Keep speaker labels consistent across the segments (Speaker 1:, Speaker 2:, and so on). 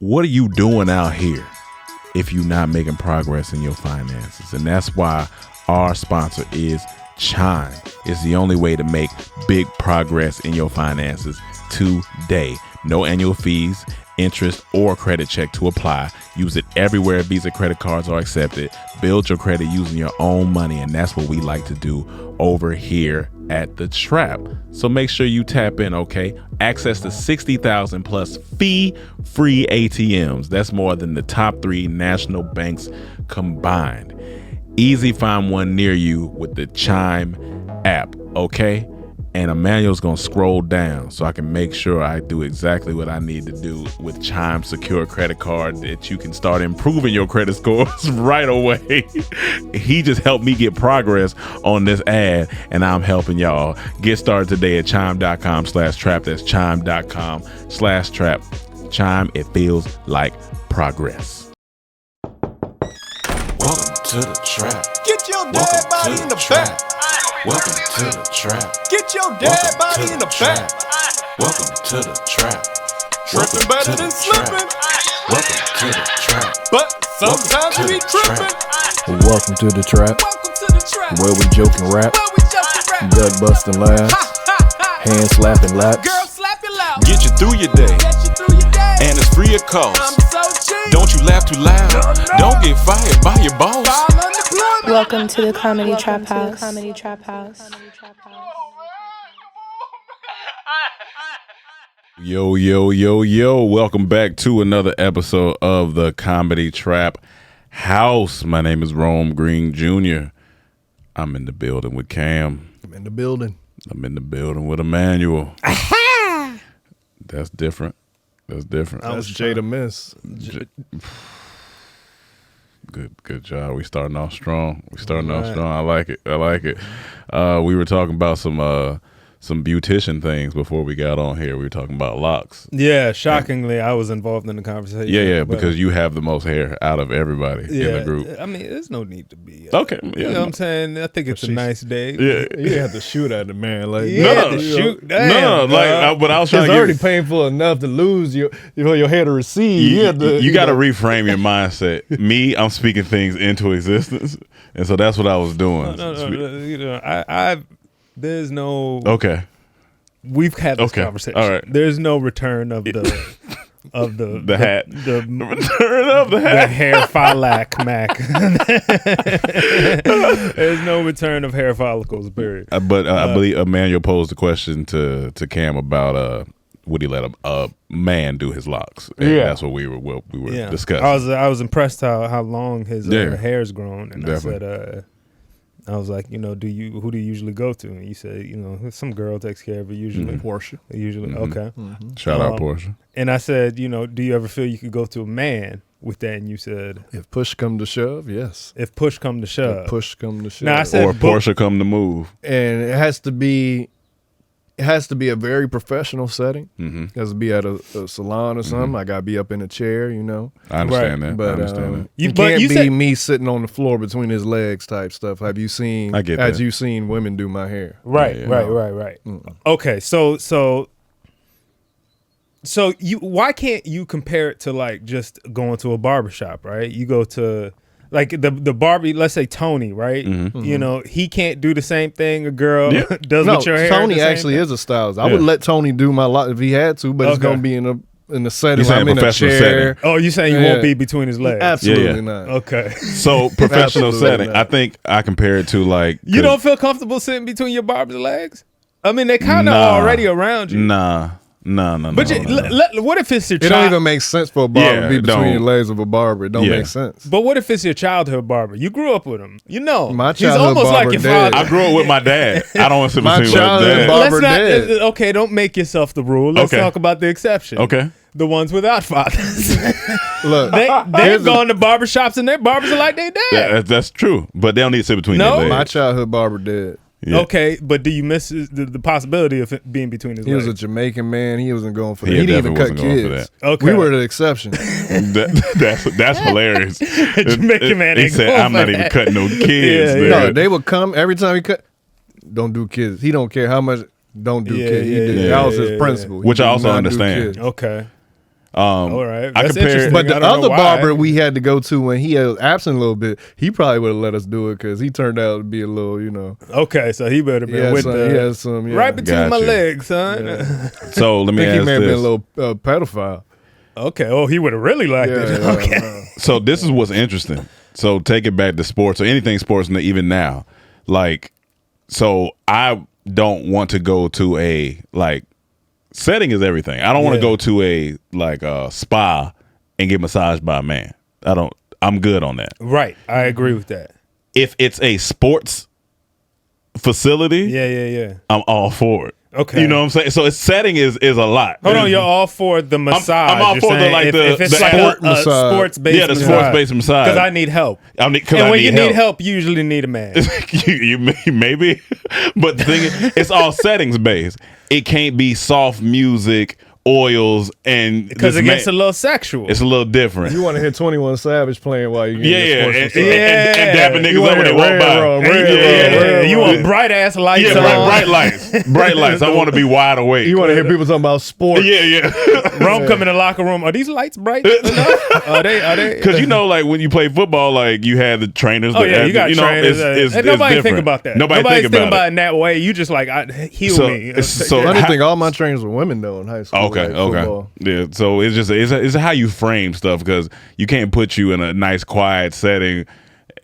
Speaker 1: what are you doing out here if you're not making progress in your finances? And that's why our sponsor is Chime. It's the only way to make big progress in your finances today. No annual fees, interest, or credit check to apply. Use it everywhere Visa credit cards are accepted. Build your credit using your own money, and that's what we like to do over here at the Trap. So make sure you tap in, okay? Access to 60,000 plus fee-free ATMs. That's more than the top 3 national banks combined. Easy find one near you with the Chime app, okay? And Amanuel's gonna scroll down so I can make sure I do exactly what I need to do with Chime Secure Credit Card, that you can start improving your credit scores right away. He just helped me get progress on this ad, and I'm helping y'all. Get started today at chime.com/trap. That's chime.com/trap. Chime, it feels like progress.
Speaker 2: Welcome to the Trap.
Speaker 3: Get your dead body in the back.
Speaker 2: Welcome to the Trap.
Speaker 3: Get your dead body in the back.
Speaker 2: Welcome to the Trap.
Speaker 3: Tripping better than slipping.
Speaker 2: Welcome to the Trap.
Speaker 3: But sometimes we tripping.
Speaker 4: Welcome to the Trap,
Speaker 3: Welcome to the trap.
Speaker 4: where we joke and rap,
Speaker 3: Where we just rap.
Speaker 4: gut busting laughs, hand slapping laps.
Speaker 3: Girl, slap it loud.
Speaker 2: Get you through your day,
Speaker 3: Get you through your day.
Speaker 2: and it's free of cost.
Speaker 3: I'm so cheap.
Speaker 2: Don't you laugh too loud. Don't get fired by your boss.
Speaker 3: I'm unemployment.
Speaker 5: Welcome to the Comedy Trap House. Comedy Trap House.
Speaker 1: Yo, yo, yo, yo. Welcome back to another episode of the Comedy Trap House. My name is Rome Green Jr. I'm in the building with Cam.
Speaker 4: I'm in the building.
Speaker 1: I'm in the building with Emmanuel. That's different. That's different.
Speaker 4: That's Jada Miss.
Speaker 1: Good job. We starting off strong. I like it. We were talking about some beautician things before we got on here. We were talking about locks.
Speaker 6: Yeah, shockingly, I was involved in the conversation.
Speaker 1: Yeah, because you have the most hair out of everybody in the group.
Speaker 6: I mean, there's no need to be.
Speaker 1: Okay. Yeah,
Speaker 6: You know what I'm saying? I think it's a nice day.
Speaker 1: Yeah.
Speaker 4: You have to shoot at the man. Like,
Speaker 6: Yeah, shoot. Damn,
Speaker 1: but I was trying
Speaker 4: it's
Speaker 1: to
Speaker 4: already
Speaker 1: get,
Speaker 4: painful enough to lose your hair to receive.
Speaker 1: you got to reframe your mindset. Me, I'm speaking things into existence, and so that's what I was doing.
Speaker 6: No. You know, there's no.
Speaker 1: Okay.
Speaker 6: We've had this conversation.
Speaker 1: All right.
Speaker 6: There's no return of the
Speaker 1: The hat.
Speaker 6: the
Speaker 1: Return of the
Speaker 6: the
Speaker 1: hat.
Speaker 6: hair follic mac. There's no return of hair follicles. Period.
Speaker 1: But I believe Emmanuel posed a question to Cam about would he let a man do his locks? And that's what we were discussing.
Speaker 6: I was impressed how long his hair's grown, and
Speaker 1: Definitely.
Speaker 6: I said, I was like, who do you usually go to? And you said, some girl takes care of it usually.
Speaker 4: Portia.
Speaker 6: Usually, okay.
Speaker 1: Shout out Portia.
Speaker 6: And I said, do you ever feel you could go to a man with that? And you said,
Speaker 4: If push come to shove, yes.
Speaker 6: if push come to shove.
Speaker 4: If push come to shove.
Speaker 6: Now, I said,
Speaker 1: Or Portia come to move.
Speaker 4: And it has to be a very professional setting. It has to be at a salon or something. I gotta be up in a chair,
Speaker 1: I understand that.
Speaker 4: But
Speaker 1: I understand that.
Speaker 4: you
Speaker 6: but
Speaker 4: can't
Speaker 6: you
Speaker 4: be
Speaker 6: said-
Speaker 4: me sitting on the floor between his legs type stuff. Have you seen?
Speaker 1: I get that.
Speaker 4: you seen women do my hair?
Speaker 6: Right,
Speaker 1: Yeah.
Speaker 6: right. Okay, so why can't you compare it to like just going to a barbershop, right? You go to like the barber, let's say Tony, right? He can't do the same thing a girl does
Speaker 4: No,
Speaker 6: with your hair.
Speaker 4: Tony
Speaker 6: the same
Speaker 4: actually
Speaker 6: thing?
Speaker 4: is a stylist. I would let Tony do my lock if he had to, but it's
Speaker 6: Okay.
Speaker 4: gonna be in the setting.
Speaker 1: You saying
Speaker 4: I'm in a
Speaker 1: professional
Speaker 4: chair.
Speaker 1: setting.
Speaker 6: Oh, you saying you won't be between his legs?
Speaker 4: Absolutely
Speaker 1: Yeah.
Speaker 4: not.
Speaker 6: Okay.
Speaker 1: So professional
Speaker 4: Absolutely
Speaker 1: setting.
Speaker 4: not.
Speaker 1: I think I compare it to like
Speaker 6: You don't feel comfortable sitting between your barber's legs? I mean, they kind of already around you.
Speaker 1: Nah.
Speaker 6: But what if it's your
Speaker 4: It
Speaker 6: child?
Speaker 4: don't even make sense for a barber
Speaker 1: Yeah,
Speaker 4: to be
Speaker 1: it
Speaker 4: between
Speaker 1: don't.
Speaker 4: the legs of a barber. It don't
Speaker 1: Yeah.
Speaker 4: make sense.
Speaker 6: But what if it's your childhood barber? You grew up with him.
Speaker 4: My
Speaker 6: He's
Speaker 4: childhood
Speaker 6: almost like
Speaker 4: barber
Speaker 6: your
Speaker 4: dead.
Speaker 6: father.
Speaker 1: I grew up with my dad. I don't want to sit
Speaker 4: My
Speaker 1: between my
Speaker 4: childhood
Speaker 1: dad.
Speaker 4: barber-
Speaker 6: Let's not.
Speaker 4: dead.
Speaker 6: Okay, don't make yourself the rule. Let's
Speaker 1: Okay.
Speaker 6: talk about the exception.
Speaker 1: Okay.
Speaker 6: The ones without fathers.
Speaker 4: Look,
Speaker 6: They've gone to barbershops and their barbers are like they dead.
Speaker 1: That's true. But they don't need to sit between
Speaker 6: No.
Speaker 1: their legs.
Speaker 4: my childhood barber dead.
Speaker 1: Yeah.
Speaker 6: Okay, but do you miss the possibility of it being between his
Speaker 4: He
Speaker 6: legs?
Speaker 4: was a Jamaican man. He wasn't going for that.
Speaker 1: He
Speaker 4: He didn't even cut
Speaker 1: definitely wasn't going
Speaker 4: kids.
Speaker 1: for
Speaker 6: that. Okay.
Speaker 4: We were the exception.
Speaker 1: That's hilarious.
Speaker 6: Jamaican man
Speaker 1: He
Speaker 6: ain't
Speaker 1: said,
Speaker 6: going
Speaker 1: "I'm
Speaker 6: for
Speaker 1: not even
Speaker 6: that."
Speaker 1: cutting no kids."
Speaker 6: Yeah,
Speaker 1: there.
Speaker 4: No, they would come every time he cut. Don't do kids. He don't care how much. Don't do kids. He did.
Speaker 1: yeah,
Speaker 4: That was
Speaker 6: yeah,
Speaker 4: his
Speaker 6: yeah.
Speaker 4: principle. He
Speaker 1: Which I
Speaker 4: did
Speaker 1: also
Speaker 4: not do
Speaker 1: understand.
Speaker 4: kids.
Speaker 6: Okay. All right.
Speaker 1: I
Speaker 6: That's
Speaker 1: compared,
Speaker 6: interesting.
Speaker 4: But the
Speaker 6: I don't know
Speaker 4: other
Speaker 6: why.
Speaker 4: barber we had to go to when he was absent a little bit, he probably would have let us do it because he turned out to be a little,
Speaker 6: Okay, so he better be
Speaker 4: he had
Speaker 6: with
Speaker 4: some,
Speaker 6: the
Speaker 4: he had some, yeah.
Speaker 6: right between my
Speaker 1: Gotcha.
Speaker 6: legs, son.
Speaker 1: so let
Speaker 4: I
Speaker 1: me
Speaker 4: think he
Speaker 1: ask
Speaker 4: may have been a
Speaker 1: this.
Speaker 4: little pedophile.
Speaker 6: Okay. Oh, he would have really liked
Speaker 4: Yeah,
Speaker 6: it.
Speaker 4: yeah,
Speaker 6: Okay.
Speaker 4: yeah.
Speaker 1: So this is what's interesting. So take it back to sports or anything sports, even now. Like, so I don't want to go to a setting is everything. I don't want to go to a spa and get massaged by a man. I'm good on that.
Speaker 6: Right. I agree with that.
Speaker 1: If it's a sports facility,
Speaker 6: Yeah.
Speaker 1: I'm all for it.
Speaker 6: Okay.
Speaker 1: You know what I'm saying? So its setting is a lot.
Speaker 6: Hold on, you're all for the massage.
Speaker 1: I'm all
Speaker 6: you're
Speaker 1: for the,
Speaker 6: saying
Speaker 1: like,
Speaker 6: if it's
Speaker 1: the
Speaker 6: like
Speaker 4: sport
Speaker 6: a
Speaker 4: massage.
Speaker 6: sports-based
Speaker 1: Yeah, the
Speaker 6: massage.
Speaker 1: sports-based massage.
Speaker 6: Because I need help.
Speaker 1: And
Speaker 6: When you need help, you usually need a man.
Speaker 1: you maybe, but the thing is, it's all settings based. It can't be soft music, oils, and
Speaker 6: Because
Speaker 1: this
Speaker 6: it gets a
Speaker 1: man-
Speaker 6: little sexual.
Speaker 1: It's a little different.
Speaker 4: You want to hear 21 Savage playing while you
Speaker 1: and dapping
Speaker 4: You
Speaker 1: niggas
Speaker 4: wanna
Speaker 1: up when they
Speaker 4: hear
Speaker 1: walk
Speaker 4: Red
Speaker 1: by.
Speaker 4: Rum,
Speaker 6: Yeah,
Speaker 4: Red Rum.
Speaker 6: you want bright-ass lights
Speaker 1: Yeah,
Speaker 6: on.
Speaker 1: bright lights, bright lights. I want to be wide awake.
Speaker 4: You want to hear people talking about sports.
Speaker 1: yeah.
Speaker 6: Rome come in the locker room. Are these lights bright enough? Are they?
Speaker 1: Because like when you play football, like you have the trainers.
Speaker 6: Oh
Speaker 1: that
Speaker 6: yeah,
Speaker 1: have
Speaker 6: you got
Speaker 1: the,
Speaker 6: trainers.
Speaker 1: It's
Speaker 6: nobody
Speaker 1: different.
Speaker 6: think about that.
Speaker 1: Nobody's
Speaker 6: Nobody's
Speaker 1: think
Speaker 6: thinking
Speaker 1: about
Speaker 6: about
Speaker 1: it.
Speaker 6: it in that way. You just heal
Speaker 1: So-
Speaker 6: me.
Speaker 1: so-
Speaker 4: I didn't think all my trainers were women though in high school.
Speaker 1: Okay,
Speaker 4: like
Speaker 1: okay,
Speaker 4: football.
Speaker 1: yeah. So it's just it's how you frame stuff because you can't put you in a nice quiet setting.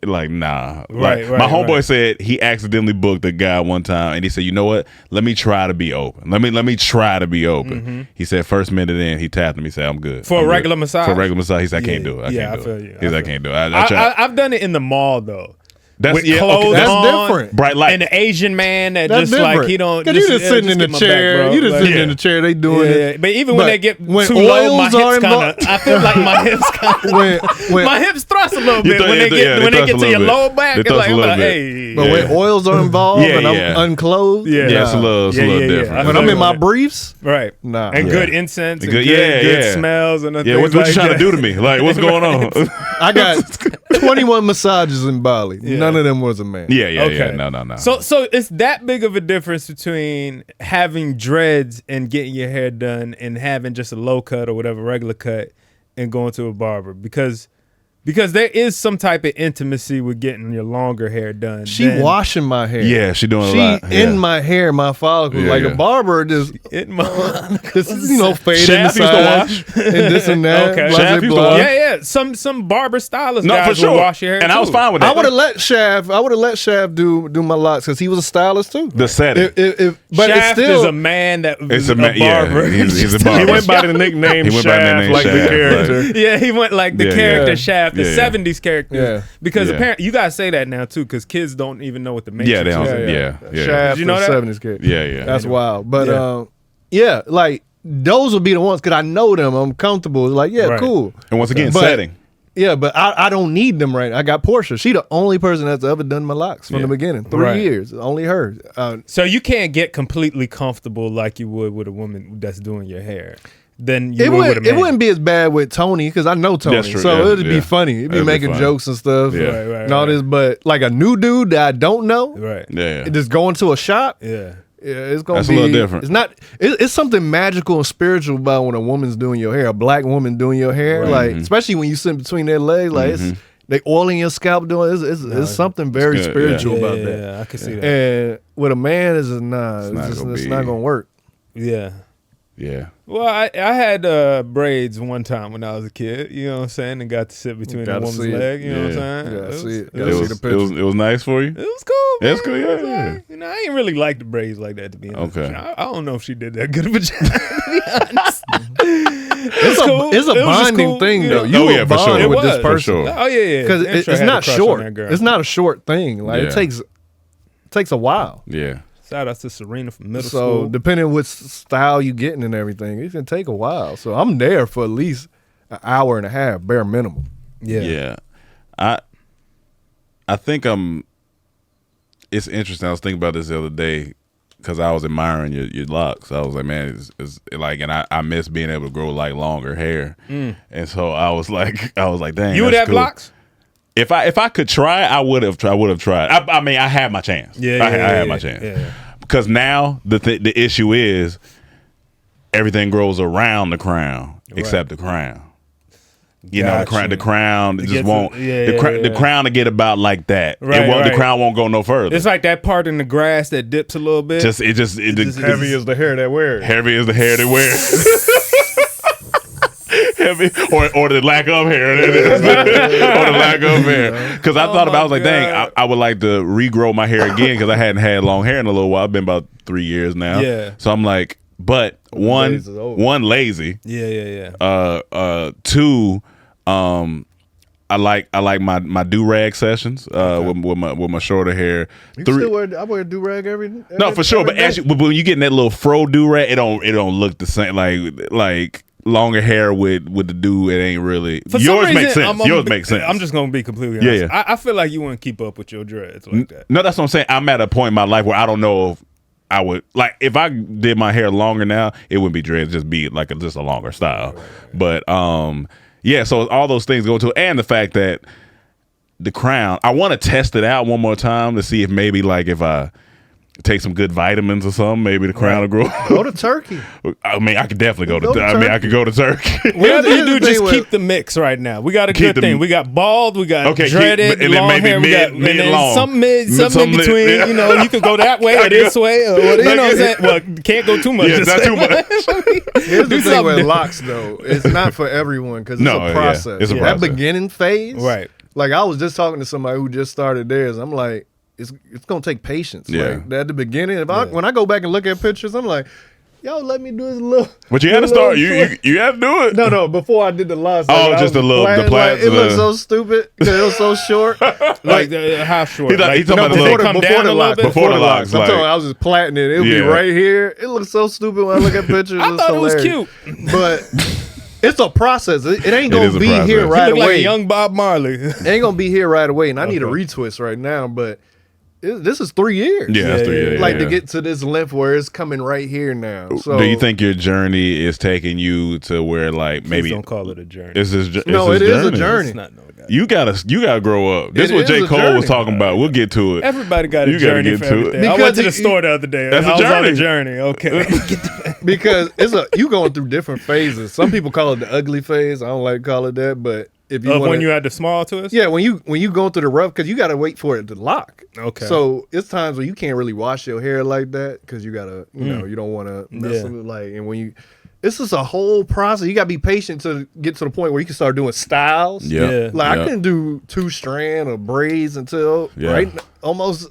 Speaker 1: Like nah,
Speaker 6: Right,
Speaker 1: my homeboy
Speaker 6: right.
Speaker 1: said he accidentally booked a guy one time, and he said, "You know what? Let me try to be open. Let me try to be open." He said, first minute in, he tapped him. He said, "I'm good
Speaker 6: For a
Speaker 1: I'm
Speaker 6: regular
Speaker 1: good."
Speaker 6: massage?
Speaker 1: For a regular massage, he said, "I can't
Speaker 6: Yeah,
Speaker 1: do it. I
Speaker 6: yeah,
Speaker 1: can't
Speaker 6: I
Speaker 1: do it."
Speaker 6: feel you.
Speaker 1: He said, "I can't do it." I tried.
Speaker 6: I've done it in the mall though.
Speaker 1: That's
Speaker 6: With
Speaker 1: yeah,
Speaker 6: clothes
Speaker 1: okay,
Speaker 4: That's
Speaker 6: on,
Speaker 4: different.
Speaker 1: bright light.
Speaker 6: and the Asian man that
Speaker 4: That's
Speaker 6: just like
Speaker 4: different.
Speaker 6: he don't.
Speaker 4: 'Cause you just sitting in the
Speaker 6: get my
Speaker 4: chair.
Speaker 6: back, bro.
Speaker 4: You just
Speaker 6: Like,
Speaker 4: sitting in the chair. They doing
Speaker 6: yeah,
Speaker 4: it.
Speaker 6: but even when
Speaker 4: But
Speaker 6: they get
Speaker 4: when
Speaker 6: too low, my
Speaker 4: oils are
Speaker 6: hips kind
Speaker 4: involved-
Speaker 6: of. I feel like my hips kind of.
Speaker 4: when
Speaker 6: My hips thrust a little
Speaker 1: You
Speaker 6: bit
Speaker 1: throw-
Speaker 6: when they
Speaker 1: yeah,
Speaker 6: get
Speaker 1: they
Speaker 6: when they
Speaker 1: thrust
Speaker 6: get
Speaker 1: a
Speaker 6: to your
Speaker 1: little
Speaker 6: lower
Speaker 1: bit.
Speaker 6: back.
Speaker 1: They
Speaker 6: It's
Speaker 1: thrust
Speaker 6: like,
Speaker 1: a
Speaker 6: I'm
Speaker 1: little
Speaker 6: like,
Speaker 1: bit.
Speaker 6: hey.
Speaker 4: but when oils are involved
Speaker 1: Yeah,
Speaker 4: and
Speaker 1: yeah.
Speaker 4: I'm unclothed,
Speaker 6: Yeah.
Speaker 1: Yeah, it's a little
Speaker 6: Yeah.
Speaker 1: different.
Speaker 6: I
Speaker 4: When
Speaker 6: feel
Speaker 4: I'm in
Speaker 6: you
Speaker 4: my
Speaker 6: on that.
Speaker 4: briefs,
Speaker 6: Right.
Speaker 4: nah.
Speaker 6: And
Speaker 1: Yeah.
Speaker 6: good incense and
Speaker 1: Good-
Speaker 6: good,
Speaker 1: yeah,
Speaker 6: good
Speaker 1: yeah.
Speaker 6: smells and
Speaker 1: Yeah,
Speaker 6: things
Speaker 1: what
Speaker 6: like
Speaker 1: you trying
Speaker 6: that.
Speaker 1: to do to me? Like, what's going on?
Speaker 4: I got 21 massages in Bali. None of them was a man.
Speaker 1: yeah.
Speaker 6: Okay.
Speaker 1: No.
Speaker 6: So it's that big of a difference between having dreads and getting your hair done and having just a low cut or whatever regular cut and going to a barber because there is some type of intimacy with getting your longer hair done.
Speaker 4: She washing my hair.
Speaker 1: Yeah, she doing a
Speaker 4: She
Speaker 1: lot. Yeah.
Speaker 4: in my hair, my follicles.
Speaker 1: Yeah,
Speaker 4: like
Speaker 1: yeah.
Speaker 4: a barber just
Speaker 6: It must.
Speaker 4: this is, fade in the
Speaker 1: Shaft used to
Speaker 4: side
Speaker 1: wash.
Speaker 4: and this and that.
Speaker 6: Okay.
Speaker 4: blah,
Speaker 1: Shaft
Speaker 4: blah,
Speaker 1: used to
Speaker 4: blah.
Speaker 1: wash.
Speaker 6: Yeah. Some barber stylist
Speaker 1: No,
Speaker 6: guys
Speaker 1: for sure.
Speaker 6: will wash your hair
Speaker 1: and I was
Speaker 6: too.
Speaker 1: fine with that.
Speaker 4: I would have let Shaft do my locks because he was a stylist too.
Speaker 1: the setting.
Speaker 4: But
Speaker 6: Shaft
Speaker 4: it's still
Speaker 6: is a man that
Speaker 1: It's
Speaker 6: is
Speaker 1: a man. Yeah,
Speaker 6: barber.
Speaker 1: he's a
Speaker 6: He
Speaker 1: barber.
Speaker 6: went
Speaker 4: he went by the nickname
Speaker 1: He went by the
Speaker 4: Shaft,
Speaker 1: nickname
Speaker 4: like the
Speaker 1: Shaft,
Speaker 4: character.
Speaker 1: right.
Speaker 6: Yeah, he went like the
Speaker 1: Yeah,
Speaker 6: character
Speaker 4: yeah.
Speaker 6: Shaft, the
Speaker 1: Yeah.
Speaker 6: 70s character.
Speaker 4: Yeah.
Speaker 6: Because
Speaker 1: Yeah.
Speaker 6: apparently, you guys say that now too, because kids don't even know what the Matrix
Speaker 1: Yeah, they don't.
Speaker 6: is.
Speaker 1: Yeah.
Speaker 4: Shaft
Speaker 6: Did you know
Speaker 4: is
Speaker 6: that?
Speaker 4: 70s kid.
Speaker 1: Yeah.
Speaker 4: That's wild. But
Speaker 6: Yeah.
Speaker 4: like those would be the ones because I know them. I'm comfortable. It's like, yeah,
Speaker 6: Right.
Speaker 4: cool.
Speaker 1: And once again,
Speaker 4: But-
Speaker 1: setting.
Speaker 4: Yeah, but I don't need them right now. I got Portia. She the only person that's ever done my locks from
Speaker 1: Yeah.
Speaker 4: the beginning. 3
Speaker 6: Right.
Speaker 4: years. Only her.
Speaker 6: So you can't get completely comfortable like you would with a woman that's doing your hair. Then you would with a man.
Speaker 4: It wouldn't be as bad with Tony because I know Tony.
Speaker 1: That's true,
Speaker 4: So
Speaker 1: yeah,
Speaker 4: it'd be
Speaker 1: yeah.
Speaker 4: funny. It'd be
Speaker 1: That'd be
Speaker 4: making
Speaker 1: funny.
Speaker 4: jokes and stuff
Speaker 1: Yeah.
Speaker 6: Right,
Speaker 4: and all this. But like a new dude that I don't know,
Speaker 6: Right.
Speaker 1: Yeah.
Speaker 4: just going to a shop,
Speaker 6: Yeah.
Speaker 4: it's gonna
Speaker 1: That's a
Speaker 4: be
Speaker 1: little different.
Speaker 4: It's not. It's something magical and spiritual about when a woman's doing your hair, a black woman doing your hair,
Speaker 1: Mm-hmm.
Speaker 4: like especially when you sit between their legs, like it's they oiling your scalp doing. It's something very
Speaker 1: good,
Speaker 4: spiritual
Speaker 6: Yeah,
Speaker 4: about
Speaker 6: yeah,
Speaker 4: that.
Speaker 6: yeah, I can see that.
Speaker 4: And with a man, it's
Speaker 1: not gonna
Speaker 4: it's
Speaker 1: be-
Speaker 4: not gonna work.
Speaker 6: Yeah.
Speaker 1: Yeah.
Speaker 6: Well, I had braids one time when I was a kid, you know what I'm saying, and got to sit between a
Speaker 4: Gotta
Speaker 6: woman's
Speaker 4: see it.
Speaker 6: leg, you know what I'm
Speaker 1: Yeah.
Speaker 6: saying?
Speaker 4: You gotta see it.
Speaker 6: was-
Speaker 4: Gotta see the picture.
Speaker 1: It was nice for you.
Speaker 6: It was cool.
Speaker 1: Yeah, it's
Speaker 6: man.
Speaker 1: cool,
Speaker 6: It was
Speaker 1: yeah, yeah.
Speaker 6: alright. You know, I ain't really like the braids like that to be honest.
Speaker 1: Okay.
Speaker 6: I don't know if she did that good of a job. To be honest.
Speaker 4: It's
Speaker 6: cool.
Speaker 4: it's a
Speaker 6: It was just
Speaker 4: bonding
Speaker 6: cool,
Speaker 4: thing
Speaker 6: you
Speaker 4: though.
Speaker 6: know.
Speaker 4: You
Speaker 1: Oh,
Speaker 4: will
Speaker 1: yeah, for
Speaker 4: bond
Speaker 1: sure.
Speaker 6: It
Speaker 4: with
Speaker 6: was.
Speaker 4: this
Speaker 1: For
Speaker 4: person
Speaker 1: sure.
Speaker 6: Oh yeah,
Speaker 4: because
Speaker 6: Damn sure I
Speaker 4: it's
Speaker 6: had a
Speaker 4: not
Speaker 6: crush on
Speaker 4: short.
Speaker 6: that girl.
Speaker 4: It's not a short thing. Like
Speaker 1: Yeah.
Speaker 4: it takes a while.
Speaker 1: Yeah.
Speaker 6: Shout out to Serena from middle
Speaker 4: So
Speaker 6: school.
Speaker 4: depending which style you getting and everything, it can take a while. So I'm there for at least an hour and a half, bare minimum.
Speaker 1: Yeah. I think it's interesting. I was thinking about this the other day because I was admiring your locks. I was like, man, it's like, and I miss being able to grow like longer hair. And so I was like, dang,
Speaker 6: You would
Speaker 1: that's
Speaker 6: have
Speaker 1: cool.
Speaker 6: locks?
Speaker 1: If I could try, I would have tried. I mean, I had my chance. I had my chance.
Speaker 6: Yeah.
Speaker 1: Because now the issue is everything grows around the crown except the crown. You know, the crown just won't. The crown to get about like that. The crown won't go no further.
Speaker 6: It's like that part in the grass that dips a little bit.
Speaker 4: Heavy as the hair that wears.
Speaker 1: Heavy as the hair that wears. Heavy or the lack of hair. Or the lack of hair. Because I thought about, I was like, dang, I would like to regrow my hair again because I hadn't had long hair in a little while. I've been about 3 years now.
Speaker 6: Yeah.
Speaker 1: So I'm like, but one lazy. Two. I like my do rag sessions with my shorter hair.
Speaker 4: I wear do rag every
Speaker 1: no for sure, but when you get in that little fro do rag, it don't look the same. Like longer hair with the do, it ain't really. Yours makes sense. Yours makes sense.
Speaker 6: I'm just gonna be completely honest. Yeah. I feel like you wouldn't keep up with your dreads like that.
Speaker 1: No, that's what I'm saying. I'm at a point in my life where I don't know if I would like if I did my hair longer now, it wouldn't be dreads, just be like just a longer style. But yeah, so all those things go to it, and the fact that the crown, I want to test it out one more time to see if maybe like if I take some good vitamins or something, maybe the crown will grow.
Speaker 4: Go to Turkey.
Speaker 1: I mean, I could definitely go to. I could go to Turkey.
Speaker 6: Whatever you do, just keep the mix right now. We got a good thing. We got bald, we got dreaded,
Speaker 1: and
Speaker 6: long
Speaker 1: then maybe
Speaker 6: hair,
Speaker 1: mid-long.
Speaker 6: Something in between.
Speaker 1: Yeah.
Speaker 6: You know, you could go that way or this way, or you know what I'm saying. Well, can't go too much.
Speaker 1: Yeah, not too much.
Speaker 4: Here's the thing with locks, though. It's not for everyone because it's a process.
Speaker 1: Yeah, it's a process.
Speaker 4: That beginning phase,
Speaker 6: right?
Speaker 4: Like I was just talking to somebody who just started theirs. I'm like, it's gonna take patience.
Speaker 1: Yeah.
Speaker 4: Like at the beginning, when I go back and look at pictures, I'm like, y'all let me do this little.
Speaker 1: But you had to start. You had to do it.
Speaker 4: No. Before I did the locks.
Speaker 1: Just the plaits.
Speaker 4: Like, it looked so stupid because it was so short.
Speaker 6: Like how short?
Speaker 1: He's talking about
Speaker 6: before the locks.
Speaker 1: Before the locks.
Speaker 4: I'm talking. I was just plaiting it. It would be right here. It looks so stupid when I look at pictures.
Speaker 6: I thought it was cute,
Speaker 4: but. It's a process. It ain't gonna be here right away.
Speaker 6: Like a young Bob Marley.
Speaker 4: It ain't gonna be here right away, and I need a retwist right now. But this is 3 years.
Speaker 1: Yeah, that's 3 years.
Speaker 4: Like to get to this length where it's coming right here now. So
Speaker 1: do you think your journey is taking you to where like maybe
Speaker 6: don't call it a journey?
Speaker 4: It is a journey.
Speaker 6: It's not
Speaker 1: You gotta grow up. This is what J. Cole was talking about. We'll get to it.
Speaker 6: Everybody got a journey for everything. I went to the store the other day.
Speaker 1: That's
Speaker 6: I was
Speaker 1: a journey.
Speaker 6: on a journey. Okay.
Speaker 4: Because you going through different phases. Some people call it the ugly phase. I don't like to call it that, but if you
Speaker 6: when you had the small twist?
Speaker 4: Yeah, when you go through the rough, because you got to wait for it to lock.
Speaker 6: Okay.
Speaker 4: So it's times when you can't really wash your hair like that because you gotta, you don't want to mess with it. Like, and when you, this is a whole process. You gotta be patient to get to the point where you can start doing styles.
Speaker 1: Yeah.
Speaker 4: Like I couldn't do 2-strand or braids until almost.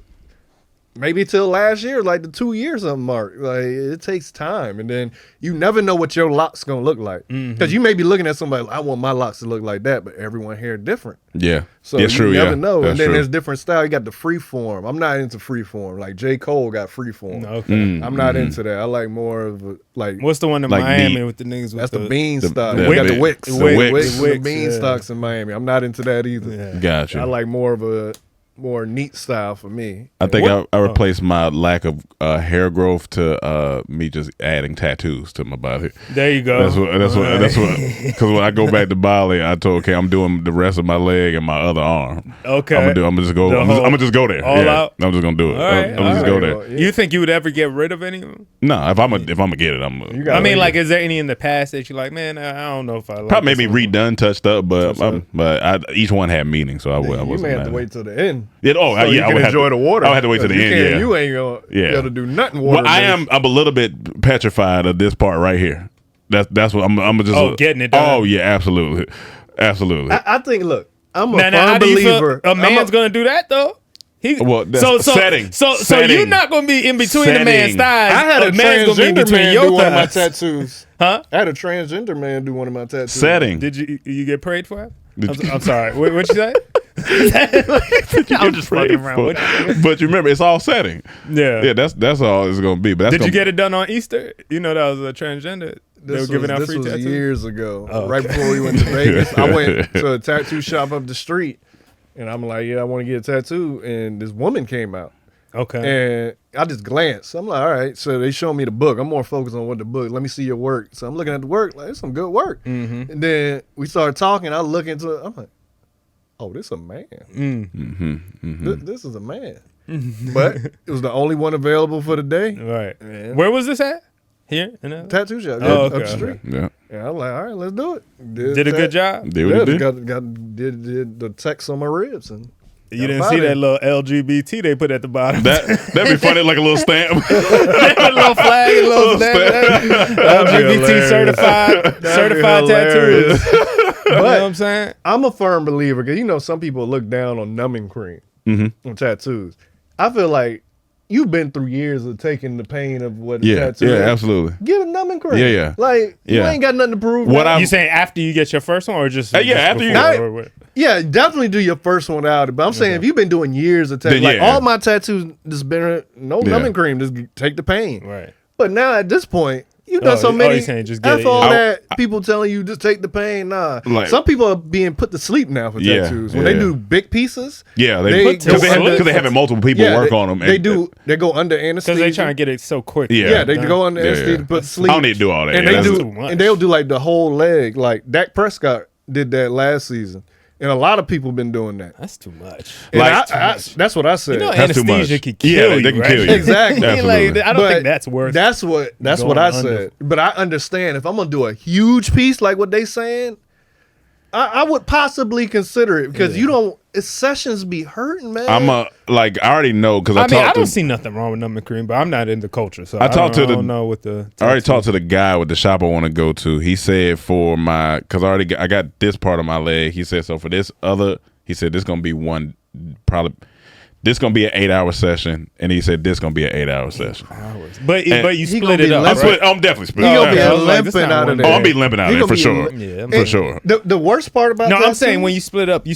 Speaker 4: Maybe till last year, like the 2 years mark. Like it takes time, and then you never know what your locks gonna look like. Because you may be looking at somebody, I want my locks to look like that, but everyone hair different.
Speaker 1: Yeah,
Speaker 4: so
Speaker 1: it's true.
Speaker 4: You never know.
Speaker 1: That's
Speaker 4: and then
Speaker 1: true.
Speaker 4: there's different style. You got the free form. I'm not into free form. Like J. Cole got free form.
Speaker 6: Okay.
Speaker 4: I'm not into that. I like more of like.
Speaker 6: What's the one in
Speaker 1: like
Speaker 6: Miami with the niggas?
Speaker 4: That's the beanstalk.
Speaker 1: the
Speaker 4: We got the wicks.
Speaker 1: the wicks.
Speaker 4: The beanstalks in Miami. I'm not into that either.
Speaker 6: Yeah.
Speaker 1: Gotcha.
Speaker 4: I like more of a more neat style for me.
Speaker 1: I think I replaced my lack of hair growth to me just adding tattoos to my body.
Speaker 6: There you go.
Speaker 1: That's what. Because when I go back to Bali, I told okay, I'm doing the rest of my leg and my other arm.
Speaker 6: Okay,
Speaker 1: I'm gonna just go. I'm gonna just go there.
Speaker 6: All out.
Speaker 1: I'm just gonna do it. I'm gonna just go there.
Speaker 6: You think you would ever get rid of any of them?
Speaker 1: No, if I'm gonna get it, I'm.
Speaker 6: I mean, like, is there any in the past that you like? Man, I don't know if I like.
Speaker 1: Probably maybe redone, touched up, but each one had meaning, so I wasn't.
Speaker 4: You may have to wait till the end.
Speaker 1: You
Speaker 4: can enjoy the water.
Speaker 1: I would have to wait to the end. Yeah,
Speaker 4: you ain't gonna be able to do nothing. Water.
Speaker 1: Well, I'm a little bit petrified of this part right here. That's what I'm just.
Speaker 6: Getting it done.
Speaker 1: Oh yeah, absolutely.
Speaker 4: I think. Look, I'm a
Speaker 6: now,
Speaker 4: firm
Speaker 6: how do you
Speaker 4: believer.
Speaker 6: feel a man's gonna do that though.
Speaker 1: Setting.
Speaker 6: So you're not gonna be in between the man's thighs.
Speaker 4: I had a
Speaker 6: man's gonna be in
Speaker 4: transgender
Speaker 6: between
Speaker 4: man
Speaker 6: your
Speaker 4: do one of my
Speaker 6: thighs.
Speaker 4: tattoos.
Speaker 6: Huh?
Speaker 4: I had a transgender man do one of my tattoos.
Speaker 1: Setting.
Speaker 6: Did you get prayed for? I'm sorry. What you say? I'm just fucking around.
Speaker 1: But you remember, it's all setting.
Speaker 6: Yeah.
Speaker 1: That's all it's gonna be. But
Speaker 6: did you get it done on Easter? You know that was a transgender. They were giving out free tattoos.
Speaker 4: This was years ago.
Speaker 6: Oh,
Speaker 4: right before we went to Vegas, I went to a tattoo shop up the street, and I'm like, I want to get a tattoo. And this woman came out.
Speaker 6: Okay.
Speaker 4: And I just glanced. I'm like, all right. So they showed me the book. I'm more focused on what the book. Let me see your work. So I'm looking at the work. Like, it's some good work.
Speaker 6: Mm-hmm.
Speaker 4: And then we started talking. I look into it. I'm like, oh, this is a man. This is a man. But it was the only one available for the day.
Speaker 6: Right.
Speaker 4: Yeah.
Speaker 6: Where was this at? Here? In LA?
Speaker 4: tattoo shop.
Speaker 6: Oh,
Speaker 4: Up
Speaker 6: okay,
Speaker 4: the street.
Speaker 1: Yeah.
Speaker 4: Yeah, I'm like, all right, let's do it.
Speaker 6: Did a good job?
Speaker 1: Did what it did.
Speaker 4: Did the text on my ribs and
Speaker 6: You didn't see that little LGBT they put at the bottom.
Speaker 1: That'd be funny, like a little stamp.
Speaker 6: a little flag, a little stamp. LGBT certified tattoos. You know what I'm saying?
Speaker 4: I'm a firm believer because you know some people look down on numbing cream on tattoos. I feel like you've been through years of taking the pain of what a tattoo is.
Speaker 1: Yeah, absolutely.
Speaker 4: Get a numbing cream.
Speaker 1: Yeah, yeah.
Speaker 4: Like you ain't got nothing to prove.
Speaker 6: You saying after you get your first one or just
Speaker 1: after you
Speaker 6: before?
Speaker 4: Yeah, definitely do your first one out. But I'm saying if you've been doing years of tattoos, like all my tattoos, just been no numbing cream, just take the pain.
Speaker 6: Right.
Speaker 4: But now at this point, you've done so many.
Speaker 6: Saying just get
Speaker 4: after all that, people telling you just take the pain. Nah,
Speaker 1: Like-
Speaker 4: some people are being put to sleep now for tattoos when they do big pieces.
Speaker 1: Yeah,
Speaker 4: because
Speaker 1: they having multiple people work on them.
Speaker 4: They do. They go under anesthesia
Speaker 6: Because they trying to get it so quick.
Speaker 4: Yeah, they go under anesthesia to put to sleep.
Speaker 1: I don't need to do all that.
Speaker 4: And
Speaker 1: Yeah,
Speaker 4: they
Speaker 1: that's
Speaker 4: do,
Speaker 6: too much.
Speaker 4: and they'll do like the whole leg. Like Dak Prescott did that last season, and a lot of people been doing that.
Speaker 6: That's too much.
Speaker 4: And
Speaker 1: Like-
Speaker 4: that's what I said.
Speaker 6: You know,
Speaker 1: That's too
Speaker 6: anesthesia
Speaker 1: much.
Speaker 6: could kill
Speaker 1: Yeah,
Speaker 6: you.
Speaker 1: they can
Speaker 6: right?
Speaker 1: kill you.
Speaker 4: Exactly.
Speaker 1: Absolutely.
Speaker 6: I don't think that's worth.
Speaker 4: That's what
Speaker 6: going
Speaker 4: I
Speaker 6: under.
Speaker 4: said. But I understand if I'm gonna do a huge piece like what they saying, I would possibly consider it because you don't. It's sessions be hurting, man.
Speaker 1: I already know because
Speaker 6: I mean, I don't see nothing wrong with numbing cream, but I'm not in the culture, so I don't know what the.
Speaker 1: I already talked to the guy with the shop I want to go to. He said for my because I got this part of my leg. He said so for this other. He said this gonna be one probably. This gonna be an 8-hour session, and he said this gonna be an 8-hour session.
Speaker 6: But you
Speaker 4: he
Speaker 6: split
Speaker 4: gonna
Speaker 6: it
Speaker 4: be
Speaker 6: up.
Speaker 4: limping.
Speaker 6: Right?
Speaker 1: I'm definitely
Speaker 4: He
Speaker 1: splitting.
Speaker 4: gonna be
Speaker 6: Yeah, I was like,
Speaker 4: limping
Speaker 6: that's not
Speaker 4: out of
Speaker 6: one
Speaker 4: there.
Speaker 1: Oh, I'm be limping out
Speaker 4: He
Speaker 1: of there
Speaker 4: gonna
Speaker 1: for
Speaker 4: be
Speaker 1: sure.
Speaker 6: Yeah,
Speaker 1: For sure.
Speaker 4: The worst part about
Speaker 6: No, I'm
Speaker 4: tattoos-
Speaker 6: saying when you split up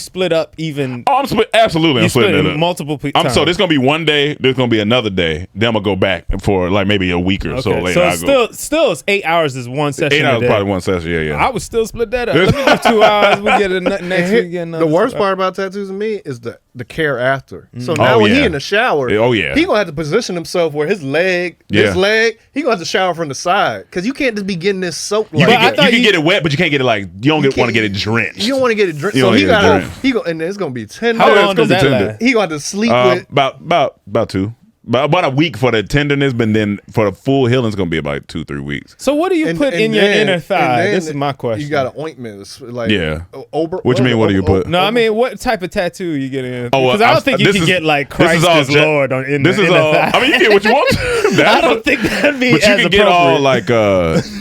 Speaker 6: even.
Speaker 1: Oh, I'm split. Absolutely, I'm
Speaker 6: You split
Speaker 1: splitting it
Speaker 6: it
Speaker 1: up.
Speaker 6: multiple
Speaker 1: So
Speaker 6: times.
Speaker 1: this gonna be one day. There's gonna be another day. Then I'm gonna go back for like maybe a week or so
Speaker 6: Okay,
Speaker 1: later.
Speaker 6: so still it's 8 hours is one session.
Speaker 1: 8
Speaker 6: a
Speaker 1: hours
Speaker 6: day.
Speaker 1: probably one session. Yeah,
Speaker 6: I would still split that up. Let me do 2 hours. We get it next week. Get another
Speaker 4: The worst
Speaker 6: 2
Speaker 4: part about tattoos to me is the care after. So
Speaker 1: Oh,
Speaker 4: now when he
Speaker 1: yeah.
Speaker 4: in the shower,
Speaker 1: Oh, yeah.
Speaker 4: he gonna have to position himself where his leg, he gonna have to shower from the side because you can't just be getting this soap
Speaker 1: You
Speaker 4: like
Speaker 1: can,
Speaker 4: that.
Speaker 1: get, you can get it wet, but you can't get it like you don't want to get it drenched.
Speaker 4: You don't want to get it drenched.
Speaker 1: You
Speaker 4: So
Speaker 1: don't
Speaker 4: he
Speaker 1: get it
Speaker 4: got
Speaker 1: drenched.
Speaker 4: and it's gonna be 10
Speaker 6: How
Speaker 4: minutes.
Speaker 6: long does that
Speaker 1: tender.
Speaker 6: last?
Speaker 4: He gonna have to sleep with.
Speaker 1: About two. About a week for the tenderness, but then for the full healing, it's gonna be about 2-3 weeks.
Speaker 6: So what do you put in your inner thigh? This is my question.
Speaker 4: You got an ointment. It's like
Speaker 1: Yeah. What you mean? What do you put?
Speaker 6: No, I mean, what type of tattoo you get in?
Speaker 1: Oh,
Speaker 6: Because I don't think you
Speaker 1: this
Speaker 6: can
Speaker 1: is-
Speaker 6: get like
Speaker 1: this is
Speaker 6: Christ
Speaker 1: all
Speaker 6: is
Speaker 1: jet-
Speaker 6: Lord on in
Speaker 1: This
Speaker 6: the
Speaker 1: is
Speaker 6: inner
Speaker 1: all.
Speaker 6: thigh.
Speaker 1: I mean, you get what you want.
Speaker 6: I don't think that'd be
Speaker 1: But you
Speaker 6: as
Speaker 1: can get all
Speaker 6: appropriate.
Speaker 1: like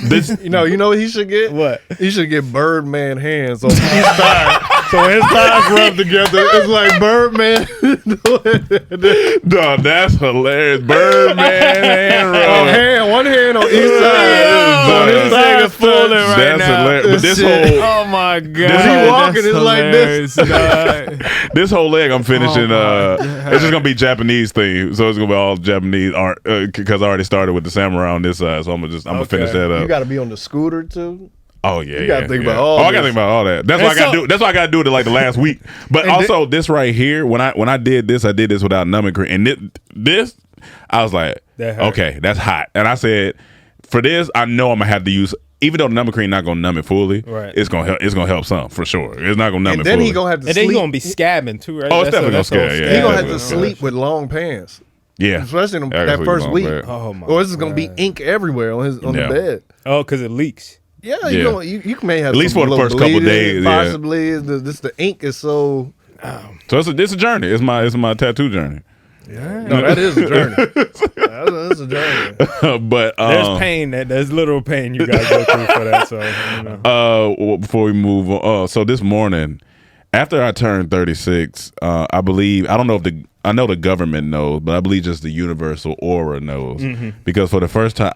Speaker 1: this.
Speaker 4: You know what he should get?
Speaker 6: What?
Speaker 4: He should get Birdman hands on his thighs. So when his thighs rub together, it's like Birdman.
Speaker 1: Dog, that's hilarious. Birdman hand rub.
Speaker 4: One hand on each side.
Speaker 6: Yo,
Speaker 4: So his
Speaker 6: this
Speaker 4: thighs
Speaker 6: nigga's fooling
Speaker 4: touch.
Speaker 6: right
Speaker 1: That's
Speaker 6: now.
Speaker 1: hilarious. But this
Speaker 4: Shit.
Speaker 1: whole
Speaker 6: Oh my god!
Speaker 1: When he
Speaker 4: walking,
Speaker 6: That's
Speaker 4: it's like this.
Speaker 6: hilarious, dog.
Speaker 1: this whole leg I'm finishing. It's just gonna be Japanese theme, so it's gonna be all Japanese art because I already started with the samurai on this side, so I'm gonna finish that up.
Speaker 4: You got to be on the scooter too.
Speaker 1: Oh yeah,
Speaker 4: You gotta
Speaker 1: yeah,
Speaker 4: think
Speaker 1: yeah.
Speaker 4: about all
Speaker 1: Oh, I gotta
Speaker 4: this.
Speaker 1: think about all that. That's
Speaker 6: And
Speaker 1: why I gotta
Speaker 6: so-
Speaker 1: do. That's why I gotta do it like the last week. But
Speaker 4: And
Speaker 1: also this right here, when I did this, I did this without numbing cream, and this I was like,
Speaker 6: That hurt.
Speaker 1: okay, that's hot. And I said, for this, I know I'm gonna have to use. Even though the numbing cream not gonna numb it fully,
Speaker 6: Right.
Speaker 1: it's gonna help. It's gonna help some for sure. It's not gonna numb
Speaker 4: And
Speaker 1: it
Speaker 4: then
Speaker 1: fully.
Speaker 4: he gonna have to
Speaker 6: And then
Speaker 4: sleep.
Speaker 6: you gonna be scabbing too, right?
Speaker 1: Oh, it's definitely
Speaker 6: that's
Speaker 1: gonna
Speaker 6: all
Speaker 1: scab, yeah.
Speaker 4: He gonna have
Speaker 1: Yeah.
Speaker 4: to sleep with long pants,
Speaker 1: yeah,
Speaker 4: especially in
Speaker 1: I
Speaker 4: that
Speaker 1: can
Speaker 4: first
Speaker 1: sleep
Speaker 4: week.
Speaker 1: on bed.
Speaker 6: Oh my!
Speaker 4: Or this is gonna be ink everywhere on
Speaker 1: Yeah.
Speaker 4: the bed.
Speaker 6: Oh, because it leaks.
Speaker 4: Yeah,
Speaker 1: Yeah.
Speaker 4: you may have
Speaker 1: At least
Speaker 4: some
Speaker 1: for the
Speaker 4: little
Speaker 1: first couple
Speaker 4: bleeding,
Speaker 1: days, yeah.
Speaker 4: Possibly, the ink is so.
Speaker 1: So it's a journey. It's my tattoo journey.
Speaker 4: No, that is a journey. That's a journey.
Speaker 1: But
Speaker 6: There's pain. There's literal pain you gotta go through for that. So you know.
Speaker 1: well, before we move on, so this morning, after I turned 36, I believe I don't know if I know the government knows, but I believe just the universal aura knows because for the first time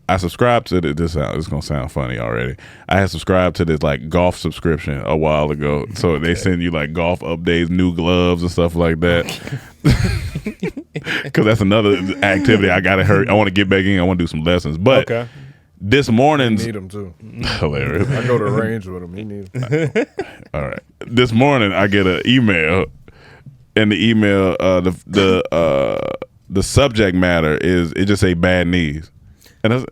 Speaker 1: I subscribed to this. It's gonna sound funny already. I had subscribed to this like golf subscription a while ago, so they send you like golf updates, new gloves and stuff like that. Because that's another activity I gotta hurt. I want to get back in. I want to do some lessons, but.
Speaker 6: Okay.
Speaker 1: This morning's
Speaker 4: Need him too.
Speaker 1: hilarious.
Speaker 4: I go to the range with him. He needs.
Speaker 1: All right. This morning I get an email, and the email the subject matter is it just say bad knees, and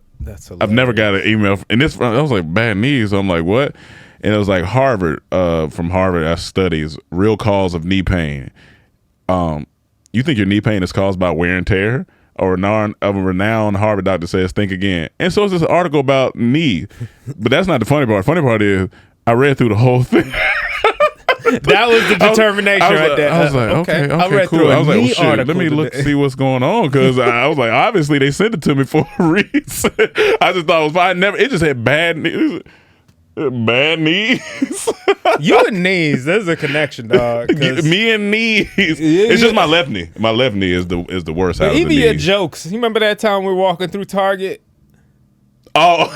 Speaker 1: I've never got an email, and this I was like bad knees. So I'm like what, and it was like Harvard from Harvard that studies real cause of knee pain. You think your knee pain is caused by wear and tear? a renowned Harvard doctor says, think again. And so it's this article about knees. But that's not the funny part. The funny part is I read through the whole thing.
Speaker 6: That was the determination right there.
Speaker 1: I was like, okay,
Speaker 6: I read
Speaker 1: cool.
Speaker 6: through
Speaker 1: I was like,
Speaker 6: knee
Speaker 1: shit, let me
Speaker 6: article
Speaker 1: look
Speaker 6: today.
Speaker 1: see what's going on, because I was like, obviously they sent it to me for a reason. I just thought it was fine. It just had bad knees. Bad knees.
Speaker 6: You and knees, there's a connection, dog. 'cause
Speaker 1: Me and knees. It's just my left knee. My left knee is the worst out of the
Speaker 6: even your
Speaker 1: knees.
Speaker 6: jokes. You remember that time we were walking through Target?
Speaker 1: Oh,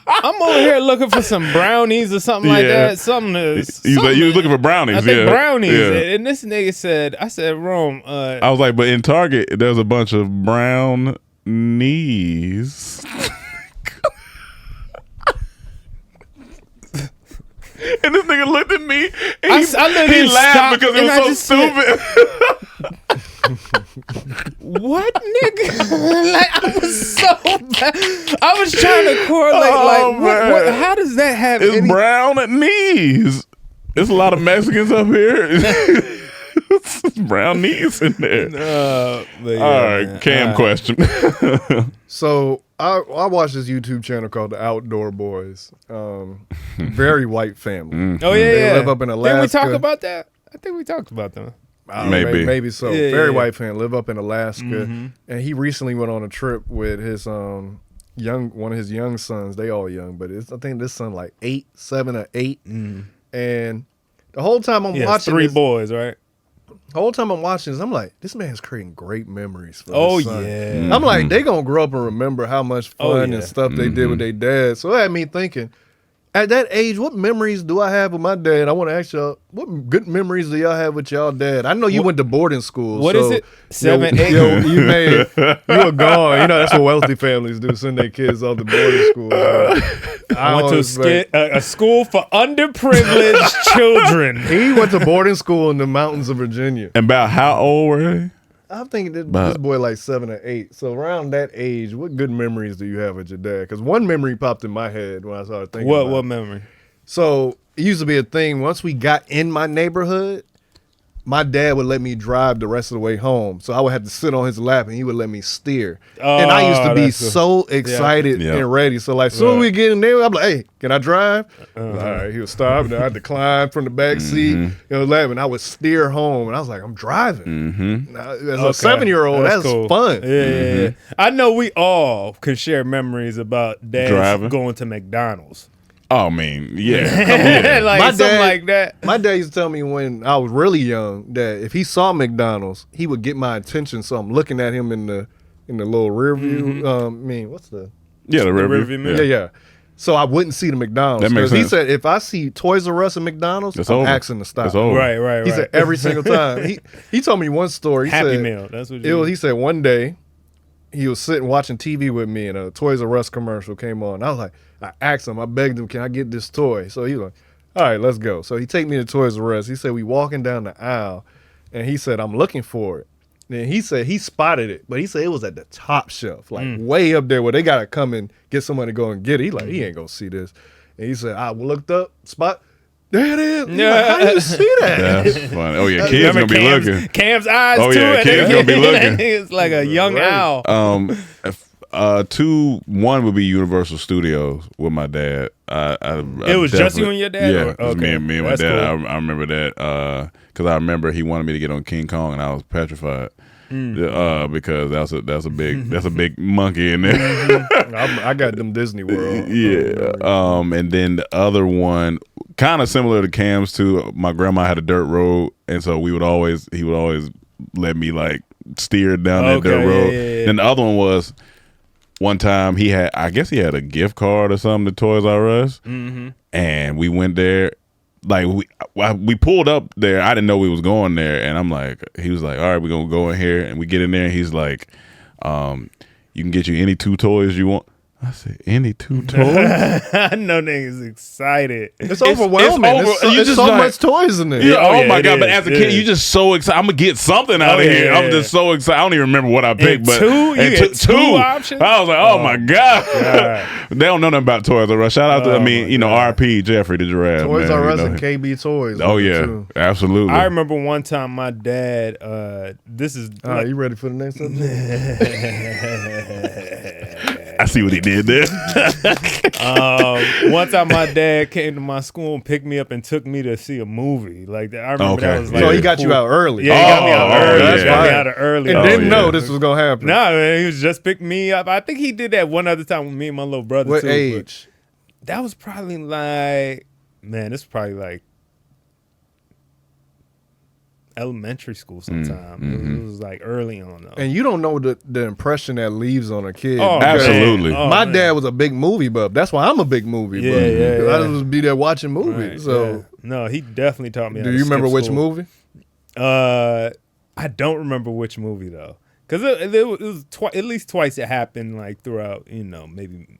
Speaker 6: I'm over here looking for some brownies or something like
Speaker 1: Yeah.
Speaker 6: that. Something to,
Speaker 1: you was looking for brownies.
Speaker 6: I think
Speaker 1: yeah.
Speaker 6: brownies.
Speaker 1: Yeah.
Speaker 6: And this nigga said, I said, Rome,
Speaker 1: I was like, but in Target, there's a bunch of brown knees. And this nigga looked at me and
Speaker 6: I
Speaker 1: he
Speaker 6: literally
Speaker 1: laughed
Speaker 6: stopped
Speaker 1: because it
Speaker 6: and
Speaker 1: was
Speaker 6: I
Speaker 1: so
Speaker 6: just said,
Speaker 1: stupid.
Speaker 6: what, nigga? Like, I was so bad. I was trying to correlate,
Speaker 1: Oh,
Speaker 6: what,
Speaker 1: man.
Speaker 6: how does that have
Speaker 1: It's
Speaker 6: any...
Speaker 1: brown knees. There's a lot of Mexicans up here. Brown knees in there.
Speaker 6: But yeah,
Speaker 1: All right,
Speaker 6: man.
Speaker 1: Cam question.
Speaker 4: So I watched this YouTube channel called The Outdoor Boys. Very white family.
Speaker 6: Oh, yeah,
Speaker 4: They
Speaker 6: yeah.
Speaker 4: live up in
Speaker 6: Didn't we
Speaker 4: Alaska.
Speaker 6: talk about that? I think we talked about them.
Speaker 1: Maybe.
Speaker 4: Maybe so.
Speaker 6: Yeah,
Speaker 4: Very
Speaker 6: yeah.
Speaker 4: white family, live up in Alaska, and he recently went on a trip with his one of his young sons. They all young, but I think this son like 7 or 8, and the whole time I'm
Speaker 6: Yeah,
Speaker 4: watching
Speaker 6: 3
Speaker 4: this,
Speaker 6: boys, right?
Speaker 4: the whole time I'm watching this, I'm like, this man's creating great memories for
Speaker 6: Oh,
Speaker 4: his son.
Speaker 6: yeah.
Speaker 4: I'm like, they gonna grow up and remember how much fun
Speaker 6: Oh, yeah.
Speaker 4: and stuff they did with their dad. So it had me thinking, at that age, what memories do I have with my dad? I want to ask y'all, what good memories do y'all have with y'all dad? I know you went to boarding school.
Speaker 6: What
Speaker 4: so
Speaker 6: is it? 7, 8?
Speaker 4: you were gone. You know, that's what wealthy families do, send their kids off to boarding school.
Speaker 6: I went to a school for underprivileged children.
Speaker 4: He went to boarding school in the mountains of Virginia.
Speaker 1: And about how old were they?
Speaker 4: I'm thinking this
Speaker 1: But-
Speaker 4: boy like 7 or 8. So around that age, what good memories do you have with your dad? Because one memory popped in my head when I started thinking about
Speaker 6: What
Speaker 4: it.
Speaker 6: memory?
Speaker 4: So it used to be a thing. Once we got in my neighborhood, my dad would let me drive the rest of the way home. So I would have to sit on his lap and he would let me steer. And I used to be
Speaker 6: that's
Speaker 4: so excited
Speaker 1: Yeah.
Speaker 4: and ready. So like soon as we get in there, I'm like, hey, can I drive?
Speaker 6: Uh-huh.
Speaker 4: All right, he would stop. And I had to climb from the back seat, and I would steer home. And I was like, I'm driving. Now, as a 7-year-old, that's
Speaker 6: cool.
Speaker 4: fun.
Speaker 6: Yeah. I know we all can share memories about dads
Speaker 1: Driving?
Speaker 6: going to McDonald's.
Speaker 1: Oh, I mean, yeah.
Speaker 6: Like
Speaker 4: My
Speaker 6: something
Speaker 4: dad-
Speaker 6: like that.
Speaker 4: My dad used to tell me when I was really young that if he saw McDonald's, he would get my attention. So I'm looking at him in the little rear view. What's the
Speaker 1: Yeah, the
Speaker 6: rearview
Speaker 1: river.
Speaker 6: mirror.
Speaker 4: yeah. So I wouldn't see the McDonald's.
Speaker 1: That makes
Speaker 4: 'Cause he
Speaker 1: sense.
Speaker 4: said if I see Toys R Us and McDonald's,
Speaker 1: It's
Speaker 4: I'm
Speaker 1: over.
Speaker 4: asking to stop.
Speaker 1: It's over.
Speaker 6: Right.
Speaker 4: He said every single time. He told me one story. He
Speaker 6: Happy
Speaker 4: said,
Speaker 6: Meal. That's what
Speaker 4: He said one day he was sitting watching TV with me and a Toys R Us commercial came on. I was like, I asked him, I begged him, can I get this toy? So he was like, all right, let's go. So he take me to Toys R Us. He said we walking down the aisle and he said, I'm looking for it. And he said he spotted it, but he said it was at the top shelf, like way up there where they gotta come and get someone to go and get it. He like, he ain't gonna see this. And he said, I looked up, spot, there it is. He's like, how you see that?
Speaker 1: That's funny. Oh, yeah, kids
Speaker 6: Remember
Speaker 1: gonna be looking.
Speaker 6: Cam's eyes
Speaker 1: Oh,
Speaker 6: too.
Speaker 1: yeah,
Speaker 6: and
Speaker 1: Cam's gonna be looking.
Speaker 6: It's like a young owl.
Speaker 1: One would be Universal Studios with my dad.
Speaker 6: It was just you and your dad?
Speaker 1: Yeah,
Speaker 6: Or-
Speaker 1: it was me
Speaker 6: okay.
Speaker 1: and my
Speaker 6: That's
Speaker 1: dad.
Speaker 6: cool.
Speaker 1: I remember that because I remember he wanted me to get on King Kong and I was petrified because that's a big monkey in there.
Speaker 4: I got them Disney World.
Speaker 1: Yeah. And then the other one, kind of similar to Cam's too. My grandma had a dirt road, and so he would always let me like steer down that dirt road.
Speaker 6: yeah.
Speaker 1: Then the other one was one time he had a gift card or something to Toys R Us, and we went there. Like we pulled up there. I didn't know we was going there, and I'm like, he was like, all right, we're gonna go in here, and we get in there, and he's like, you can get you any 2 toys you want. I said, any 2 toys?
Speaker 6: I know niggas excited.
Speaker 4: It's overwhelming. It's so much toys in there.
Speaker 1: Yeah,
Speaker 6: Oh,
Speaker 1: oh
Speaker 6: yeah,
Speaker 1: my
Speaker 6: it
Speaker 1: God. But
Speaker 6: is,
Speaker 1: as a
Speaker 6: it
Speaker 1: kid,
Speaker 6: is.
Speaker 1: you just so excited. I'm going to get something out of here.
Speaker 6: yeah,
Speaker 1: I'm just so excited. I don't even remember what I picked. But
Speaker 6: two? You
Speaker 1: and
Speaker 6: get two options?
Speaker 1: I was like, oh my God. They don't know nothing about Toys R Us. Shout out to, RP, Jeffrey the Giraffe.
Speaker 4: Toys
Speaker 1: man,
Speaker 4: R Us
Speaker 1: you know.
Speaker 4: and KB Toys.
Speaker 1: Oh, yeah.
Speaker 4: Too.
Speaker 1: Absolutely.
Speaker 6: I remember one time my dad, this is
Speaker 4: All right, you ready for the next subject?
Speaker 1: I see what he did there.
Speaker 6: one time my dad came to my school and picked me up and took me to see a movie. Like I remember that was like
Speaker 4: So he got you out early.
Speaker 6: Yeah, he got me out early.
Speaker 4: That's
Speaker 6: Got me
Speaker 4: fine.
Speaker 6: out early.
Speaker 4: And didn't know this was gonna happen.
Speaker 6: No, man, he was just picking me up. I think he did that one other time with me and my little brother.
Speaker 4: What
Speaker 6: too,
Speaker 4: age?
Speaker 6: but that was probably like, man, this was probably like elementary school sometime. It was like early on though.
Speaker 4: And you don't know the impression that leaves on a kid.
Speaker 6: Oh,
Speaker 4: because
Speaker 1: absolutely.
Speaker 6: man. Oh,
Speaker 4: my
Speaker 6: man.
Speaker 4: dad was a big movie buff. That's why I'm a big movie buff.
Speaker 6: Yeah,
Speaker 4: 'Cause
Speaker 6: yeah.
Speaker 4: I just be there watching movies.
Speaker 6: Right,
Speaker 4: So,
Speaker 6: yeah. No, he definitely taught me.
Speaker 4: do
Speaker 6: how to
Speaker 4: you remember
Speaker 6: skip
Speaker 4: which
Speaker 6: school.
Speaker 4: movie?
Speaker 6: I don't remember which movie though, because it was at least twice it happened like throughout maybe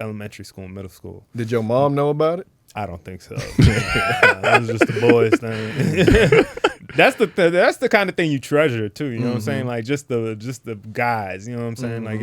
Speaker 6: elementary school and middle school.
Speaker 4: Did your mom know about it?
Speaker 6: I don't think so. That was just the boys thing. That's the kind of thing you treasure too. You know what I'm saying? Like just the guys. You know what I'm saying? Like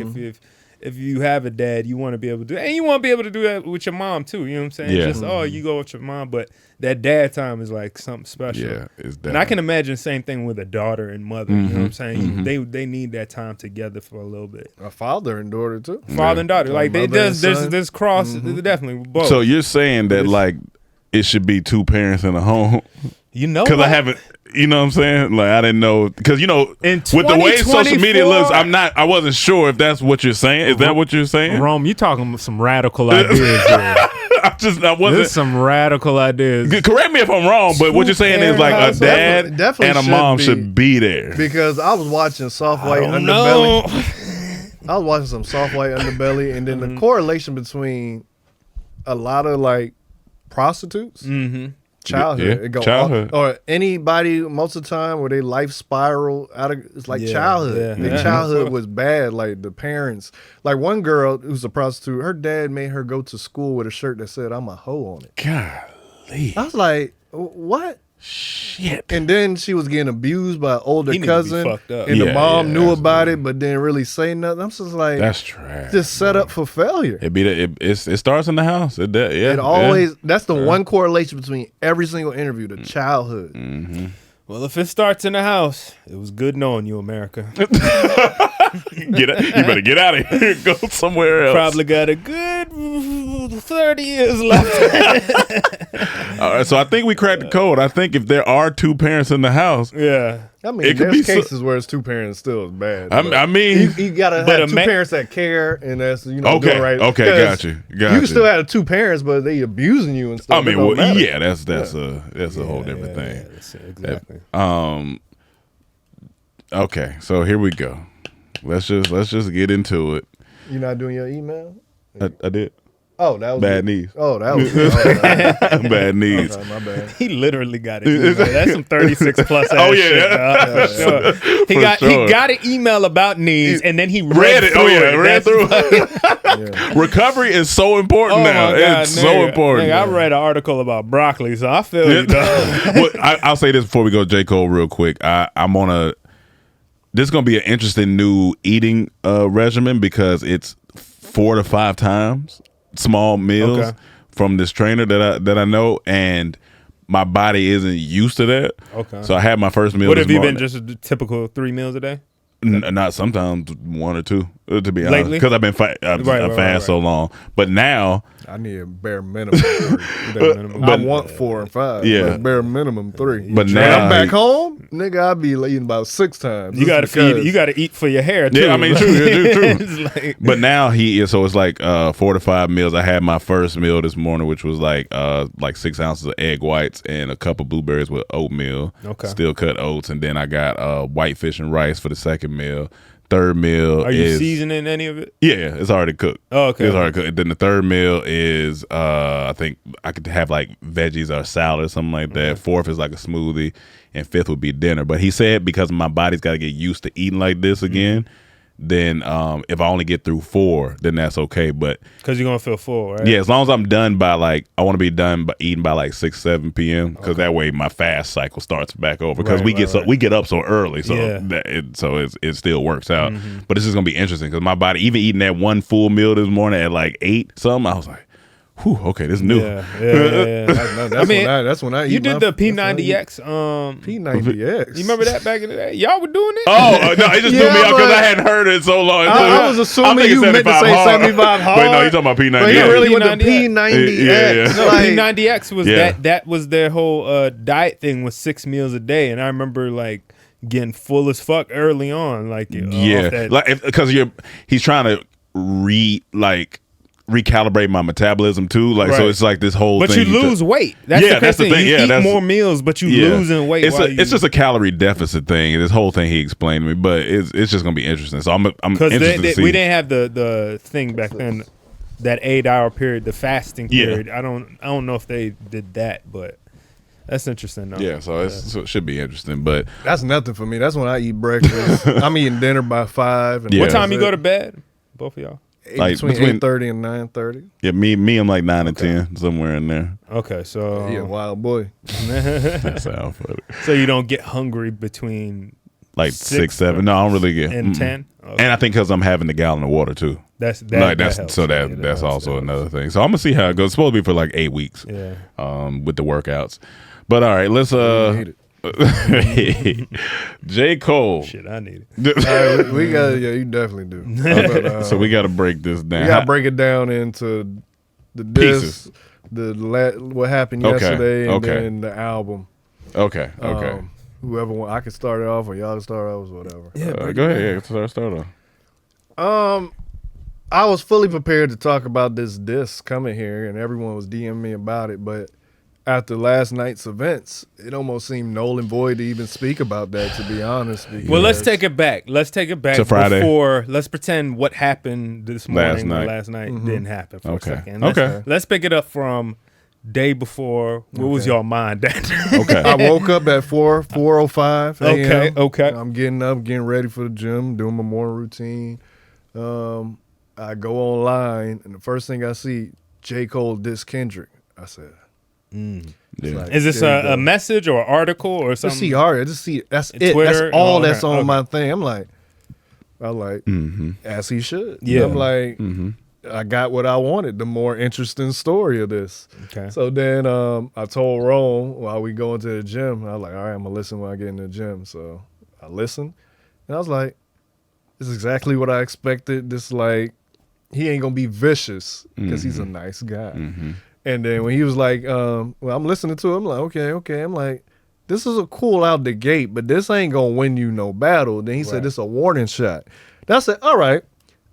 Speaker 6: if you have a dad, you want to be able to do, and you want to be able to do that with your mom too. You know what I'm saying?
Speaker 1: Yeah.
Speaker 6: Just you go with your mom, but that dad time is like something special.
Speaker 1: Yeah, it's
Speaker 6: And I can imagine same thing with a daughter and mother. You know what I'm saying? They need that time together for a little bit.
Speaker 4: A father and daughter too.
Speaker 6: Father and daughter, like
Speaker 4: Mother and son.
Speaker 6: there's cross definitely both.
Speaker 1: So you're saying that like it should be 2 parents in a home?
Speaker 6: you know,
Speaker 1: Because I
Speaker 6: what?
Speaker 1: haven't, you know what I'm saying? Like I didn't know, because
Speaker 6: In
Speaker 1: with the way social media
Speaker 6: 2024
Speaker 1: looks, I wasn't sure if that's what you're saying. Is that what you're saying?
Speaker 7: Rome, you talking some radical ideas here.
Speaker 1: I wasn't.
Speaker 7: There's some radical ideas.
Speaker 1: Correct me if I'm wrong, but what you're saying is like a
Speaker 6: Two-parent
Speaker 1: dad
Speaker 4: definitely
Speaker 1: and a
Speaker 4: should
Speaker 1: mom
Speaker 4: be.
Speaker 1: should be there.
Speaker 4: Because I was watching Soft White
Speaker 6: don't
Speaker 4: Underbelly.
Speaker 6: know.
Speaker 4: I was watching some Soft White Underbelly, and then the correlation between a lot of like prostitutes, childhood,
Speaker 1: Yeah,
Speaker 4: it go
Speaker 1: childhood.
Speaker 4: or anybody most of the time where they life spiral out of it's like
Speaker 6: Yeah,
Speaker 4: childhood.
Speaker 6: yeah.
Speaker 4: Their
Speaker 6: Yeah.
Speaker 4: childhood was bad. Like the parents, like one girl who's a prostitute, her dad made her go to school with a shirt that said "I'm a hoe" on it.
Speaker 1: Golly.
Speaker 4: I was like, what?
Speaker 1: Shit.
Speaker 4: And then she was getting abused by an older
Speaker 6: He need to be
Speaker 4: cousin,
Speaker 6: fucked up.
Speaker 4: and
Speaker 1: Yeah,
Speaker 4: the mom
Speaker 1: yeah,
Speaker 4: knew about
Speaker 1: absolutely.
Speaker 4: it, but didn't really say nothing. I'm just like,
Speaker 1: That's trash.
Speaker 4: just set up for failure.
Speaker 1: It starts in the house.
Speaker 4: It always that's the one correlation between every single interview, the childhood.
Speaker 6: Well, if it starts in the house, it was good knowing you, America.
Speaker 1: You better get out of here. Go somewhere else.
Speaker 6: Probably got a good 30 years left.
Speaker 1: All right, so I think we cracked the code. I think if there are 2 parents in the house,
Speaker 6: Yeah.
Speaker 4: I mean,
Speaker 1: It could
Speaker 4: there's
Speaker 1: be so-
Speaker 4: cases where it's 2 parents still is bad.
Speaker 1: I mean,
Speaker 4: you gotta
Speaker 6: But
Speaker 4: have 2 parents that care, and that's doing
Speaker 1: Okay,
Speaker 4: right.
Speaker 1: okay,
Speaker 4: 'Cause
Speaker 1: got you.
Speaker 4: You can still have 2 parents, but they abusing you and stuff.
Speaker 1: I
Speaker 4: It
Speaker 1: mean,
Speaker 4: don't matter.
Speaker 1: yeah, that's a whole different thing.
Speaker 6: Exactly.
Speaker 1: Okay, so here we go. Let's just get into it.
Speaker 4: You're not doing your email.
Speaker 1: I did.
Speaker 4: Oh, that was
Speaker 1: Bad
Speaker 4: it.
Speaker 1: knees.
Speaker 4: Oh, that was
Speaker 1: Bad needs.
Speaker 4: okay, my bad.
Speaker 6: He literally got an email. That's some 36 plus ass
Speaker 1: Oh, yeah,
Speaker 6: shit,
Speaker 1: yeah.
Speaker 6: dog, for sure. He
Speaker 1: sure.
Speaker 6: got an email about knees and then he
Speaker 1: Read it.
Speaker 6: through
Speaker 1: Oh yeah,
Speaker 6: it.
Speaker 1: read
Speaker 6: That's
Speaker 1: through. Recovery is so important
Speaker 6: Oh
Speaker 1: now.
Speaker 6: my God,
Speaker 1: It's
Speaker 6: nigga.
Speaker 1: so important.
Speaker 6: Nigga, I read an article about broccoli, so I feel you, dog.
Speaker 1: Well, I'll say this before we go, J. Cole, real quick. I'm on a. This is gonna be an interesting new eating regimen because it's 4 to 5 times small meals
Speaker 6: Okay.
Speaker 1: from this trainer that I know, and my body isn't used to that.
Speaker 6: Okay.
Speaker 1: So I had my first meal.
Speaker 6: What
Speaker 1: this
Speaker 6: have you been,
Speaker 1: morning.
Speaker 6: just a typical 3 meals a day?
Speaker 1: Not sometimes 1 or 2, to be honest,
Speaker 6: Lately?
Speaker 1: because I've been I fast so long. But now,
Speaker 4: I need a bare minimum 3.
Speaker 6: Bare minimum.
Speaker 4: I want 4 and 5.
Speaker 1: Yeah.
Speaker 4: but bare minimum 3.
Speaker 1: But
Speaker 4: When
Speaker 1: now
Speaker 4: I'm back home, nigga, I be eating about 6 times.
Speaker 6: You gotta
Speaker 4: Just because-
Speaker 6: feed. You gotta eat for your hair too.
Speaker 1: Yeah, I mean, true,
Speaker 6: It's like-
Speaker 1: but now so it's like 4 to 5 meals. I had my first meal this morning, which was like 6 ounces of egg whites and a cup of blueberries with oatmeal,
Speaker 6: Okay.
Speaker 1: steel cut oats, and then I got white fish and rice for the second meal. Third meal
Speaker 6: Are you
Speaker 1: is
Speaker 6: seasoning any of it?
Speaker 1: yeah, it's already cooked.
Speaker 6: Oh, okay.
Speaker 1: It's already cooked. Then the third meal is I think I could have like veggies or salad or something like that. Fourth is like a smoothie, and fifth would be dinner. But he said because my body's got to get used to eating like this again, then if I only get through 4, then that's okay. But
Speaker 6: Because you're gonna feel full, right?
Speaker 1: yeah, as long as I'm done by I want to be done by eating by like 6, 7 p.m. because that way my fast cycle starts back over. Because we get up so early, so it still works out. But it's just gonna be interesting because my body, even eating that one full meal this morning at like 8 something, I was like, whew, okay, this is new.
Speaker 6: Yeah.
Speaker 4: That's when I eat.
Speaker 6: You did the P90X.
Speaker 4: P90X.
Speaker 6: You remember that back in the day? Y'all were doing it.
Speaker 1: Oh no, it just threw me off because I hadn't heard it so long.
Speaker 4: I was assuming you meant to say 75 hard.
Speaker 1: Wait, no, you talking about P90X?
Speaker 4: But he really went to
Speaker 6: P90X.
Speaker 4: P90X.
Speaker 6: No,
Speaker 4: Like,
Speaker 6: P90X was that was their whole diet thing, was 6 meals a day, and I remember like getting full as fuck early on, like
Speaker 1: because he's trying to recalibrate my metabolism too, so it's like this whole
Speaker 6: but
Speaker 1: thing.
Speaker 6: You lose weight. That's the
Speaker 1: that's the thing.
Speaker 6: You eat more meals, but you losing weight.
Speaker 1: It's just a calorie deficit thing. This whole thing he explained to me, but it's just gonna be interesting. So I'm interested to see.
Speaker 6: We didn't have the thing back then, that 8-hour period, the fasting period. I don't know if they did that, but that's interesting though.
Speaker 1: Yeah, so it should be interesting. But
Speaker 4: that's nothing for me. That's when I eat breakfast. I'm eating dinner by 5. And
Speaker 6: what time you go to bed? Both of y'all?
Speaker 4: Between 8:30 and 9:30.
Speaker 1: Yeah, me, I'm like 9 and 10, somewhere in there.
Speaker 6: Okay, so
Speaker 4: wild boy.
Speaker 1: That's how funny.
Speaker 6: So you don't get hungry between
Speaker 1: like 6, 7. No, I don't really get.
Speaker 6: And 10. Okay.
Speaker 1: And I think because I'm having the gallon of water too.
Speaker 6: That's
Speaker 1: helps. That's also another thing. So I'm gonna see how it goes. It's supposed to be for like 8 weeks.
Speaker 6: Yeah.
Speaker 1: With the workouts. But all right, let's J. Cole.
Speaker 6: Shit, I need it.
Speaker 4: We got you definitely do. But,
Speaker 1: so we got to break this down.
Speaker 4: We got to break it down into the disc, what happened yesterday, and then the album.
Speaker 1: Okay.
Speaker 4: Whoever want, I can start it off, or y'all can start it off, whatever.
Speaker 1: Yeah, go ahead. Yeah, start off.
Speaker 4: I was fully prepared to talk about this disc coming here, and everyone was DMing me about it, but after last night's events, it almost seemed null and void to even speak about that, to be honest.
Speaker 6: Well, let's take it back.
Speaker 1: To Friday.
Speaker 6: Let's pretend what happened this morning or last night didn't happen for a second. Let's pick it up from day before. What was your mind at?
Speaker 4: Okay. I woke up at 4:05 a.m.
Speaker 6: Okay.
Speaker 4: I'm getting up, getting ready for the gym, doing my morning routine. I go online, and the first thing I see, J. Cole diss Kendrick. I said,
Speaker 1: Yeah.
Speaker 6: Is this a message or article or something?
Speaker 4: I see art. I just see that's it.
Speaker 6: Twitter,
Speaker 4: that's all that's on my thing. I'm like, as he should.
Speaker 6: Yeah.
Speaker 4: I'm like, I got what I wanted. The more interesting story of this.
Speaker 6: Okay.
Speaker 4: So then I told Rome while we go into the gym, I was like, all right, I'm gonna listen when I get in the gym. So I listened, and I was like, this is exactly what I expected. This he ain't gonna be vicious because he's a nice guy. And then when he was like, well, I'm listening to him, I'm like, okay. I'm like, this is a cool out the gate, but this ain't going to win you no battle. Then he said, this is a warning shot. Then I said, all right,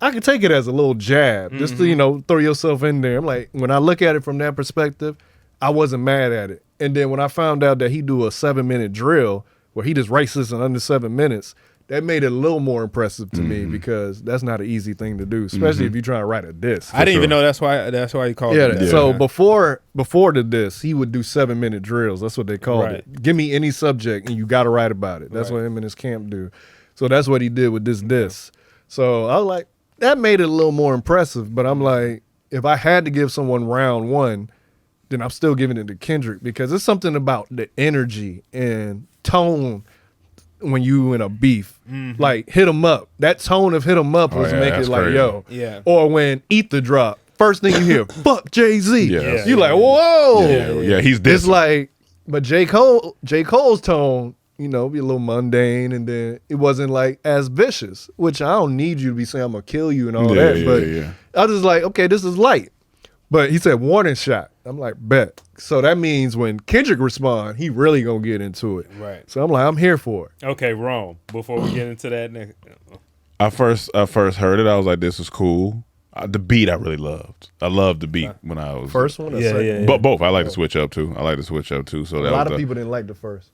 Speaker 4: I can take it as a little jab, just to, throw yourself in there. I'm like, when I look at it from that perspective, I wasn't mad at it. And then when I found out that he do a 7-minute drill where he just writes this in under 7 minutes, that made it a little more impressive to me because that's not an easy thing to do, especially if you're trying to write a disc.
Speaker 6: I didn't even know that's why you called it that.
Speaker 4: So before the disc, he would do 7-minute drills. That's what they called it. Give me any subject and you got to write about it. That's what him and his camp do. So that's what he did with this disc. So I was like, that made it a little more impressive. But I'm like, if I had to give someone round one, then I'm still giving it to Kendrick because it's something about the energy and tone when you in a beef. Like hit 'em up. That tone of hit 'em up was making it like,
Speaker 1: crazy.
Speaker 4: yo.
Speaker 6: Yeah.
Speaker 4: Or when Eat the Drop, first thing you hear, fuck Jay-Z.
Speaker 1: Yeah.
Speaker 4: You like, whoa.
Speaker 1: Yeah, he's dissing.
Speaker 4: It's like, but J. Cole's tone, be a little mundane, and then it wasn't like as vicious, which I don't need you to be saying I'm gonna kill you and all that. But I was just like, okay, this is light. But he said warning shot. I'm like, bet. So that means when Kendrick respond, he really gonna get into it.
Speaker 6: Right.
Speaker 4: So I'm like, I'm here for it.
Speaker 6: Okay, Rome. Before we get into that next.
Speaker 1: I first heard it. I was like, this is cool. The beat I really loved. I loved the beat when I was
Speaker 4: First one?
Speaker 6: Yeah.
Speaker 1: But both. I like to switch up too. So
Speaker 4: A lot of people didn't like the first.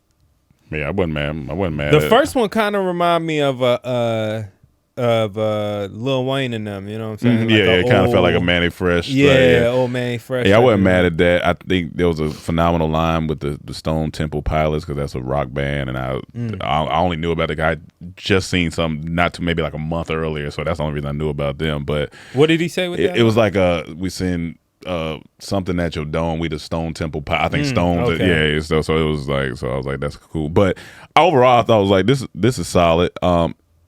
Speaker 1: Yeah, I wasn't mad.
Speaker 6: The first one kind of reminded me of Lil Wayne and them. You know what I'm saying?
Speaker 1: Yeah,
Speaker 6: Like
Speaker 1: it kind of felt like a Manny Fresh.
Speaker 6: Yeah, old Manny Fresh.
Speaker 1: Yeah, I wasn't mad at that. I think there was a phenomenal line with the Stone Temple Pilots because that's a rock band, and I only knew about the guy. Just seen some maybe like a month earlier, so that's the only reason I knew about them. But
Speaker 6: what did he say with that?
Speaker 1: It was like we seen something at your dome. We the Stone Temple I think Stones.
Speaker 6: Okay.
Speaker 1: Yeah, so it was like, so I was like, that's cool. But overall, I thought it was like this is solid.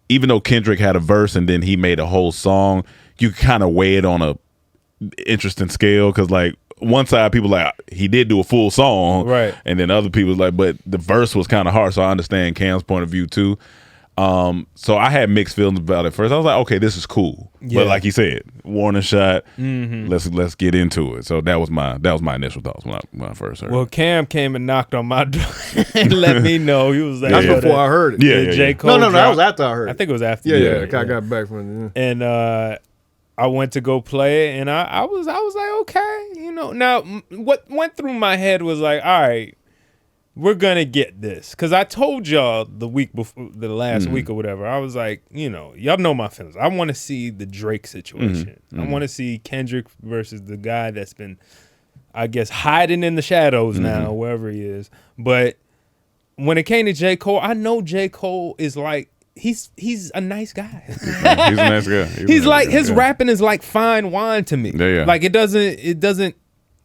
Speaker 1: Even though Kendrick had a verse and then he made a whole song, you kind of weigh it on a interesting scale because like one side people like he did do a full song,
Speaker 6: right,
Speaker 1: and then other people like, but the verse was kind of hard. So I understand Cam's point of view too. So I had mixed feelings about it first. I was like, okay, this is cool, but like you said, warning shot. Let's get into it. So that was my initial thoughts when I first heard.
Speaker 6: Well, Cam came and knocked on my door and let me know. He was like,
Speaker 4: that's before I heard it.
Speaker 1: Yeah,
Speaker 6: J. Cole
Speaker 4: no, that was after I heard it.
Speaker 6: I think it was after.
Speaker 4: Yeah. I got back from it.
Speaker 6: And I went to go play it, and I was like, okay, you know. Now what went through my head was like, all right, we're gonna get this, because I told y'all the week before, the last week or whatever. I was like, you know, y'all know my feelings. I want to see the Drake situation. I want to see Kendrick versus the guy that's been, I guess, hiding in the shadows now, wherever he is. But when it came to J. Cole, I know J. Cole is like, he's a nice guy.
Speaker 1: He's a nice guy.
Speaker 6: He's like, his rapping is like fine wine to me.
Speaker 1: Yeah.
Speaker 6: Like it doesn't,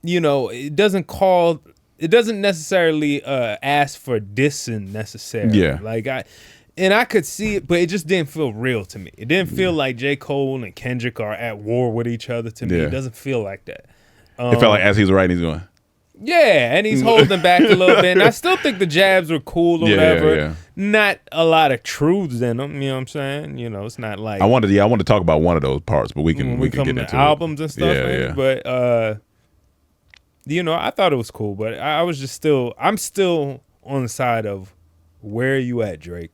Speaker 6: you know, it doesn't necessarily ask for dissing necessarily.
Speaker 1: Yeah.
Speaker 6: Like I could see it, but it just didn't feel real to me. It didn't feel like J. Cole and Kendrick are at war with each other to me.
Speaker 1: Yeah.
Speaker 6: It doesn't feel like that.
Speaker 1: It felt like as he was writing, he's going.
Speaker 6: Yeah, and he's holding back a little bit. And I still think the jabs were cool or whatever.
Speaker 1: Yeah.
Speaker 6: Not a lot of truths in them. You know what I'm saying? You know, it's not like
Speaker 1: I wanted to talk about one of those parts, but we can get into
Speaker 6: albums and stuff.
Speaker 1: Yeah.
Speaker 6: But you know, I thought it was cool, but I'm still on the side of where are you at, Drake?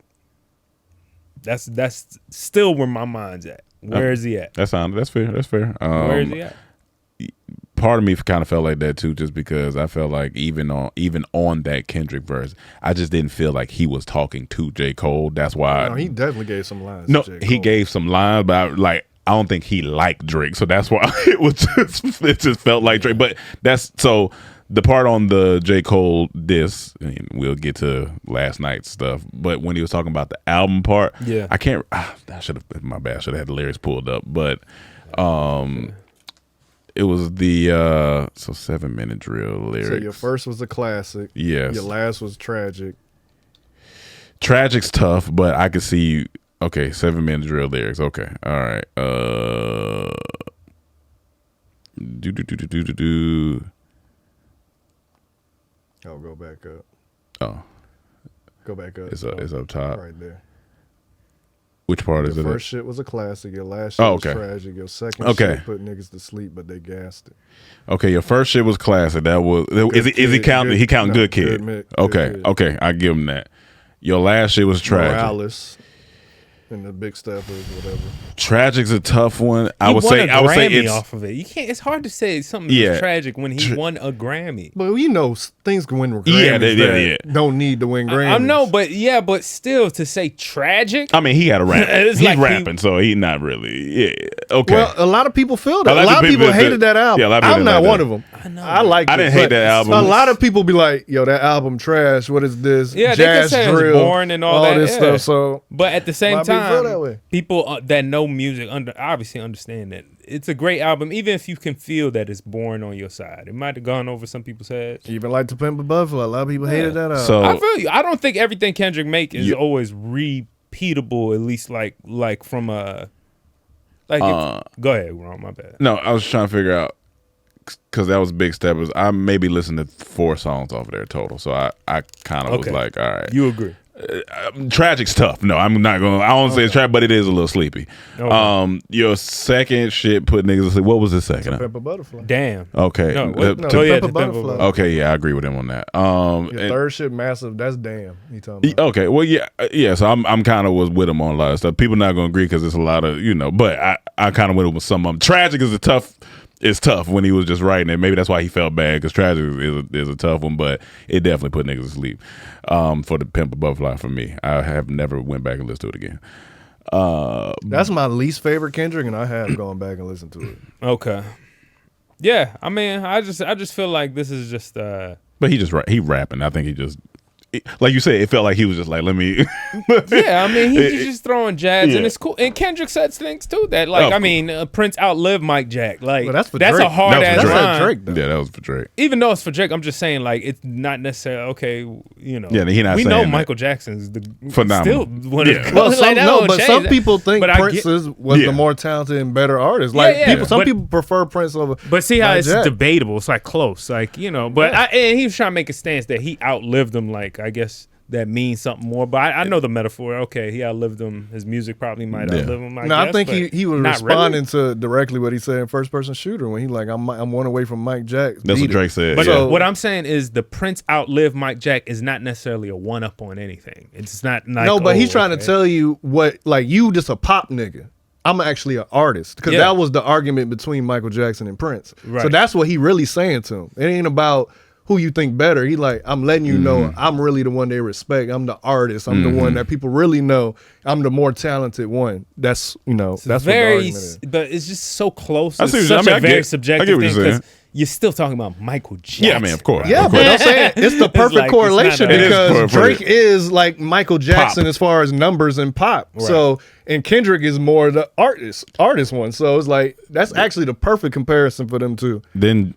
Speaker 6: That's still where my mind's at. Where is he at?
Speaker 1: That's fair. That's fair.
Speaker 6: Where is he at?
Speaker 1: Part of me kind of felt like that too, just because I felt like even on that Kendrick verse, I just didn't feel like he was talking to J. Cole. That's why.
Speaker 4: No, he definitely gave some lines.
Speaker 1: No,
Speaker 4: to J.
Speaker 1: he
Speaker 4: Cole.
Speaker 1: gave some lines, but I don't think he liked Drake, so that's why it just felt like Drake. But that's so the part on the J. Cole diss. I mean, we'll get to last night's stuff, but when he was talking about the album part,
Speaker 6: yeah,
Speaker 1: I can't. I should have. My bad. I should have had the lyrics pulled up, but it was the 7-minute drill lyrics.
Speaker 4: So your first was a classic.
Speaker 1: Yes.
Speaker 4: Your last was tragic.
Speaker 1: Tragic's tough, but I could see. Okay, 7-minute drill lyrics. Okay, all right.
Speaker 4: Oh, go back up.
Speaker 1: Oh,
Speaker 4: go back up.
Speaker 1: It's up top.
Speaker 4: Right there.
Speaker 1: Which part is it?
Speaker 4: Your first shit was a classic. Your last shit was tragic. Your second shit put niggas to sleep, but they gassed it.
Speaker 1: Okay, your first shit was classic. That was is he counting? He counting Good Kid. Okay, I give him that. Your last shit was tragic.
Speaker 4: Morales and the big steppers, whatever.
Speaker 1: Tragic's a tough one. I would
Speaker 6: won
Speaker 1: say
Speaker 6: a Grammy
Speaker 1: it's
Speaker 6: off of it. You can't. It's hard to say something is tragic when he won a Grammy.
Speaker 4: But you know, things can win Grammys. Don't need to win Grammys.
Speaker 6: I know, but still to say tragic.
Speaker 1: I mean, he had a rap. He's
Speaker 6: like
Speaker 1: rapping, so he's not really. Yeah. Okay.
Speaker 4: Well, a lot of people feel that. A lot of people hated that album.
Speaker 1: Yeah, a lot of people
Speaker 4: I'm not
Speaker 1: like
Speaker 4: one
Speaker 1: that.
Speaker 4: of them.
Speaker 6: I know.
Speaker 4: I like.
Speaker 1: I didn't hate that album.
Speaker 4: A lot of people be like, "Yo, that album trash. What is this?
Speaker 6: Yeah,
Speaker 4: jazz
Speaker 6: they can say
Speaker 4: drill,
Speaker 6: it's boring and all that
Speaker 4: this stuff." So,
Speaker 6: but at the same
Speaker 4: why people feel that
Speaker 6: time,
Speaker 4: way?
Speaker 6: people that know music obviously understand that it's a great album, even if you can feel that it's boring on your side. It might have gone over some people's heads.
Speaker 4: Even like To Pimp a Butterfly, a lot of people hated that album.
Speaker 1: So
Speaker 6: I feel you. I don't think everything Kendrick make is always repeatable. At least like from a go ahead, Ron. My bad.
Speaker 1: No, I was trying to figure out because that was Big Steppers. I maybe listened to 4 songs off of there total, so I kind of was like, all right,
Speaker 6: you agree.
Speaker 1: Tragic's tough. No, I'm not going. I don't say it's tragic, but it is a little sleepy.
Speaker 6: Okay.
Speaker 1: Your second shit put niggas to sleep. What was the second?
Speaker 4: Pimp a Butterfly.
Speaker 6: Damn.
Speaker 1: Okay.
Speaker 4: No,
Speaker 1: To
Speaker 4: To
Speaker 1: Pimp
Speaker 4: Pimp a Butterfly.
Speaker 1: Okay, yeah, I agree with him on that.
Speaker 4: Your third shit, Massive. That's Damn. You talking about?
Speaker 1: Okay, well, yeah. So I'm kind of was with him on a lot of stuff. People not gonna agree because it's a lot of but I kind of went with some of them. Tragic is It's tough when he was just writing it. Maybe that's why he felt bad because Tragic is a tough one, but it definitely put niggas to sleep. For the Pimp a Butterfly for me, I have never went back and listened to it again.
Speaker 4: That's my least favorite Kendrick, and I have gone back and listened to it.
Speaker 6: Okay. Yeah, I mean, I just feel like this is just
Speaker 1: But he rapping. I think he just like you said, it felt like he was just like, let me.
Speaker 6: yeah, I mean, he's just throwing jabs,
Speaker 1: Yeah.
Speaker 6: and it's cool. And Kendrick said things too that, like, I mean, Prince outlived Mike Jack. Like,
Speaker 4: Well, that's for
Speaker 6: that's
Speaker 4: Drake.
Speaker 6: a hard
Speaker 1: That
Speaker 6: ass
Speaker 1: was for Drake.
Speaker 6: line.
Speaker 4: Drake, though.
Speaker 1: Yeah, that was for Drake.
Speaker 6: Even though it's for Drake, I'm just saying, like, it's not necessarily okay. You know,
Speaker 1: Yeah, he not
Speaker 6: we
Speaker 1: saying
Speaker 6: know
Speaker 1: that.
Speaker 6: Michael Jackson's the
Speaker 1: Phenomenal.
Speaker 6: Still one of
Speaker 1: Yeah.
Speaker 6: the
Speaker 4: Well,
Speaker 6: like,
Speaker 4: some,
Speaker 6: that
Speaker 4: no,
Speaker 6: don't
Speaker 4: but
Speaker 6: change
Speaker 4: some
Speaker 6: that.
Speaker 4: people think
Speaker 6: But I
Speaker 4: Prince
Speaker 6: get-
Speaker 4: was
Speaker 1: Yeah.
Speaker 4: the more talented and better artist. Like
Speaker 6: yeah,
Speaker 4: some
Speaker 6: but-
Speaker 4: people prefer Prince over.
Speaker 6: But see how
Speaker 4: Mike
Speaker 6: it's
Speaker 4: Jack.
Speaker 6: debatable. It's like close, like, you know. But and he was trying to make a stance that he outlived him. Like, I guess that means something more. But I know the metaphor. Okay, he outlived him. His music probably might
Speaker 1: Yeah.
Speaker 6: outlive him.
Speaker 4: No,
Speaker 6: guess,
Speaker 4: I think
Speaker 6: but
Speaker 4: he was
Speaker 6: not
Speaker 4: responding to directly what he said in First Person Shooter when he like I'm one away from Mike Jack.
Speaker 1: That's
Speaker 4: Beat
Speaker 1: what
Speaker 4: it.
Speaker 1: Drake said.
Speaker 6: But
Speaker 1: yeah.
Speaker 6: what I'm saying is the Prince outlived Mike Jack is not necessarily a one up on anything. It's not like,
Speaker 4: No, but he's trying to
Speaker 6: okay.
Speaker 4: tell you what, like, you just a pop nigga. I'm actually an artist because
Speaker 6: Yeah.
Speaker 4: that was the argument between Michael Jackson and Prince. So
Speaker 6: Right.
Speaker 4: that's what he really saying to him. It ain't about who you think better. He like, I'm letting you know I'm really the one they respect. I'm the artist. I'm the one that people really know. I'm the more talented one. That's that's what the
Speaker 6: very,
Speaker 4: argument is.
Speaker 6: but it's just so close.
Speaker 1: I
Speaker 6: It's
Speaker 1: see what you-
Speaker 6: such
Speaker 1: I mean,
Speaker 6: a
Speaker 1: I
Speaker 6: very
Speaker 1: get- I get
Speaker 6: subjective
Speaker 1: what
Speaker 6: thing
Speaker 1: you're saying.
Speaker 6: because you're still talking about Michael Jackson.
Speaker 1: Yeah, I mean, of course.
Speaker 4: Yeah,
Speaker 1: of
Speaker 4: but
Speaker 1: course.
Speaker 4: I'm saying it's the perfect
Speaker 6: like, it's
Speaker 4: correlation
Speaker 6: not a-
Speaker 1: It is
Speaker 4: because
Speaker 1: perfect.
Speaker 4: Drake is like Michael Jackson
Speaker 1: Pop.
Speaker 4: as far as numbers and pop. So and Kendrick is more the artist one. So it's like that's actually the perfect comparison for them two.
Speaker 1: Then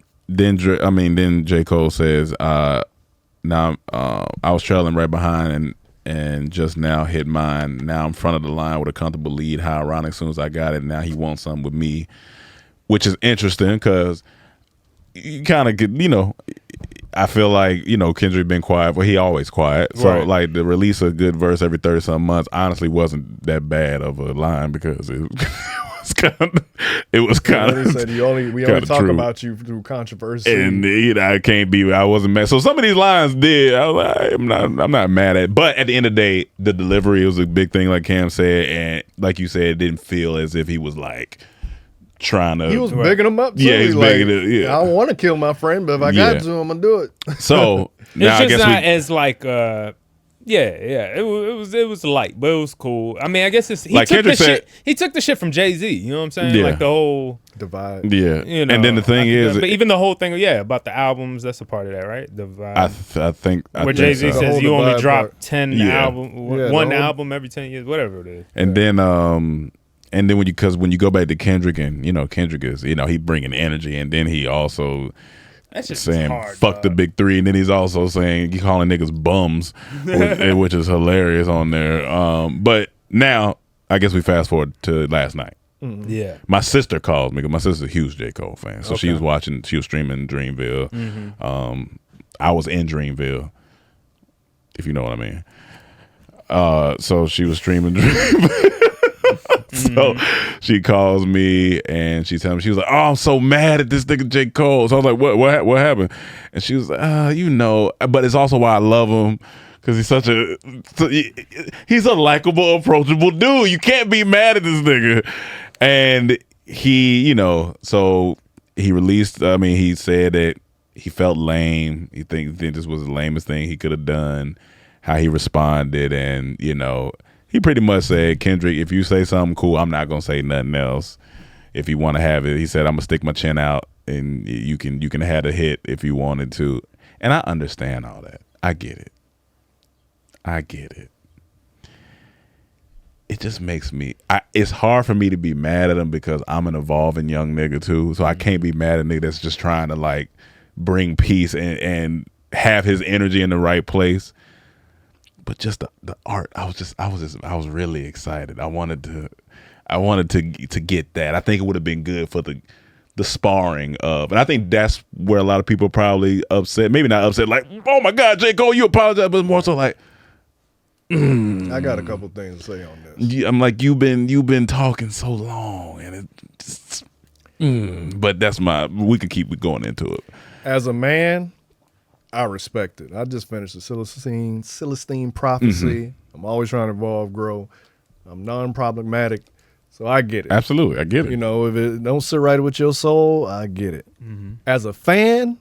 Speaker 1: J. Cole says, now I was trailing right behind and just now hit mine. Now I'm front of the line with a comfortable lead. How ironic, as soon as I got it, now he wants something with me, which is interesting because you kind of get, I feel like, Kendrick been quiet, but he always quiet. So
Speaker 6: Right.
Speaker 1: like the release of a good verse every 30-some months honestly wasn't that bad of a line because it was kind
Speaker 4: He
Speaker 1: of
Speaker 4: said we only
Speaker 1: kinda
Speaker 4: talk
Speaker 1: true.
Speaker 4: about you through controversy.
Speaker 1: And I wasn't mad. So some of these lines did. I was like, I'm not mad at it. But at the end of the day, the delivery was a big thing, like Cam said, and like you said, it didn't feel as if he was like trying to.
Speaker 4: he was bigging him up too.
Speaker 1: Yeah, he's
Speaker 4: like,
Speaker 1: bigging it, yeah.
Speaker 4: I don't want to kill my friend, but if I
Speaker 1: Yeah.
Speaker 4: got to, I'm gonna do it.
Speaker 1: So now
Speaker 6: It's
Speaker 1: I
Speaker 6: just
Speaker 1: guess
Speaker 6: not
Speaker 1: we.
Speaker 6: as like it was light, but it was cool. I mean, I guess he
Speaker 1: Like
Speaker 6: took
Speaker 1: Kendrick
Speaker 6: the
Speaker 1: said-
Speaker 6: shit. He took the shit from Jay-Z. You know what I'm saying?
Speaker 1: Yeah.
Speaker 6: Like the whole,
Speaker 4: Divide.
Speaker 1: Yeah,
Speaker 6: you know.
Speaker 1: and then the thing is,
Speaker 6: but even the whole thing, about the albums. That's a part of that, right? The vibe.
Speaker 1: I think
Speaker 6: where
Speaker 1: think
Speaker 6: Jay-Z
Speaker 1: so.
Speaker 4: The
Speaker 6: says
Speaker 4: whole
Speaker 6: you only
Speaker 4: divide
Speaker 6: drop
Speaker 4: part.
Speaker 6: 10
Speaker 1: Yeah.
Speaker 4: Yeah,
Speaker 6: one
Speaker 4: the whole-
Speaker 6: album every 10 years, whatever it is.
Speaker 1: And then when you go back to Kendrick and Kendrick is he bringing energy, and then he also
Speaker 6: That's just
Speaker 1: saying
Speaker 6: hard,
Speaker 1: fuck the
Speaker 6: dog.
Speaker 1: big three, and then he's also saying he calling niggas bums, which is hilarious on there. But now I guess we fast forward to last night.
Speaker 6: Yeah.
Speaker 1: My sister called me because my sister's a huge J. Cole fan, so she was streaming Dreamville. I was in Dreamville, if you know what I mean. So she was streaming Dreamville. So she calls me and she tells me, she was like, "Oh, I'm so mad at this nigga J. Cole." So I was like, "What happened?" And she was like, but it's also why I love him because he's a likable, approachable dude. You can't be mad at this nigga." And he, so he released. I mean, he said that he felt lame. He think this was the lamest thing he could have done. How he responded, and he pretty much said, "Kendrick, if you say something cool, I'm not gonna say nothing else. If you want to have it," he said, "I'm gonna stick my chin out, and you can have a hit if you wanted to." And I understand all that. I get it. It just makes me. It's hard for me to be mad at him because I'm an evolving young nigga too. So I can't be mad at a nigga that's just trying to like bring peace and have his energy in the right place. But just the art, I was really excited. I wanted to get that. I think it would have been good for the sparring of, and I think that's where a lot of people are probably upset. Maybe not upset, like, "Oh my God, J. Cole, you apologize," but more so like,
Speaker 4: I got a couple things to say on this.
Speaker 1: I'm like, you've been talking so long, and it just, but we could keep going into it.
Speaker 4: As a man, I respect it. I just finished the Celestine Prophecy. I'm always trying to evolve, grow. I'm non-problematic, so I get it.
Speaker 1: Absolutely, I get it.
Speaker 4: If it don't sit right with your soul, I get it. As a fan,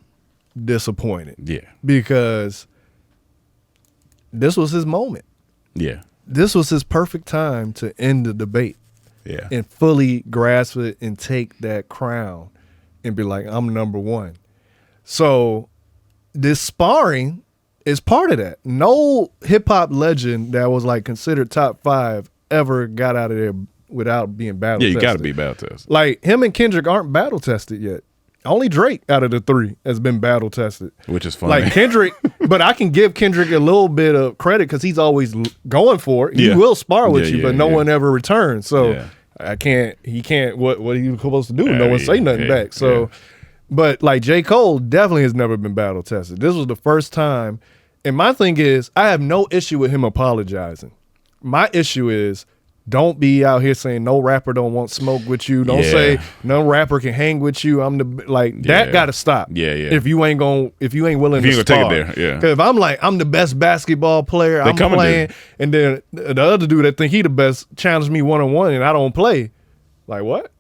Speaker 4: disappointed.
Speaker 1: Yeah,
Speaker 4: Because this was his moment.
Speaker 1: yeah.
Speaker 4: this was his perfect time to end the debate.
Speaker 1: Yeah.
Speaker 4: And fully grasp it and take that crown and be like, I'm number one. So this sparring is part of that. No hip hop legend that was like considered top 5 ever got out of there without being battle tested.
Speaker 1: Yeah, you got to be battle tested.
Speaker 4: Like him and Kendrick aren't battle tested yet. Only Drake out of the 3 has been battle tested.
Speaker 1: Which is funny.
Speaker 4: Like Kendrick, but I can give Kendrick a little bit of credit because he's always going for it.
Speaker 1: Yeah.
Speaker 4: He will spar with
Speaker 1: Yeah,
Speaker 4: you, but no one ever returns. So
Speaker 1: Yeah.
Speaker 4: he can't, what are you supposed to do? No one say nothing back. So,
Speaker 1: yeah.
Speaker 4: but like J. Cole definitely has never been battle tested. This was the first time. And my thing is, I have no issue with him apologizing. My issue is, don't be out here saying no rapper don't want smoke with you. Don't say no rapper can hang with you. I'm the that got to stop.
Speaker 1: Yeah.
Speaker 4: If you ain't willing
Speaker 1: If
Speaker 4: to
Speaker 1: you ain't gonna take it
Speaker 4: spar.
Speaker 1: there, yeah.
Speaker 4: 'Cause if I'm like I'm the best basketball player, I'm
Speaker 1: coming
Speaker 4: playing, and then the other dude that think he the best challenge me 1-on-1 and I don't play. Like what?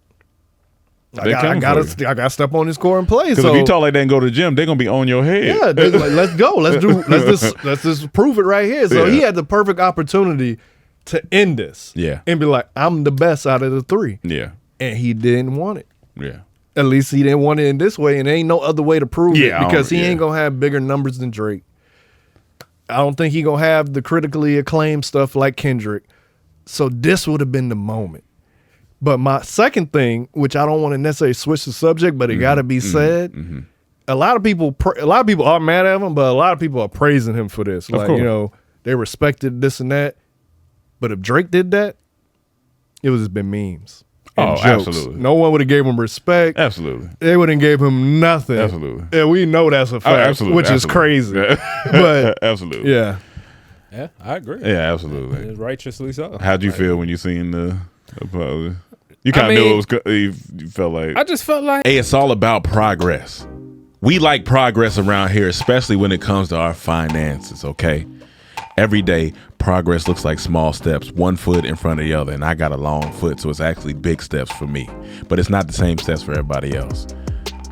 Speaker 4: I gotta step on this court and play.
Speaker 1: Because
Speaker 4: So
Speaker 1: if you talk like that and go to the gym, they're gonna be on your head.
Speaker 4: yeah, they're like, let's go. Let's just prove it right here. So
Speaker 1: Yeah.
Speaker 4: he had the perfect opportunity to end this.
Speaker 1: Yeah.
Speaker 4: And be like, I'm the best out of the 3.
Speaker 1: Yeah.
Speaker 4: And he didn't want it.
Speaker 1: Yeah.
Speaker 4: At least he didn't want it in this way, and there ain't no other way to prove
Speaker 1: Yeah,
Speaker 4: it because he
Speaker 1: yeah.
Speaker 4: ain't gonna have bigger numbers than Drake. I don't think he gonna have the critically acclaimed stuff like Kendrick. So this would have been the moment. But my second thing, which I don't want to necessarily switch the subject, but it got to be said. A lot of people are mad at him, but a lot of people are praising him for this. Like,
Speaker 1: course.
Speaker 4: you know, they respected this and that. But if Drake did that, it would have been memes. and
Speaker 1: Oh,
Speaker 4: jokes.
Speaker 1: absolutely.
Speaker 4: No one would have gave him respect.
Speaker 1: Absolutely.
Speaker 4: They wouldn't gave him nothing.
Speaker 1: Absolutely.
Speaker 4: And we know that's a fact,
Speaker 1: absolutely.
Speaker 4: which is crazy. But
Speaker 1: absolutely.
Speaker 4: yeah.
Speaker 6: Yeah, I agree.
Speaker 1: Yeah, absolutely.
Speaker 6: Righteously so.
Speaker 1: How'd you feel when you seen the apology? You kind of knew it was. You felt like.
Speaker 6: I just felt like.
Speaker 1: Hey, it's all about progress. We like progress around here, especially when it comes to our finances. Okay. Every day, progress looks like small steps, one foot in front of the other, and I got a long foot, so it's actually big steps for me. But it's not the same steps for everybody else.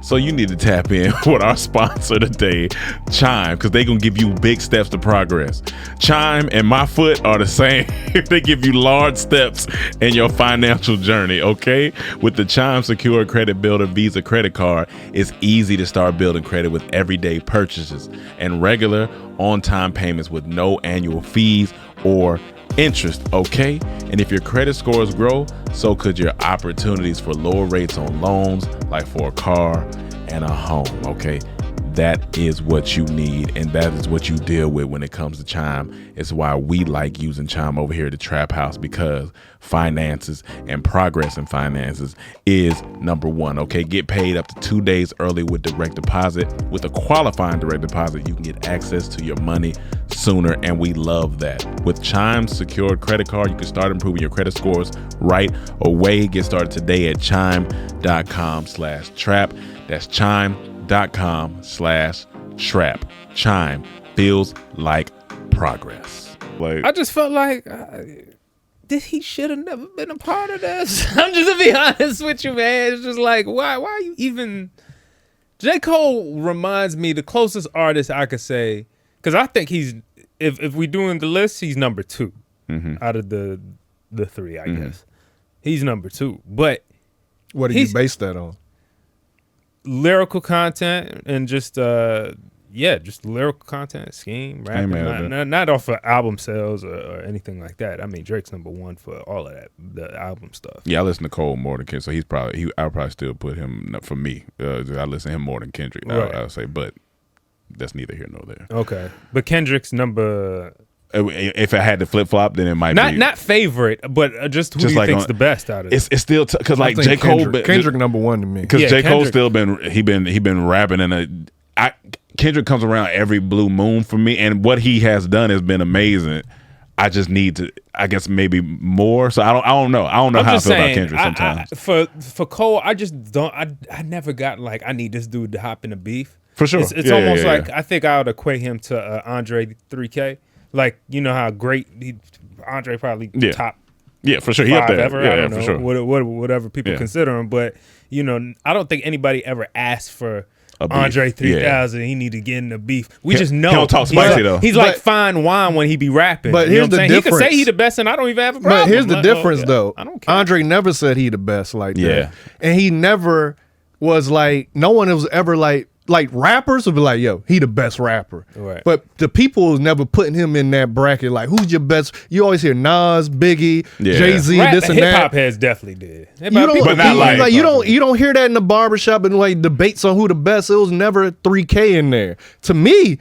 Speaker 1: So you need to tap in with our sponsor today, Chime, because they're going to give you big steps to progress. Chime and my foot are the same. They give you large steps in your financial journey, okay? With the Chime Secure Credit Builder Visa credit card, it's easy to start building credit with everyday purchases and regular on-time payments with no annual fees or interest, okay? And if your credit scores grow, so could your opportunities for lower rates on loans, like for a car and a home, okay? That is what you need, and that is what you deal with when it comes to Chime. It's why we like using Chime over here at the Trap House, because finances and progress in finances is number one, okay? Get paid up to 2 days early with direct deposit. With a qualifying direct deposit, you can get access to your money sooner, and we love that. With Chime's secured credit card, you can start improving your credit scores right away. Get started today at chime.com/trap. That's chime.com/trap. Chime feels like progress. Like,
Speaker 6: I just felt like he should have never been a part of this. I'm just to be honest with you, man. It's just like, why are you even? J. Cole reminds me the closest artist I could say, because I think he's, if we doing the list, he's number 2 out of the 3, I guess. He's number 2, but
Speaker 4: What do you base that on?
Speaker 6: lyrical content and just just lyrical content, scheme, rap, not off of album sales or anything like that. I mean, Drake's number 1 for all of that, the album stuff.
Speaker 1: yeah, I listen to Cole more than Kendrick, so I'll probably still put him, for me, I listen to him more than Kendrick,
Speaker 6: Right.
Speaker 1: I would say, but that's neither here nor there.
Speaker 6: Okay, but Kendrick's number,
Speaker 1: If I had to flip flop, then it might be
Speaker 6: not favorite, but just who do you
Speaker 1: like
Speaker 6: think's the best out of it?
Speaker 1: It's still because like
Speaker 4: I think
Speaker 1: J. Cole,
Speaker 4: Kendrick number 1 to me.
Speaker 1: because
Speaker 6: Yeah,
Speaker 1: J. Cole's
Speaker 6: Kendrick.
Speaker 1: still been rapping Kendrick comes around every blue moon for me, and what he has done has been amazing. I just need to, I guess, maybe more. So I don't know. I don't know
Speaker 6: I'm
Speaker 1: how I
Speaker 6: just
Speaker 1: feel about
Speaker 6: saying,
Speaker 1: Kendrick sometimes.
Speaker 6: For Cole, I just don't. I never got like I need this dude to hop in a beef.
Speaker 1: For sure.
Speaker 6: It's
Speaker 1: Yeah,
Speaker 6: almost
Speaker 1: yeah,
Speaker 6: like I think I would equate him to Andre 3K. Like, you know how great Andre probably top
Speaker 1: Yeah, for sure. He
Speaker 6: 5
Speaker 1: up there.
Speaker 6: ever.
Speaker 1: Yeah,
Speaker 6: I don't
Speaker 1: for
Speaker 6: know,
Speaker 1: sure.
Speaker 6: whatever people consider him. But you know, I don't think anybody ever asked for
Speaker 1: beef.
Speaker 6: Andre 3000, he need to get in the beef. We just know
Speaker 1: he don't talk
Speaker 6: he's
Speaker 1: spicy,
Speaker 6: like,
Speaker 1: though.
Speaker 6: He's like fine wine when he be rapping.
Speaker 4: But
Speaker 6: You know
Speaker 4: here's
Speaker 6: what I'm
Speaker 4: the
Speaker 6: saying? He could say
Speaker 4: difference.
Speaker 6: he the best, and I don't even have a problem.
Speaker 4: But here's the
Speaker 6: Like,
Speaker 4: difference, though.
Speaker 6: I don't care.
Speaker 4: Andre never said he the best like
Speaker 1: Yeah.
Speaker 4: that, and he never was like. No one was ever like rappers would be like, "Yo, he the best rapper."
Speaker 6: Right.
Speaker 4: But the people was never putting him in that bracket. Like, who's your best? You always hear Nas, Biggie,
Speaker 1: Yeah.
Speaker 4: Jay-Z,
Speaker 6: Rap,
Speaker 4: this and
Speaker 6: hip hop
Speaker 4: that.
Speaker 6: heads definitely did.
Speaker 4: You don't,
Speaker 1: But not like-
Speaker 4: you don't hear that in the barbershop and like debates on who the best. It was never 3K in there. To me,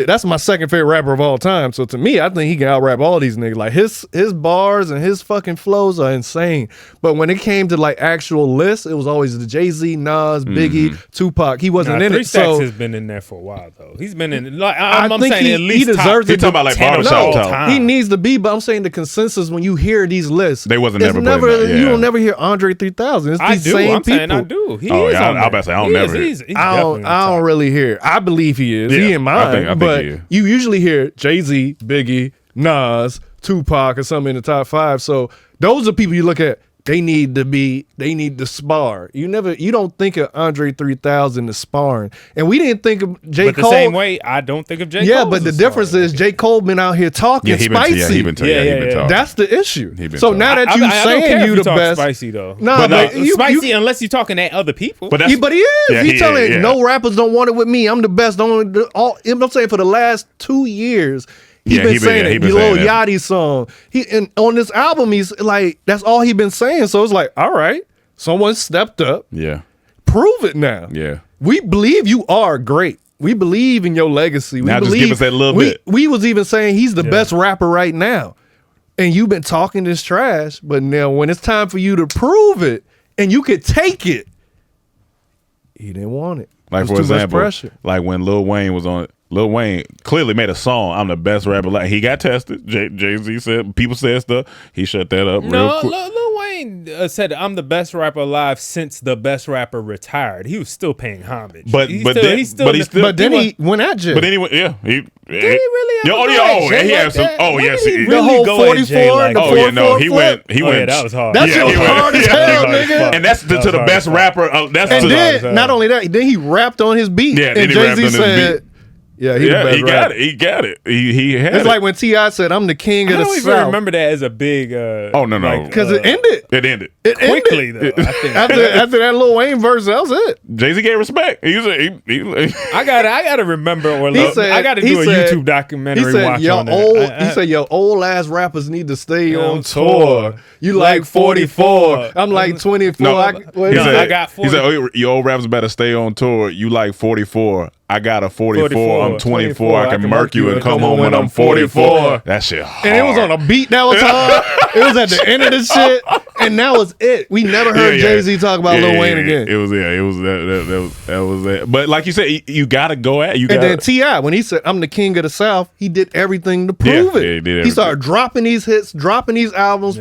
Speaker 4: that's my second favorite rapper of all time. So to me, I think he can out rap all these niggas. Like his bars and his fucking flows are insane. But when it came to like actual lists, it was always the Jay-Z, Nas, Biggie, Tupac. He wasn't in
Speaker 6: Three
Speaker 4: it.
Speaker 6: Stacks
Speaker 4: So
Speaker 6: has been in there for a while though. He's been in. Like,
Speaker 4: I
Speaker 6: I'm
Speaker 4: think
Speaker 6: saying at least
Speaker 4: he deserves
Speaker 1: He
Speaker 4: it.
Speaker 1: talking about like
Speaker 6: 10 of
Speaker 1: barbershop
Speaker 6: all
Speaker 1: talk.
Speaker 6: time.
Speaker 4: He needs to be, but I'm saying the consensus when you hear these lists,
Speaker 1: They wasn't
Speaker 4: it's
Speaker 1: never putting that,
Speaker 4: You
Speaker 1: yeah.
Speaker 4: don't never hear Andre 3000. It's
Speaker 6: I
Speaker 4: these
Speaker 6: do.
Speaker 4: same
Speaker 6: I'm
Speaker 4: people.
Speaker 6: saying I do. He
Speaker 1: Oh,
Speaker 6: is
Speaker 1: yeah,
Speaker 6: on
Speaker 1: I
Speaker 6: there.
Speaker 1: about to say, I don't
Speaker 6: He
Speaker 1: never
Speaker 6: is.
Speaker 1: hear.
Speaker 6: He's
Speaker 4: I
Speaker 6: definitely
Speaker 4: don't really hear. I believe he is.
Speaker 1: Yeah,
Speaker 4: He in mine.
Speaker 1: I think
Speaker 4: but
Speaker 1: he is.
Speaker 4: you usually hear Jay-Z, Biggie, Nas, Tupac, or something in the top 5. So those are people you look at. They need to spar. You don't think of Andre 3000 as sparring. And we didn't think of J.
Speaker 6: But
Speaker 4: Cole.
Speaker 6: the same way, I don't think of J.
Speaker 4: Yeah,
Speaker 6: Cole
Speaker 4: but
Speaker 6: as
Speaker 4: the
Speaker 6: a
Speaker 4: difference
Speaker 6: star.
Speaker 4: is J. Cole been out here talking
Speaker 1: Yeah, he been
Speaker 4: spicy.
Speaker 1: talking.
Speaker 6: Yeah.
Speaker 4: That's the issue.
Speaker 1: He been
Speaker 4: So
Speaker 1: talking.
Speaker 4: now that you
Speaker 6: I don't care
Speaker 4: saying
Speaker 6: if
Speaker 4: you
Speaker 6: he
Speaker 4: the
Speaker 6: talks
Speaker 4: best,
Speaker 6: spicy though.
Speaker 4: Nah,
Speaker 1: But
Speaker 4: but
Speaker 1: no,
Speaker 4: you,
Speaker 6: Spicy unless you're talking at other people.
Speaker 1: But that's,
Speaker 4: but he is.
Speaker 1: Yeah,
Speaker 4: he telling
Speaker 1: yeah.
Speaker 4: no rappers don't want it with me. I'm the best. I'm saying for the last 2 years. He's
Speaker 1: Yeah,
Speaker 4: been
Speaker 1: he been-
Speaker 4: saying
Speaker 1: yeah, he
Speaker 4: it.
Speaker 1: been
Speaker 4: Lil
Speaker 1: saying that.
Speaker 4: Yachty song. And on this album, he's like, that's all he been saying. So it's like, all right, someone stepped up.
Speaker 1: Yeah.
Speaker 4: Prove it now.
Speaker 1: Yeah.
Speaker 4: We believe you are great. We believe in your legacy. We
Speaker 1: Now just
Speaker 4: believe
Speaker 1: give us that little
Speaker 4: we,
Speaker 1: bit.
Speaker 4: We was even saying he's the best rapper right now. And you've been talking this trash, but now when it's time for you to prove it and you could take it, he didn't want it.
Speaker 1: Like,
Speaker 4: It
Speaker 1: for
Speaker 4: was too much
Speaker 1: example,
Speaker 4: pressure.
Speaker 1: like when Lil Wayne was on, Lil Wayne clearly made a song, I'm the best rapper. Like, he got tested. Jay-Z said, people said stuff. He shut that up real
Speaker 6: No,
Speaker 1: quick.
Speaker 6: Lil Wayne said, "I'm the best rapper alive since the best rapper retired." He was still paying homage.
Speaker 1: But
Speaker 6: he
Speaker 1: then
Speaker 4: he went at Jay.
Speaker 1: But anyway, yeah. Did
Speaker 6: he really ever go at Jay
Speaker 1: he
Speaker 6: like
Speaker 1: had some.
Speaker 6: that?
Speaker 1: Oh,
Speaker 6: When
Speaker 1: yes.
Speaker 6: did he
Speaker 1: he-
Speaker 6: really
Speaker 4: whole
Speaker 6: go at Jay
Speaker 4: 44,
Speaker 6: like
Speaker 4: the
Speaker 6: that?
Speaker 1: Oh, yeah, no.
Speaker 4: 4-4
Speaker 1: He
Speaker 4: flip.
Speaker 1: went.
Speaker 6: Oh, yeah, that was hard.
Speaker 4: That
Speaker 6: Yeah,
Speaker 4: shit was
Speaker 6: he went-
Speaker 4: hard as
Speaker 6: yeah,
Speaker 4: hell,
Speaker 6: that was hard as
Speaker 4: nigga.
Speaker 6: fuck.
Speaker 1: And that's
Speaker 6: That
Speaker 1: to
Speaker 6: was
Speaker 1: the
Speaker 6: hard
Speaker 1: best
Speaker 6: as fuck.
Speaker 1: rapper. That's
Speaker 4: And
Speaker 1: to
Speaker 4: then, not only that, then he rapped on his beat.
Speaker 1: Yeah, then
Speaker 4: and
Speaker 1: he rapped
Speaker 4: Jay-Z
Speaker 1: on his
Speaker 4: said,
Speaker 1: beat.
Speaker 4: yeah, he the
Speaker 1: yeah,
Speaker 4: best
Speaker 1: he
Speaker 4: rapper.
Speaker 1: got it. He got it. He had
Speaker 4: It's
Speaker 1: it.
Speaker 4: like when T.I. said, I'm the king
Speaker 6: I
Speaker 4: of the
Speaker 6: don't even
Speaker 4: South.
Speaker 6: remember that as a big.
Speaker 1: Oh, no.
Speaker 4: Because it ended.
Speaker 1: It ended.
Speaker 4: It
Speaker 6: quickly
Speaker 4: ended.
Speaker 6: though. I think
Speaker 4: After that Lil Wayne verse, that was it.
Speaker 1: Jay-Z gave respect. He was
Speaker 6: I gotta remember or
Speaker 4: He said-
Speaker 6: I gotta
Speaker 4: he
Speaker 6: do a
Speaker 4: said-
Speaker 6: YouTube documentary
Speaker 4: He said,
Speaker 6: watch
Speaker 4: yo,
Speaker 6: on that.
Speaker 4: he said, yo, old ass rappers need to stay
Speaker 6: on
Speaker 4: on tour.
Speaker 6: tour.
Speaker 4: You
Speaker 6: Like
Speaker 4: like 44.
Speaker 6: 44.
Speaker 4: I'm like 24.
Speaker 1: No,
Speaker 4: Wait,
Speaker 1: he
Speaker 6: No,
Speaker 1: said,
Speaker 6: I got 40.
Speaker 1: He said, oh, your old rappers better stay on tour. You like 44. I got a 44. I'm 24. I can murk you and come home when I'm 44. That shit hard.
Speaker 4: and it was on a beat that was hard. It was at the end of the shit. And that was it. We never heard Jay-Z talk about Lil Wayne again.
Speaker 1: It was that was it. But like you said, you gotta go at you.
Speaker 4: And
Speaker 1: Gotta,
Speaker 4: then T.I., when he said, I'm the king of the South, he did everything to prove
Speaker 1: Yeah,
Speaker 4: it.
Speaker 1: yeah, he did
Speaker 4: He
Speaker 1: everything.
Speaker 4: started dropping these hits, dropping these albums,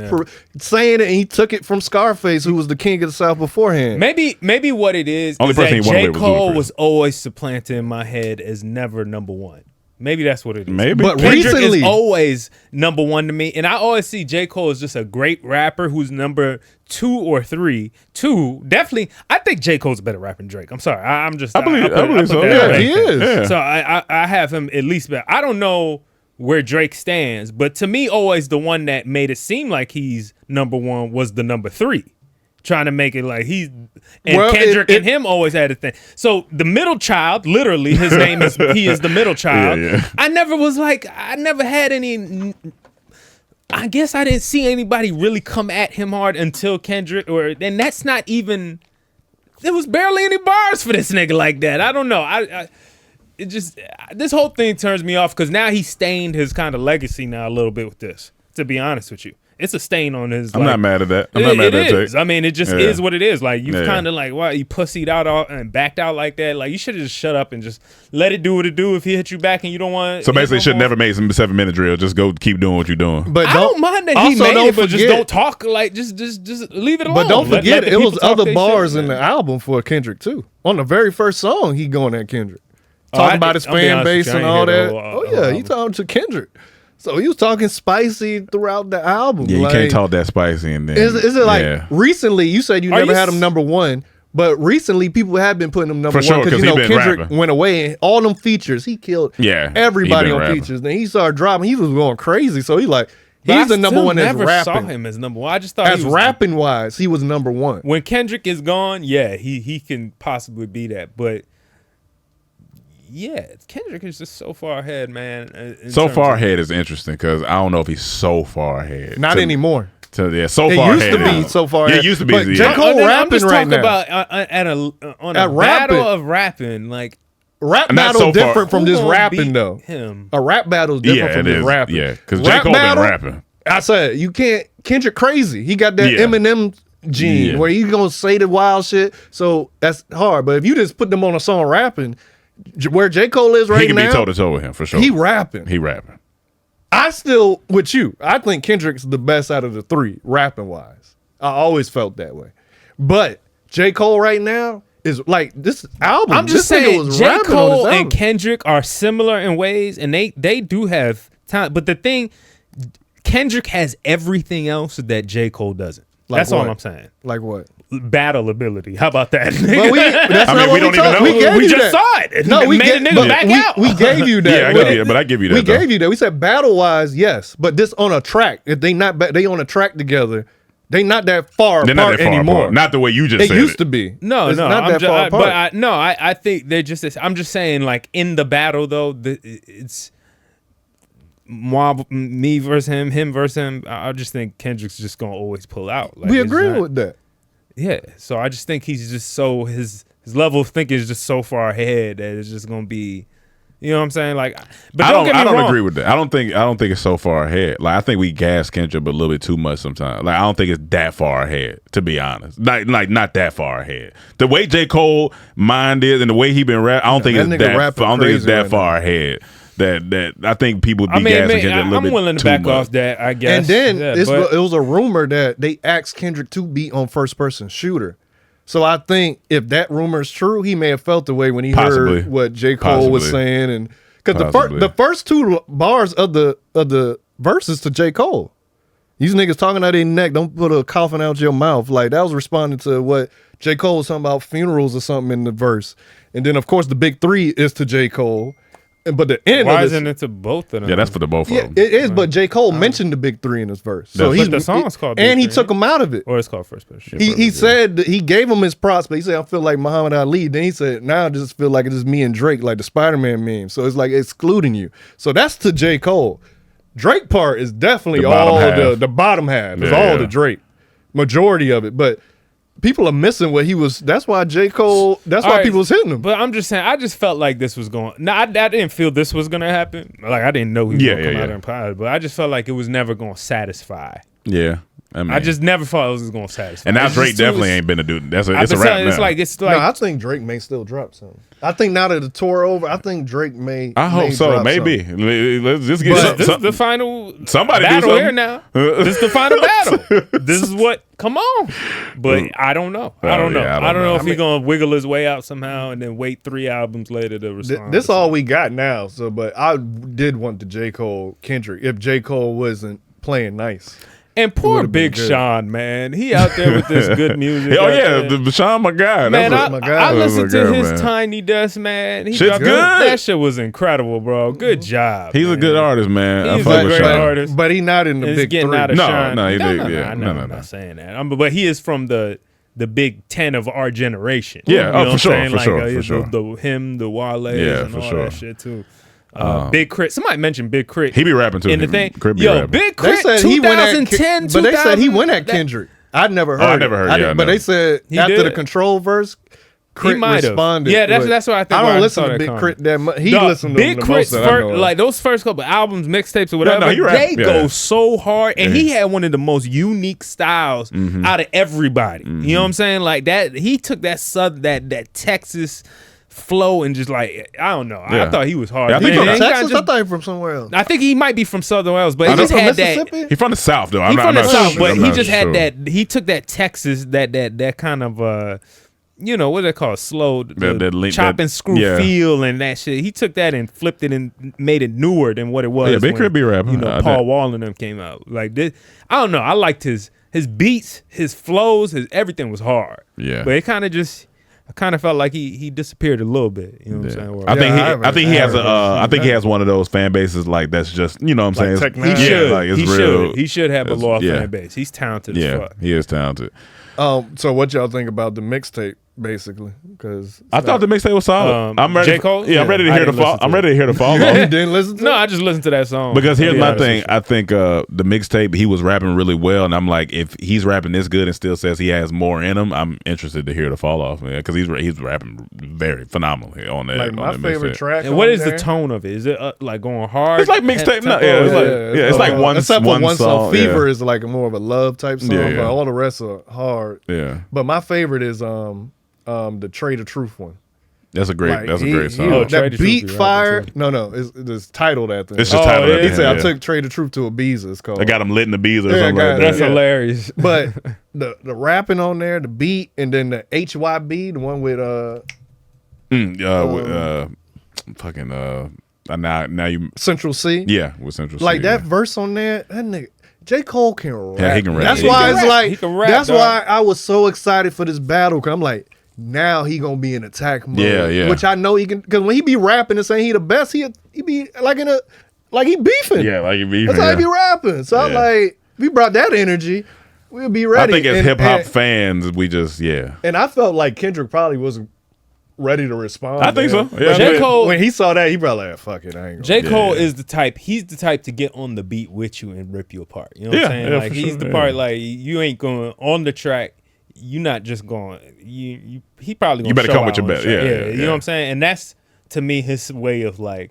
Speaker 4: saying it, and he took it from Scarface, who was the king of the South beforehand.
Speaker 6: Maybe what it is
Speaker 1: Only person
Speaker 6: that
Speaker 1: he won
Speaker 6: J.
Speaker 1: with was
Speaker 6: Cole
Speaker 1: Ludacris.
Speaker 6: was always supplanted in my head as never number one. Maybe that's what it is.
Speaker 1: Maybe.
Speaker 4: But
Speaker 6: Kendrick
Speaker 4: recently,
Speaker 6: is always number one to me, and I always see J. Cole as just a great rapper who's number 2 or 3. 2, definitely. I think J. Cole's a better rapper than Drake. I'm sorry. I
Speaker 1: believe
Speaker 6: put
Speaker 1: so.
Speaker 6: that
Speaker 1: Yeah,
Speaker 6: out there.
Speaker 4: he is.
Speaker 1: Yeah.
Speaker 6: So I have him at least better. I don't know where Drake stands, but to me, always the one that made it seem like he's number 1 was the number 3. Trying to make it like he's and
Speaker 4: Well,
Speaker 6: Kendrick and him always had a thing. So the middle child, literally, his name is he is the middle child.
Speaker 1: Yeah.
Speaker 6: I never had any. I guess I didn't see anybody really come at him hard until Kendrick, and that's not even. There was barely any bars for this nigga like that. I don't know. It just this whole thing turns me off because now he stained his kind of legacy now a little bit with this. To be honest with you. It's a stain on his.
Speaker 1: I'm not mad at that. I'm not mad at that.
Speaker 6: It is.
Speaker 1: Jake.
Speaker 6: I mean, it just
Speaker 1: Yeah.
Speaker 6: is what it is. Like you
Speaker 1: Yeah.
Speaker 6: kind of like, why you pussied out and backed out like that? Like you should have just shut up and just let it do what it do. If he hit you back and you don't want,
Speaker 1: So basically, should never make some 7-minute drill. Just go keep doing what you're doing.
Speaker 4: but
Speaker 6: I don't mind that he
Speaker 4: also
Speaker 6: made
Speaker 4: don't
Speaker 6: it, but just
Speaker 4: forget-
Speaker 6: don't talk. Like just leave it alone.
Speaker 4: But don't
Speaker 6: Let
Speaker 4: forget,
Speaker 6: the
Speaker 4: it was
Speaker 6: people talk
Speaker 4: other
Speaker 6: their
Speaker 4: bars
Speaker 6: shit,
Speaker 4: in the
Speaker 6: man.
Speaker 4: album for Kendrick, too. On the very first song, he going at Kendrick.
Speaker 6: Oh,
Speaker 4: Talking
Speaker 6: I
Speaker 4: about
Speaker 6: did-
Speaker 4: his
Speaker 6: I'll be
Speaker 4: fan
Speaker 6: honest with
Speaker 4: base
Speaker 6: you, I
Speaker 4: and
Speaker 6: ain't
Speaker 4: all
Speaker 6: hear
Speaker 4: that.
Speaker 6: the
Speaker 4: Oh,
Speaker 6: whole
Speaker 4: yeah, he
Speaker 6: album.
Speaker 4: talking to Kendrick. So he was talking spicy throughout the album.
Speaker 1: Yeah, you
Speaker 4: like,
Speaker 1: can't talk that spicy and then.
Speaker 4: Is it like
Speaker 1: yeah.
Speaker 4: recently? You said you
Speaker 6: Are
Speaker 4: never
Speaker 6: you
Speaker 4: had him number 1. But recently, people have been putting him number
Speaker 1: For sure,
Speaker 4: one
Speaker 1: 'cause
Speaker 4: because
Speaker 1: he been
Speaker 4: Kendrick
Speaker 1: rapping.
Speaker 4: went away and all them features he killed.
Speaker 1: Yeah,
Speaker 4: everybody
Speaker 1: he been
Speaker 4: on
Speaker 1: rapping.
Speaker 4: features. Then he started dropping. He was going crazy. So he's like,
Speaker 6: But
Speaker 4: he's
Speaker 6: I
Speaker 4: the number
Speaker 6: still
Speaker 4: one as
Speaker 6: never saw
Speaker 4: rapping.
Speaker 6: him as number one. I just thought
Speaker 4: As
Speaker 6: he was,
Speaker 4: rapping wise, he was number one.
Speaker 6: when Kendrick is gone, yeah, he can possibly be that. But yeah, Kendrick is just so far ahead, man.
Speaker 1: So far ahead is interesting because I don't know if he's so far ahead.
Speaker 4: Not anymore.
Speaker 1: So
Speaker 4: It
Speaker 1: far
Speaker 4: used
Speaker 1: ahead.
Speaker 4: to be so far.
Speaker 1: Yeah,
Speaker 4: ahead.
Speaker 1: it used to be.
Speaker 4: But
Speaker 1: yeah.
Speaker 4: J. Cole
Speaker 6: I'm
Speaker 4: rapping
Speaker 6: just
Speaker 4: right
Speaker 6: talking
Speaker 4: now.
Speaker 6: about on a
Speaker 4: At
Speaker 6: battle
Speaker 4: rapping.
Speaker 6: of rapping, like
Speaker 4: Rap
Speaker 1: Not
Speaker 4: battle
Speaker 1: so far.
Speaker 4: different from
Speaker 6: who
Speaker 4: just
Speaker 6: gonna
Speaker 4: rapping
Speaker 6: beat
Speaker 4: though.
Speaker 6: him.
Speaker 4: A rap battle is different
Speaker 1: Yeah,
Speaker 4: from
Speaker 1: it
Speaker 4: just
Speaker 1: is.
Speaker 4: rapping.
Speaker 1: Yeah, because J.
Speaker 4: Rap
Speaker 1: Cole been
Speaker 4: battle,
Speaker 1: rapping.
Speaker 4: I said you can't. Kendrick crazy. He got that
Speaker 1: Yeah.
Speaker 4: Eminem gene
Speaker 1: Yeah.
Speaker 4: where he's gonna say the wild shit. So that's hard. But if you just put them on a song rapping, where J. Cole is right
Speaker 1: He can
Speaker 4: now,
Speaker 1: be toe to toe with him for sure.
Speaker 4: he rapping.
Speaker 1: He rapping.
Speaker 4: I still with you. I think Kendrick's the best out of the three, rapping wise. I always felt that way. But J. Cole right now is like this album.
Speaker 6: I'm just
Speaker 4: this nigga
Speaker 6: saying,
Speaker 4: was
Speaker 6: J.
Speaker 4: rapping on this
Speaker 6: Cole
Speaker 4: album.
Speaker 6: and Kendrick are similar in ways, and they do have talent. But the thing, Kendrick has everything else that J. Cole doesn't.
Speaker 4: Like
Speaker 6: That's all
Speaker 4: what?
Speaker 6: I'm saying.
Speaker 4: Like what?
Speaker 6: Battle ability. How about that?
Speaker 4: But we, that's
Speaker 1: I
Speaker 4: not
Speaker 1: mean,
Speaker 4: what
Speaker 1: we don't even
Speaker 4: talked-
Speaker 1: know.
Speaker 4: We, gave
Speaker 6: We
Speaker 4: you
Speaker 6: just
Speaker 4: that.
Speaker 6: saw it.
Speaker 4: No, we
Speaker 6: made a
Speaker 4: ga-
Speaker 6: nigga
Speaker 4: but
Speaker 6: back out.
Speaker 4: we gave you that.
Speaker 1: Yeah, I give you, but I give you that.
Speaker 4: We
Speaker 1: though.
Speaker 4: gave you that. We said battle wise, yes, but this on a track. If they not they on a track together, they not that far
Speaker 1: They're not
Speaker 4: apart
Speaker 1: that far
Speaker 4: anymore.
Speaker 1: apart. Not the way you just
Speaker 4: It
Speaker 1: said
Speaker 4: used
Speaker 1: it.
Speaker 4: to be.
Speaker 6: No,
Speaker 4: it's
Speaker 6: no,
Speaker 4: not
Speaker 6: I'm
Speaker 4: that
Speaker 6: ju-
Speaker 4: far
Speaker 6: I-
Speaker 4: apart.
Speaker 6: but I think they're just. I'm just saying, like in the battle though, it's me versus him versus him. I just think Kendrick's just gonna always pull out. Like,
Speaker 4: we
Speaker 6: it's
Speaker 4: agree
Speaker 6: not-
Speaker 4: with that.
Speaker 6: Yeah, so I just think he's just so his level of thinking is just so far ahead that it's just gonna be, you know what I'm saying? Like, but don't get me
Speaker 1: I don't
Speaker 6: wrong.
Speaker 1: agree with that. I don't think it's so far ahead. Like I think we gas Kendrick a little bit too much sometimes. Like I don't think it's that far ahead, to be honest. Like not that far ahead. The way J. Cole mind is and the way he been rap, I don't think
Speaker 4: that
Speaker 1: it's
Speaker 4: nigga
Speaker 1: that. I
Speaker 4: rapping
Speaker 1: don't think it's
Speaker 4: crazy
Speaker 1: that
Speaker 4: right
Speaker 1: far ahead. That I think people be
Speaker 6: I mean,
Speaker 1: gassing Kendrick a little
Speaker 6: I'm
Speaker 1: bit
Speaker 6: willing to
Speaker 1: too
Speaker 6: back
Speaker 1: much.
Speaker 6: off that, I guess.
Speaker 4: And then
Speaker 6: Yeah, but-
Speaker 4: it was a rumor that they asked Kendrick to be on first person shooter. So I think if that rumor is true, he may have felt the way when he
Speaker 1: Possibly.
Speaker 4: heard what J. Cole was
Speaker 1: Possibly.
Speaker 4: saying, and because
Speaker 1: Possibly.
Speaker 4: the first two bars of the verses to J. Cole, these niggas talking out their neck, don't put a coffin out your mouth. Like that was responding to what J. Cole was talking about funerals or something in the verse, and then of course the big three is to J. Cole, but the end
Speaker 6: why
Speaker 4: of this,
Speaker 6: isn't it to both of them?
Speaker 1: Yeah, that's for the both
Speaker 4: yeah,
Speaker 1: of them.
Speaker 4: it is. But J. Cole mentioned the big three in his verse, so
Speaker 1: But
Speaker 4: he's
Speaker 6: the song's called Big
Speaker 4: and he
Speaker 6: Three,
Speaker 4: took him out of it.
Speaker 6: or it's called first person.
Speaker 4: He said that he gave him his props, but he said I feel like Muhammad Ali. Then he said now I just feel like it's just me and Drake, like the Spider-Man meme. So it's like excluding you. So that's to J. Cole. Drake part is definitely
Speaker 1: The bottom
Speaker 4: all
Speaker 1: half.
Speaker 4: the bottom half. It's
Speaker 1: Yeah,
Speaker 4: all
Speaker 1: yeah.
Speaker 4: the Drake, majority of it. But people are missing what he was. That's why J. Cole. That's why
Speaker 6: All right,
Speaker 4: people was hitting him.
Speaker 6: But I'm just saying, I just felt like this was going. No, I didn't feel this was gonna happen. Like I didn't know he was
Speaker 1: Yeah,
Speaker 6: gonna come
Speaker 1: yeah,
Speaker 6: out
Speaker 1: yeah.
Speaker 6: and pilot, but I just felt like it was never gonna satisfy.
Speaker 1: Yeah, I mean,
Speaker 6: I just never thought it was gonna satisfy.
Speaker 1: and now
Speaker 6: It's
Speaker 1: Drake
Speaker 6: just too-
Speaker 1: definitely ain't been a dude. That's a,
Speaker 6: I've
Speaker 1: it's a
Speaker 6: been
Speaker 1: rap
Speaker 6: saying,
Speaker 1: now.
Speaker 6: it's like
Speaker 4: No, I think Drake may still drop something. I think now that the tour over, I think Drake may.
Speaker 1: I hope
Speaker 4: may
Speaker 1: so.
Speaker 4: drop
Speaker 1: Maybe
Speaker 4: something.
Speaker 1: let's just get
Speaker 6: But
Speaker 1: some,
Speaker 6: this is the final
Speaker 1: somebody do
Speaker 6: battle
Speaker 1: something.
Speaker 6: here now. This is the final battle. This is what. Come on, but I don't know. I don't know.
Speaker 1: yeah,
Speaker 6: I don't know if
Speaker 4: I
Speaker 6: he's
Speaker 4: mean-
Speaker 6: gonna wiggle his way out somehow and then wait 3 albums later to respond.
Speaker 4: This
Speaker 6: or
Speaker 4: all we got now. So, but I did want the J. Cole Kendrick if J. Cole wasn't playing nice.
Speaker 6: And poor
Speaker 4: would've been
Speaker 6: Big
Speaker 4: good.
Speaker 6: Sean, man. He out there with this good music.
Speaker 1: Oh
Speaker 6: out
Speaker 1: yeah,
Speaker 6: there.
Speaker 1: the Sean, my guy.
Speaker 6: Man,
Speaker 1: That's
Speaker 4: my
Speaker 6: I
Speaker 4: guy.
Speaker 6: listened
Speaker 1: That's my
Speaker 6: to
Speaker 1: guy,
Speaker 6: his
Speaker 1: man.
Speaker 6: Tiny Desk, man. He
Speaker 1: Shit's
Speaker 6: dropped-
Speaker 1: good.
Speaker 6: That shit was incredible, bro. Good job.
Speaker 1: He's a
Speaker 6: man.
Speaker 1: good artist, man. I
Speaker 6: He's
Speaker 1: fuck
Speaker 6: a
Speaker 1: with
Speaker 6: great
Speaker 1: Sean.
Speaker 6: artist.
Speaker 4: But he not in the
Speaker 6: It's
Speaker 4: big
Speaker 6: getting
Speaker 4: three.
Speaker 6: out of
Speaker 1: No,
Speaker 6: shine.
Speaker 1: no, he did,
Speaker 6: no,
Speaker 1: yeah.
Speaker 6: I
Speaker 1: No,
Speaker 6: know,
Speaker 1: no,
Speaker 6: I'm
Speaker 1: no.
Speaker 6: not saying that. But he is from the Big 10 of our generation.
Speaker 1: Yeah,
Speaker 6: You know
Speaker 1: oh,
Speaker 6: what
Speaker 1: for
Speaker 6: I'm
Speaker 1: sure,
Speaker 6: saying?
Speaker 1: for
Speaker 6: Like,
Speaker 1: sure, for
Speaker 6: the-
Speaker 1: sure.
Speaker 6: The Wale,
Speaker 1: Yeah,
Speaker 6: and
Speaker 1: for
Speaker 6: all
Speaker 1: sure.
Speaker 6: that shit too. Big Crit. Somebody mentioned Big Crit.
Speaker 1: He be rapping too.
Speaker 6: in the thing.
Speaker 1: Crit be
Speaker 6: Yo,
Speaker 1: rapping.
Speaker 6: Big
Speaker 4: They
Speaker 6: Crit.
Speaker 4: said he went at
Speaker 6: 2010,
Speaker 4: but they said he went
Speaker 6: 2000,
Speaker 4: at Kendrick. I never heard.
Speaker 1: I never heard,
Speaker 4: I
Speaker 1: yeah,
Speaker 4: didn't- but
Speaker 1: no.
Speaker 4: they said
Speaker 6: He
Speaker 4: after
Speaker 6: did.
Speaker 4: the control verse, Crit
Speaker 6: might have.
Speaker 4: responded.
Speaker 6: Yeah, that's
Speaker 4: with-
Speaker 6: what I think
Speaker 4: I
Speaker 6: why
Speaker 4: don't
Speaker 6: I
Speaker 4: listen
Speaker 6: saw
Speaker 4: to
Speaker 6: that
Speaker 4: Big
Speaker 6: comment.
Speaker 4: Crit that much. He
Speaker 6: Dog,
Speaker 4: listened to
Speaker 6: Big
Speaker 4: him the
Speaker 6: Crit's
Speaker 4: most that I know.
Speaker 6: like those first couple albums, mixtapes or whatever,
Speaker 1: no, you're right.
Speaker 6: they
Speaker 1: Yeah.
Speaker 6: go so hard, and he had one of the most unique styles
Speaker 1: Mm-hmm.
Speaker 6: out of everybody. You know what I'm saying? Like that, he took that that Texas flow and just like I don't know.
Speaker 1: Yeah.
Speaker 6: I thought he was hard.
Speaker 1: Yeah, I think
Speaker 6: And
Speaker 1: from
Speaker 6: he kinda
Speaker 4: Texas,
Speaker 6: just-
Speaker 4: I thought he from somewhere else.
Speaker 6: I think he might be from Southern Wales, but
Speaker 1: I
Speaker 6: he
Speaker 1: know
Speaker 6: just
Speaker 1: from
Speaker 6: had that.
Speaker 4: Mississippi?
Speaker 1: He from the South though.
Speaker 6: He
Speaker 1: I'm
Speaker 6: from
Speaker 1: not
Speaker 6: the
Speaker 1: sure.
Speaker 6: South, but
Speaker 1: I'm
Speaker 6: he
Speaker 1: not
Speaker 6: just had
Speaker 1: sure.
Speaker 6: that. He took that Texas, that kind of you know what they call slow, chop and screw
Speaker 1: yeah.
Speaker 6: feel and that shit. He took that and flipped it and made it newer than what it was.
Speaker 1: Yeah, Big
Speaker 6: when,
Speaker 1: Crit be rapping.
Speaker 6: You know,
Speaker 1: I
Speaker 6: Paul
Speaker 1: bet.
Speaker 6: Wall and them came out like this. I don't know. I liked his his beats, his flows, his everything was hard.
Speaker 1: Yeah.
Speaker 6: But it kind of just, I kind of felt like he disappeared a little bit. You know what I'm saying? Where-
Speaker 1: I think he has one of those fan bases like that's just, you know what I'm saying?
Speaker 4: Tech
Speaker 6: he should.
Speaker 1: like it's
Speaker 6: he
Speaker 1: real.
Speaker 6: should. He should have a loyal
Speaker 1: yeah.
Speaker 6: fan base. He's talented as
Speaker 1: Yeah,
Speaker 6: fuck.
Speaker 1: he is talented.
Speaker 4: So what y'all think about the mixtape, basically? Because
Speaker 1: I thought the mixtape was solid. I'm ready.
Speaker 6: J. Cole?
Speaker 1: Yeah, I'm ready to
Speaker 6: I
Speaker 1: hear the
Speaker 6: didn't
Speaker 1: fall.
Speaker 6: listen to
Speaker 1: I'm
Speaker 6: it.
Speaker 1: ready to hear the fall
Speaker 4: you
Speaker 1: off.
Speaker 4: didn't listen to
Speaker 6: No,
Speaker 4: it?
Speaker 6: I just listened to that song.
Speaker 1: Because here's
Speaker 6: I'll be
Speaker 1: my
Speaker 6: honest
Speaker 1: thing.
Speaker 6: with you.
Speaker 1: I think the mixtape, he was rapping really well, and I'm like, if he's rapping this good and still says he has more in him, I'm interested to hear the fall off, man. Because he's rapping very phenomenally on that.
Speaker 4: Like my
Speaker 1: on that
Speaker 4: favorite
Speaker 1: mixtape.
Speaker 4: track.
Speaker 6: And what
Speaker 4: on
Speaker 6: is
Speaker 4: there,
Speaker 6: the tone of it? Is it like going hard?
Speaker 1: It's like mixtape. No,
Speaker 6: tempo?
Speaker 1: yeah, it's like one
Speaker 4: except for one song.
Speaker 1: yeah.
Speaker 4: Fever is like more of a love type song,
Speaker 1: Yeah, yeah.
Speaker 4: but all the rest are hard.
Speaker 1: Yeah,
Speaker 4: But my favorite is the Trade of Truth one.
Speaker 1: that's a great
Speaker 4: Like,
Speaker 1: great song.
Speaker 6: Oh,
Speaker 4: that
Speaker 6: Trade the Truth,
Speaker 4: beat
Speaker 6: you're right,
Speaker 4: fire.
Speaker 6: that's
Speaker 4: No, it's titled after.
Speaker 1: It's
Speaker 4: him.
Speaker 1: just titled
Speaker 6: yeah,
Speaker 1: at
Speaker 4: He
Speaker 1: the
Speaker 4: said,
Speaker 1: end,
Speaker 4: "I took Trade of Truth to Ibiza." It's called.
Speaker 1: I got him lit in the bees or
Speaker 4: Yeah,
Speaker 1: something
Speaker 4: got
Speaker 1: like
Speaker 4: it.
Speaker 1: that.
Speaker 6: That's
Speaker 4: Yeah.
Speaker 6: hilarious.
Speaker 4: But the rapping on there, the beat, and then the HYB, the one with
Speaker 1: Fucking now you
Speaker 4: Central C.
Speaker 1: yeah with Central
Speaker 4: Like
Speaker 1: C,
Speaker 4: that
Speaker 1: yeah.
Speaker 4: verse on there, that nigga J. Cole can rap.
Speaker 1: Yeah, he can rap.
Speaker 4: That's
Speaker 1: He
Speaker 4: why
Speaker 6: can
Speaker 4: it's
Speaker 6: rap.
Speaker 4: like
Speaker 6: He can rap,
Speaker 4: that's
Speaker 6: dog.
Speaker 4: why I was so excited for this battle. Cause I'm like, now he gonna be in attack mode.
Speaker 1: Yeah, yeah.
Speaker 4: Which I know he can. Cause when he be rapping and saying he the best, he be like like he beefing.
Speaker 1: Yeah, like you beefing.
Speaker 4: That's how he be
Speaker 1: Yeah.
Speaker 4: rapping. So I'm
Speaker 1: Yeah.
Speaker 4: like, if we brought that energy, we'll be
Speaker 1: I
Speaker 4: ready.
Speaker 1: think as
Speaker 4: And-
Speaker 1: hip hop
Speaker 4: and-
Speaker 1: fans, we just
Speaker 4: and I felt like Kendrick probably wasn't ready to respond.
Speaker 1: I think
Speaker 4: to
Speaker 1: so.
Speaker 4: him.
Speaker 1: Yeah,
Speaker 4: But
Speaker 6: J. Cole-
Speaker 4: when he saw that, he probably like, fuck it, I ain't
Speaker 6: J.
Speaker 4: gonna.
Speaker 6: Cole
Speaker 1: Yeah.
Speaker 6: is the type. He's the type to get on the beat with you and rip you apart. You know what
Speaker 1: Yeah,
Speaker 6: I'm saying?
Speaker 1: yeah,
Speaker 6: Like
Speaker 1: for
Speaker 6: he's
Speaker 1: sure,
Speaker 6: the
Speaker 1: yeah.
Speaker 6: part. Like you ain't going on the track. You not just going. He probably. Gonna
Speaker 1: You better
Speaker 6: show
Speaker 1: come
Speaker 6: out
Speaker 1: with your
Speaker 6: on the
Speaker 1: best.
Speaker 6: track.
Speaker 1: Yeah,
Speaker 6: You
Speaker 1: yeah.
Speaker 6: know what I'm saying? And that's to me his way of like.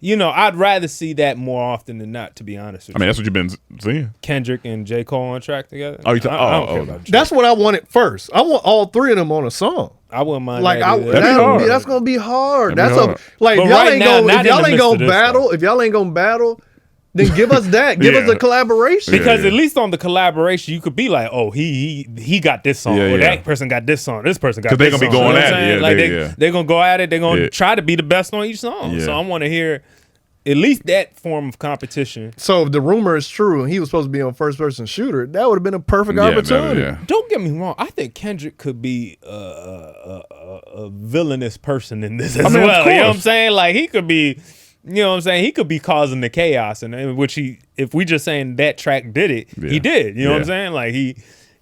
Speaker 6: You know, I'd rather see that more often than not. To be honest with
Speaker 1: I mean,
Speaker 6: you,
Speaker 1: that's what you've been seeing.
Speaker 6: Kendrick and J. Cole on track together.
Speaker 1: Oh, you
Speaker 6: I don't care
Speaker 1: oh.
Speaker 6: about Drake.
Speaker 4: That's what I wanted first. I want all three of them on a song.
Speaker 6: I wouldn't mind.
Speaker 4: Like
Speaker 6: that
Speaker 4: I,
Speaker 6: either.
Speaker 4: that's gonna be hard.
Speaker 1: That'd be
Speaker 4: That's
Speaker 1: hard.
Speaker 4: like
Speaker 6: But
Speaker 4: if y'all
Speaker 6: right
Speaker 4: ain't
Speaker 6: now,
Speaker 4: gonna
Speaker 6: not
Speaker 4: if
Speaker 6: in
Speaker 4: y'all
Speaker 6: the
Speaker 4: ain't
Speaker 6: midst of
Speaker 4: gonna
Speaker 6: this,
Speaker 4: battle, if y'all ain't gonna battle, then give us that. Give us
Speaker 1: Yeah.
Speaker 4: a collaboration.
Speaker 6: Because
Speaker 1: Yeah.
Speaker 6: at least on the collaboration, you could be like, oh, he got this song,
Speaker 1: Yeah,
Speaker 6: or
Speaker 1: yeah.
Speaker 6: that person got this song, this person got
Speaker 1: 'Cause
Speaker 6: this
Speaker 1: they gonna be
Speaker 6: song.
Speaker 1: going
Speaker 6: You know
Speaker 1: at
Speaker 6: what I'm
Speaker 1: it.
Speaker 6: saying?
Speaker 1: Yeah,
Speaker 6: Like
Speaker 1: yeah.
Speaker 6: they're gonna go at it. They're gonna
Speaker 1: Yeah.
Speaker 6: try to be the best on each song.
Speaker 1: Yeah.
Speaker 6: So I want to hear at least that form of competition.
Speaker 4: So if the rumor is true and he was supposed to be on first person shooter, that would have been a perfect
Speaker 1: Yeah,
Speaker 4: opportunity.
Speaker 1: yeah.
Speaker 6: Don't get me wrong. I think Kendrick could be a villainous person in this as
Speaker 1: mean, of
Speaker 6: well. You know what I'm
Speaker 1: course.
Speaker 6: saying? Like he could be. You know what I'm saying? He could be causing the chaos, and which if we just saying that track did it,
Speaker 1: Yeah.
Speaker 6: he did. You know what I'm
Speaker 1: Yeah.
Speaker 6: saying? Like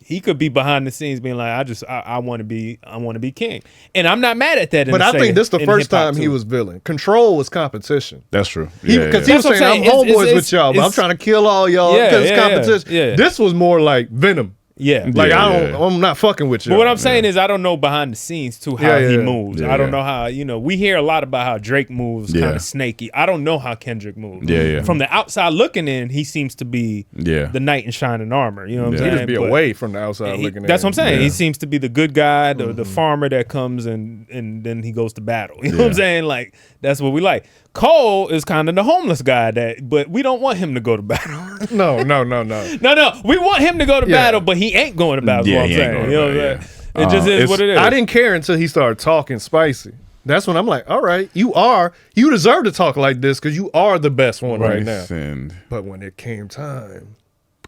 Speaker 6: he could be behind the scenes being like, I want to be king, and I'm not mad at that.
Speaker 4: But I think this is the
Speaker 6: in
Speaker 4: first
Speaker 6: hip-hop,
Speaker 4: time he
Speaker 6: too.
Speaker 4: was villain. Control was competition.
Speaker 1: That's true.
Speaker 4: Because
Speaker 1: Yeah,
Speaker 4: he
Speaker 1: yeah.
Speaker 4: was
Speaker 6: That's what I'm
Speaker 4: saying, I'm
Speaker 6: saying. It's-
Speaker 4: homeboys
Speaker 6: it's-
Speaker 4: with y'all, but I'm
Speaker 6: it's-
Speaker 4: trying to kill all y'all
Speaker 6: Yeah,
Speaker 4: because it's
Speaker 6: yeah,
Speaker 4: competition.
Speaker 6: yeah.
Speaker 4: This was more like Venom.
Speaker 6: Yeah.
Speaker 4: Like
Speaker 1: Yeah,
Speaker 4: I don't,
Speaker 1: yeah.
Speaker 4: I'm not fucking with you.
Speaker 6: But what I'm saying is, I don't know behind the scenes too how
Speaker 4: Yeah,
Speaker 6: he
Speaker 4: yeah.
Speaker 6: moves.
Speaker 1: Yeah,
Speaker 6: I don't
Speaker 1: yeah.
Speaker 6: know how we hear a lot about how Drake moves,
Speaker 1: Yeah.
Speaker 6: kind of snaky. I don't know how Kendrick moves.
Speaker 1: Yeah, yeah.
Speaker 6: From the outside looking in, he seems to be
Speaker 1: Yeah.
Speaker 6: the knight in shining armor. You know what I'm
Speaker 1: Yeah.
Speaker 6: saying?
Speaker 4: he just be
Speaker 6: But
Speaker 4: away from the outside
Speaker 6: he-
Speaker 4: looking.
Speaker 6: that's what I'm saying.
Speaker 1: Yeah.
Speaker 6: He seems to be the good guy, the farmer that comes and then he goes to battle. You know what I'm
Speaker 1: Yeah.
Speaker 6: saying? Like that's what we like. Cole is kind of the homeless guy but we don't want him to go to battle.
Speaker 4: No.
Speaker 6: No, we want him to go to
Speaker 4: Yeah.
Speaker 6: battle, but he ain't going to battle.
Speaker 1: Yeah,
Speaker 6: is what
Speaker 1: he
Speaker 6: I'm
Speaker 1: ain't
Speaker 6: saying.
Speaker 1: going
Speaker 6: You know
Speaker 1: to
Speaker 6: what I'm
Speaker 1: battle,
Speaker 6: saying? It just is
Speaker 1: it's-
Speaker 6: what it is.
Speaker 4: I didn't care until he started talking spicy. That's when I'm like, all right, you deserve to talk like this because you are the best one right now.
Speaker 1: And
Speaker 4: But when it came time,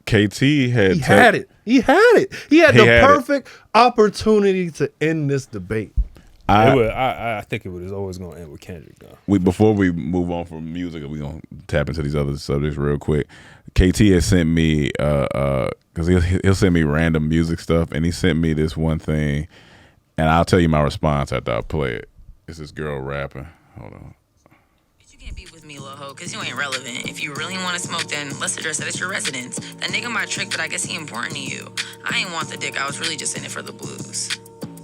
Speaker 1: KT had
Speaker 4: he had it. He had it. He had
Speaker 1: He
Speaker 4: the
Speaker 1: had it.
Speaker 4: perfect opportunity to end this debate.
Speaker 6: I think it was always going to end with Kendrick, though.
Speaker 1: Before we move on from music, we're gonna tap into these other subjects real quick. KT has sent me because he'll send me random music stuff, and he sent me this one thing, and I'll tell you my response after I play it. It's this girl rapping. Hold on.
Speaker 8: You can't be with me, lil' ho, cause you ain't relevant. If you really wanna smoke, then let's address that at your residence. That nigga might trick, but I guess he important to you. I ain't want the dick, I was really just in it for the blues.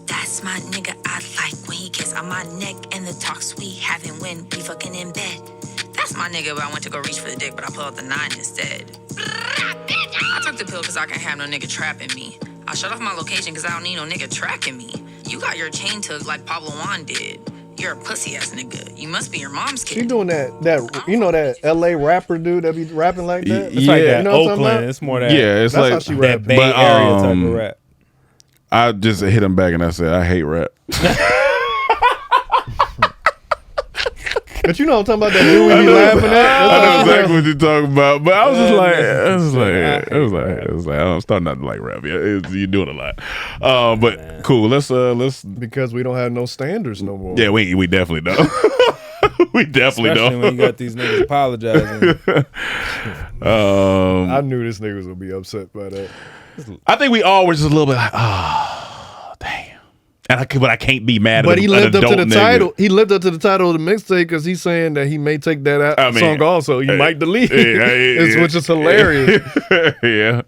Speaker 8: That's my nigga I like when he gets on my neck and the talks we having when we fucking in bed. That's my nigga, but I went to go reach for the dick, but I pulled out the 9 instead. I took the pill cause I can't have no nigga trapping me. I shut off my location cause I don't need no nigga tracking me. You got your chain tugged like Pablo Juan did. You're a pussy ass nigga. You must be your mom's kid.
Speaker 4: She doing that LA rapper dude that be rapping like that?
Speaker 6: It's like
Speaker 1: Yeah.
Speaker 6: that
Speaker 4: You know what I'm talking
Speaker 6: Oakland.
Speaker 4: about?
Speaker 6: It's more that.
Speaker 1: Yeah, it's
Speaker 4: That's
Speaker 1: like
Speaker 4: how she
Speaker 6: that
Speaker 4: rap.
Speaker 6: Bay
Speaker 1: But,
Speaker 6: Area type of rap.
Speaker 1: I just hit him back and I said I hate rap.
Speaker 4: But you know what I'm talking about, that dude we be laughing at?
Speaker 1: I know exactly what you're talking about, but I was like, I'm starting not to like rap. Yeah, you're doing a lot. But cool. Let's.
Speaker 4: Because we don't have no standards no more.
Speaker 1: Yeah, we definitely don't. We definitely
Speaker 6: Especially
Speaker 1: don't.
Speaker 6: when you got these niggas apologizing.
Speaker 4: I knew this nigga was gonna be upset by that.
Speaker 1: I think we all were just a little bit like, oh, damn. But I can't be mad at
Speaker 4: But he lived up to the
Speaker 1: nigga.
Speaker 4: title. He lived up to the title of the mixtape because he's saying that he may take that song also. He might delete it, which is hilarious.
Speaker 1: Yeah.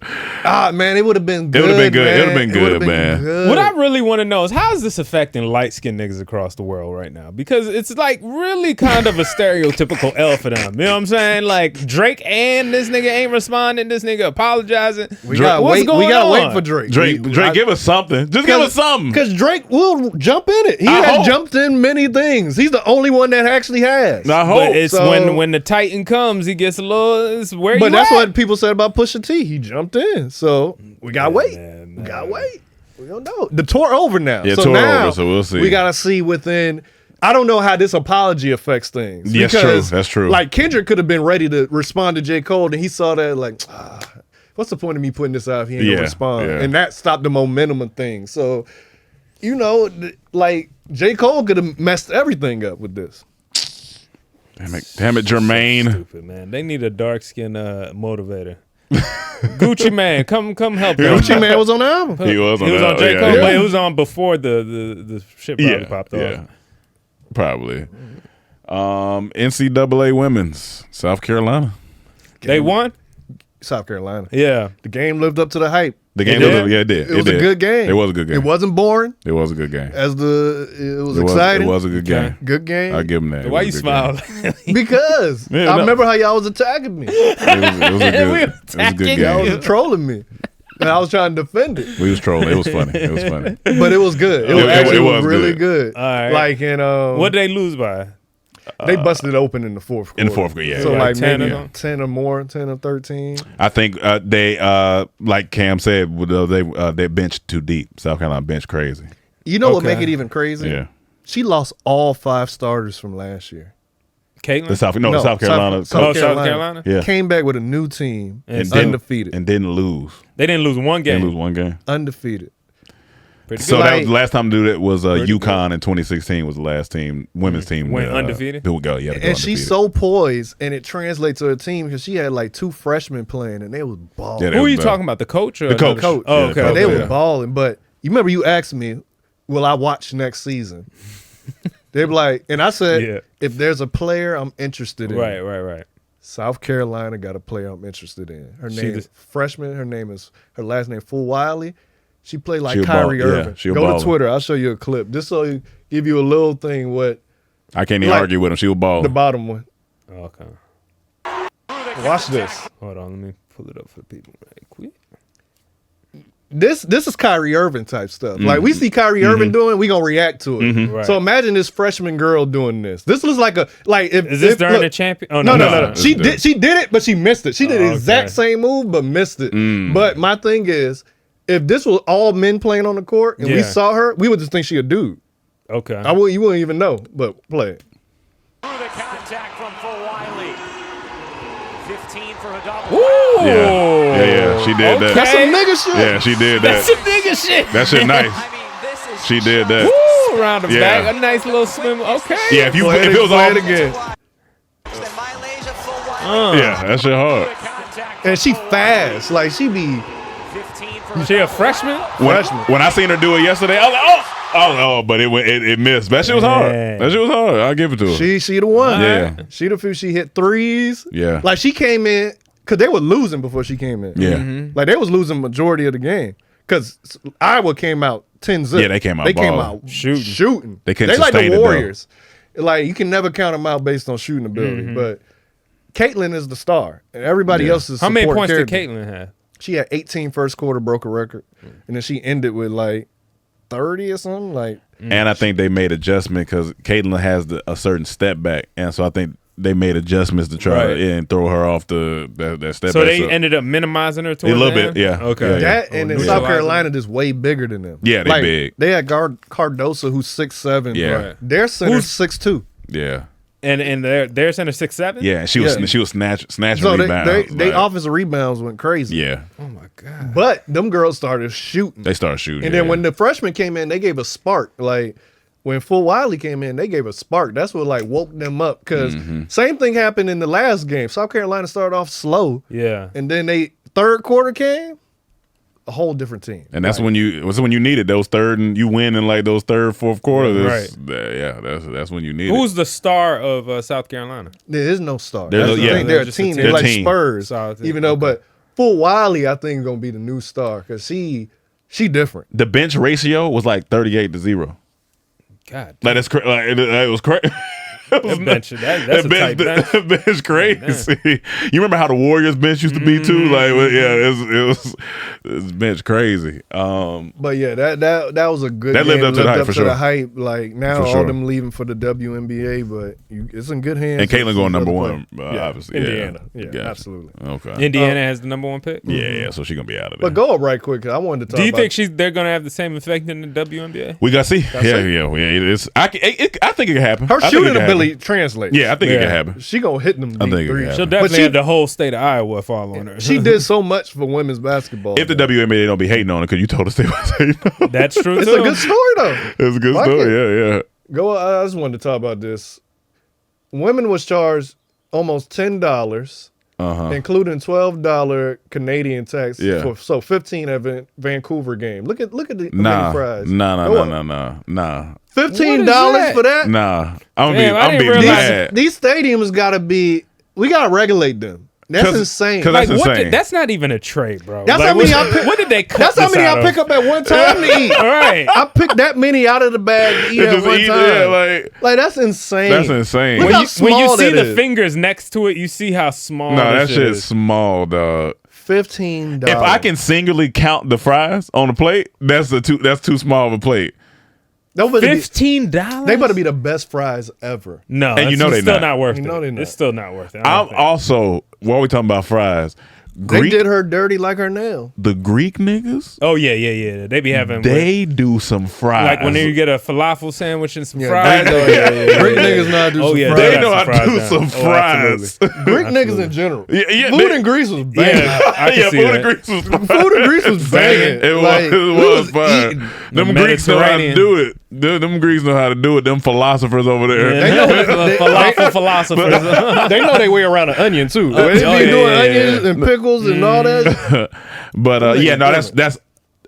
Speaker 4: Man, it would have been
Speaker 1: It
Speaker 4: good.
Speaker 1: would have been good.
Speaker 4: Man.
Speaker 1: It would have been good, man.
Speaker 4: Good.
Speaker 6: What I really want to know is how is this affecting light-skinned niggas across the world right now? Because it's like really kind of a stereotypical L for them. You know what I'm saying? Like Drake and this nigga ain't responding. This nigga apologizing.
Speaker 4: We gotta
Speaker 6: What's
Speaker 4: wait.
Speaker 6: going
Speaker 4: We gotta
Speaker 6: on?
Speaker 4: wait for Drake.
Speaker 1: Drake, give us something. Just give us something.
Speaker 4: Because Drake will jump in it. He
Speaker 1: I
Speaker 4: has
Speaker 1: hope.
Speaker 4: jumped in many things. He's the only one that actually has.
Speaker 1: I hope.
Speaker 6: But it's
Speaker 4: So-
Speaker 6: when the Titan comes, he gets a little. It's where
Speaker 4: But
Speaker 6: you
Speaker 4: that's
Speaker 6: at?
Speaker 4: what people said about Pusha T. He jumped in. So we gotta wait.
Speaker 6: man,
Speaker 4: We gotta wait. We don't know. The tour over now.
Speaker 1: Yeah,
Speaker 4: so
Speaker 1: tour
Speaker 4: now
Speaker 1: over, so we'll see.
Speaker 4: We gotta see within. I don't know how this apology affects things.
Speaker 1: Yes, true.
Speaker 4: Because,
Speaker 1: That's true.
Speaker 4: Like Kendrick could have been ready to respond to J. Cole, and he saw that like, what's the point of me putting this out if he ain't gonna respond?
Speaker 1: yeah.
Speaker 4: And that stopped the momentum of things. So, you know, like J. Cole could have messed everything up with this.
Speaker 1: Damn it, Jermaine.
Speaker 6: Stupid, man. They need a dark skin motivator. Gucci Man, come help them.
Speaker 4: Gucci Man was on the album.
Speaker 1: He was on
Speaker 6: J.
Speaker 1: yeah,
Speaker 6: Cole,
Speaker 1: yeah.
Speaker 6: but it was on before the shit probably popped off.
Speaker 1: Yeah, probably. NCAA Women's, South Carolina.
Speaker 6: They won?
Speaker 4: South Carolina.
Speaker 6: Yeah.
Speaker 4: The game lived up to the hype.
Speaker 1: The game,
Speaker 6: did?
Speaker 1: it did.
Speaker 4: It was a good game.
Speaker 1: It was a good game.
Speaker 4: It wasn't boring.
Speaker 1: It was a good game.
Speaker 4: It was exciting.
Speaker 1: It was a good game.
Speaker 4: Good game.
Speaker 1: I give him that. It
Speaker 6: Why you
Speaker 1: was a good
Speaker 6: smile?
Speaker 1: game.
Speaker 4: Because
Speaker 1: Yeah,
Speaker 4: I
Speaker 1: no.
Speaker 4: remember how y'all was attacking me.
Speaker 1: It was a good.
Speaker 6: We
Speaker 1: It was a good
Speaker 6: attacking
Speaker 4: Y'all
Speaker 1: game.
Speaker 4: was trolling me. And I was trying to defend it.
Speaker 1: We was trolling. It was funny. It was funny.
Speaker 4: But it was good. It was
Speaker 1: It
Speaker 4: actually
Speaker 1: was
Speaker 4: really
Speaker 1: good.
Speaker 4: good.
Speaker 6: All right.
Speaker 4: Like in
Speaker 6: What did they lose by?
Speaker 4: they busted open in the fourth quarter.
Speaker 1: In the fourth quarter, yeah.
Speaker 4: So
Speaker 1: yeah.
Speaker 4: like
Speaker 6: 10
Speaker 4: maybe
Speaker 6: or something?
Speaker 4: 10 or more, 10 or 13.
Speaker 1: I think they, like Cam said, they benched too deep. South Carolina benched crazy.
Speaker 4: You know what
Speaker 6: Okay.
Speaker 4: make it even crazy?
Speaker 1: Yeah.
Speaker 4: She lost all 5 starters from last year.
Speaker 6: Caitlin?
Speaker 1: The South
Speaker 4: No,
Speaker 1: South Carolina.
Speaker 6: South Carolina?
Speaker 1: Yeah.
Speaker 4: Came back with a new team
Speaker 6: And
Speaker 4: undefeated.
Speaker 1: And didn't lose.
Speaker 6: They didn't lose one
Speaker 1: Didn't
Speaker 6: game.
Speaker 1: lose one game.
Speaker 4: Undefeated.
Speaker 6: Pretty
Speaker 1: So
Speaker 6: good.
Speaker 1: that was the last time to do that was
Speaker 4: Pretty
Speaker 1: UConn in 2016 was the last team, women's team.
Speaker 6: Went undefeated?
Speaker 1: Who would go, yeah.
Speaker 4: And she's so poised, and it translates to her team because she had like 2 freshmen playing, and they was balling.
Speaker 1: Yeah,
Speaker 6: Who are you
Speaker 1: was,
Speaker 6: talking about? The coach or
Speaker 1: the coach.
Speaker 6: another-
Speaker 4: Coach.
Speaker 6: Oh,
Speaker 1: Yeah, the
Speaker 6: okay.
Speaker 1: coach.
Speaker 4: They
Speaker 6: okay.
Speaker 4: were balling. But you remember you asked me, will I watch next season? They were like, and I said,
Speaker 6: Yeah.
Speaker 4: if there's a player I'm interested in,
Speaker 6: Right.
Speaker 4: South Carolina got a player I'm interested in. Her
Speaker 6: She
Speaker 4: name
Speaker 6: just-
Speaker 4: freshman. Her last name Full Wiley. She played like
Speaker 1: She a
Speaker 4: Kyrie
Speaker 1: ball- yeah,
Speaker 4: Irving.
Speaker 1: she a
Speaker 4: Go
Speaker 1: baller.
Speaker 4: to Twitter. I'll show you a clip just so you give you a little thing. What
Speaker 1: I can't even
Speaker 4: like-
Speaker 1: argue with him. She was balling.
Speaker 4: the bottom one.
Speaker 6: Okay.
Speaker 4: Watch this.
Speaker 6: Hold on. Let me pull it up for people right quick.
Speaker 4: This is Kyrie Irving type stuff. Like we see Kyrie Irving doing, we gonna react to it.
Speaker 6: Right.
Speaker 4: So imagine this freshman girl doing this. This looks like if
Speaker 6: Is this
Speaker 4: if,
Speaker 6: during
Speaker 4: look,
Speaker 6: the champion? Oh,
Speaker 4: No.
Speaker 1: It's
Speaker 4: She
Speaker 1: different.
Speaker 4: did it, but she missed it. She did the
Speaker 6: okay.
Speaker 4: exact same move, but missed it. But my thing is, if this was all men playing on the court and we
Speaker 6: Yeah.
Speaker 4: saw her, we would just think she a dude.
Speaker 6: Okay.
Speaker 4: You wouldn't even know. But play it.
Speaker 9: Through the contact from Full Wiley. 15 for a double.
Speaker 6: Ooh.
Speaker 1: Yeah. She did that.
Speaker 4: That's some nigga shit.
Speaker 1: Yeah, she did
Speaker 6: That's
Speaker 1: that.
Speaker 6: some nigga shit.
Speaker 1: That shit nice.
Speaker 9: I mean, this is
Speaker 1: She did that.
Speaker 6: Woo, around the
Speaker 1: Yeah.
Speaker 6: back. A nice little swim. Okay.
Speaker 1: Yeah, if
Speaker 4: Play
Speaker 1: it was
Speaker 4: play
Speaker 1: all,
Speaker 4: it again.
Speaker 1: yeah, that shit hard.
Speaker 9: contact.
Speaker 4: And she fast. Like she be
Speaker 9: 15 for
Speaker 6: She a freshman?
Speaker 1: When I seen her do it yesterday, I was like, oh, but it missed. That shit was hard.
Speaker 6: Man.
Speaker 1: That shit was hard. I'll give it to her.
Speaker 4: she the one.
Speaker 1: Yeah.
Speaker 4: She the few. She hit threes.
Speaker 1: Yeah.
Speaker 4: Like she came in because they were losing before she came in.
Speaker 1: Yeah.
Speaker 4: Like they was losing majority of the game because Iowa came out 10-0.
Speaker 1: Yeah, they came out
Speaker 4: They came
Speaker 1: balling.
Speaker 4: out
Speaker 6: Shooting.
Speaker 4: shooting.
Speaker 1: They couldn't
Speaker 4: like
Speaker 1: sustain
Speaker 4: the
Speaker 1: it, though.
Speaker 4: Warriors. Like you can never count them out based on shooting ability. But Caitlin is the star, and everybody
Speaker 1: Yeah.
Speaker 4: else is.
Speaker 6: How many
Speaker 4: support
Speaker 6: points did
Speaker 4: character.
Speaker 6: Caitlin have?
Speaker 4: She had 18 first quarter, broke a record, and then she ended with like 30 or something. Like
Speaker 1: And I think they made adjustment because Caitlin has a certain step back, and so I think they made adjustments to try
Speaker 6: Right.
Speaker 1: and throw her off that step
Speaker 6: So
Speaker 1: back.
Speaker 6: they ended up minimizing her
Speaker 1: a
Speaker 6: towards
Speaker 1: little
Speaker 6: the
Speaker 1: bit,
Speaker 6: end?
Speaker 1: yeah.
Speaker 6: Okay.
Speaker 1: Yeah.
Speaker 4: that, and then
Speaker 6: Yeah.
Speaker 4: South Carolina is way bigger than them.
Speaker 1: Yeah, they
Speaker 4: like,
Speaker 1: big.
Speaker 4: They had Cardosa, who's 6'7".
Speaker 1: Yeah.
Speaker 4: Right. Their center's 6'2".
Speaker 1: Yeah.
Speaker 6: And their center 6'7"?
Speaker 1: Yeah, she was snatching
Speaker 4: So
Speaker 1: rebounds.
Speaker 4: they offensive rebounds went crazy.
Speaker 1: Yeah,
Speaker 6: Oh my god.
Speaker 4: But them girls started shooting.
Speaker 1: they started shooting.
Speaker 4: And then when the freshmen came in, they gave a spark. Like when Full Wiley came in, they gave a spark. That's what like woke them up. Because same thing happened in the last game. South Carolina started off slow.
Speaker 6: Yeah.
Speaker 4: And then third quarter came, a whole different team.
Speaker 1: And that's when you needed those third, and you win in like those third, fourth quarter.
Speaker 6: Right.
Speaker 1: That's when you need it.
Speaker 6: Who's the star of South Carolina?
Speaker 4: There is no star.
Speaker 1: There's
Speaker 4: That's
Speaker 1: no-
Speaker 4: the
Speaker 1: yeah.
Speaker 4: thing. They're a
Speaker 6: Just a
Speaker 4: team.
Speaker 6: team.
Speaker 4: They're like
Speaker 1: Team.
Speaker 4: Spurs.
Speaker 6: Solid team.
Speaker 4: Even though, but Full Wiley, I think, is going to be the new star because she different.
Speaker 1: The bench ratio was like 38-0.
Speaker 6: God.
Speaker 1: Like that's it was crazy.
Speaker 6: That bench, that's a tight bench.
Speaker 1: That bench crazy. You remember how the Warriors bench used to be too? Like, it was bench crazy.
Speaker 4: But yeah, that was a good
Speaker 1: That
Speaker 4: game.
Speaker 1: lived up to the hype, for sure.
Speaker 4: the hype. Like now,
Speaker 1: For
Speaker 4: all
Speaker 1: sure.
Speaker 4: them leaving for the WNBA, but it's in good hands.
Speaker 1: And Caitlin going number one,
Speaker 4: Yeah,
Speaker 1: obviously.
Speaker 4: Indiana.
Speaker 1: Yeah,
Speaker 4: Yeah,
Speaker 1: Gotcha.
Speaker 4: absolutely.
Speaker 1: Okay.
Speaker 6: Indiana has the number 1 pick.
Speaker 1: Yeah, so she's gonna be out of there.
Speaker 4: But go up right quick. 'Cause I wanted to talk.
Speaker 6: Do you
Speaker 4: about
Speaker 6: think they're gonna have the same effect in the WNBA?
Speaker 1: We gotta see.
Speaker 4: That's it.
Speaker 1: Yeah. It's, I think it can happen.
Speaker 4: her
Speaker 1: I think it
Speaker 4: shooting
Speaker 1: can
Speaker 4: ability
Speaker 1: happen.
Speaker 4: translates?
Speaker 1: Yeah, I think it can happen.
Speaker 4: She gonna hit them
Speaker 1: I
Speaker 4: deep
Speaker 1: think it
Speaker 4: threes.
Speaker 1: can
Speaker 6: She'll
Speaker 1: happen.
Speaker 6: definitely
Speaker 4: she-
Speaker 6: have the whole state of Iowa fall on her.
Speaker 4: She did so much for women's basketball.
Speaker 1: If the WNBA don't be hating on it, because you told us they was hating on it.
Speaker 6: That's true
Speaker 4: it's
Speaker 6: too.
Speaker 4: a good story though.
Speaker 1: It's a good
Speaker 4: Like
Speaker 1: story.
Speaker 4: it.
Speaker 1: Yeah.
Speaker 4: Go. I just wanted to talk about this. Women was charged almost $10, including $12 Canadian tax.
Speaker 1: Yeah.
Speaker 4: So 15 at Vancouver game. Look at the
Speaker 1: Nah.
Speaker 4: many fries.
Speaker 1: Nah.
Speaker 4: Go up.
Speaker 1: Nah.
Speaker 4: $15
Speaker 6: that?
Speaker 4: for that.
Speaker 1: Nah. I'm
Speaker 6: Damn, I
Speaker 1: gonna be
Speaker 6: didn't realize-
Speaker 1: mad.
Speaker 4: These stadiums gotta be. We gotta regulate them. That's insane.
Speaker 1: 'cause
Speaker 6: Like
Speaker 1: That's
Speaker 6: what?
Speaker 1: insane.
Speaker 6: That's not even a trade, bro.
Speaker 4: That's
Speaker 6: Like,
Speaker 4: how many
Speaker 6: what,
Speaker 4: I pick.
Speaker 6: what did they cut?
Speaker 4: That's how
Speaker 6: this
Speaker 4: many
Speaker 6: out
Speaker 4: I
Speaker 6: of?
Speaker 4: pick up at one time to eat.
Speaker 6: All right.
Speaker 4: I picked that many out of the bag to eat at
Speaker 1: Just
Speaker 4: one
Speaker 1: eat-
Speaker 4: time.
Speaker 1: yeah, like
Speaker 4: that's insane.
Speaker 1: that's insane.
Speaker 4: Look
Speaker 6: When
Speaker 4: how
Speaker 6: you
Speaker 4: small
Speaker 6: see
Speaker 4: that
Speaker 6: the
Speaker 4: is.
Speaker 6: fingers next to it, you see how small.
Speaker 1: No, that
Speaker 6: this
Speaker 1: shit's
Speaker 6: is.
Speaker 1: small, dog.
Speaker 4: $15.
Speaker 1: If I can singularly count the fries on the plate, that's too small of a plate.
Speaker 6: $15.
Speaker 4: They better be the best fries ever.
Speaker 6: No,
Speaker 1: And you know
Speaker 6: it's
Speaker 1: they
Speaker 6: still
Speaker 1: not.
Speaker 6: not worth
Speaker 4: You
Speaker 6: it.
Speaker 4: know they not.
Speaker 6: It's still not worth it. I
Speaker 1: I'm
Speaker 6: don't think.
Speaker 1: also, while we talking about fries,
Speaker 4: They did her dirty like her nail.
Speaker 1: the Greek niggas,
Speaker 6: Oh yeah. They be having
Speaker 1: they do some fries.
Speaker 6: like when you get a falafel sandwich and some
Speaker 4: Yeah,
Speaker 6: fries.
Speaker 4: they know-
Speaker 6: Oh, yeah.
Speaker 4: Greek niggas know how to do
Speaker 6: Oh
Speaker 4: some
Speaker 6: yeah,
Speaker 4: fries.
Speaker 1: they
Speaker 6: got
Speaker 1: know how to do
Speaker 6: down.
Speaker 1: some
Speaker 6: Oh,
Speaker 1: fries.
Speaker 6: absolutely.
Speaker 4: Greek niggas in general.
Speaker 1: Yeah,
Speaker 4: Food
Speaker 1: they-
Speaker 4: in Greece was banging.
Speaker 6: Yeah, I can see
Speaker 1: food
Speaker 6: that.
Speaker 1: in Greece was
Speaker 4: Food in Greece was banging.
Speaker 1: It was,
Speaker 4: Like,
Speaker 1: it
Speaker 4: we
Speaker 1: was fine.
Speaker 4: eating.
Speaker 1: Them
Speaker 6: The
Speaker 1: Greeks know how to
Speaker 6: Mediterranean.
Speaker 1: do it. Them Greeks know how to do it. Them philosophers over there.
Speaker 6: Yeah.
Speaker 4: They know they-
Speaker 6: falafel philosophers.
Speaker 4: They know they way around an onion too. They be
Speaker 6: yeah,
Speaker 4: doing
Speaker 6: yeah,
Speaker 4: onions and pickles and all that.
Speaker 1: But that's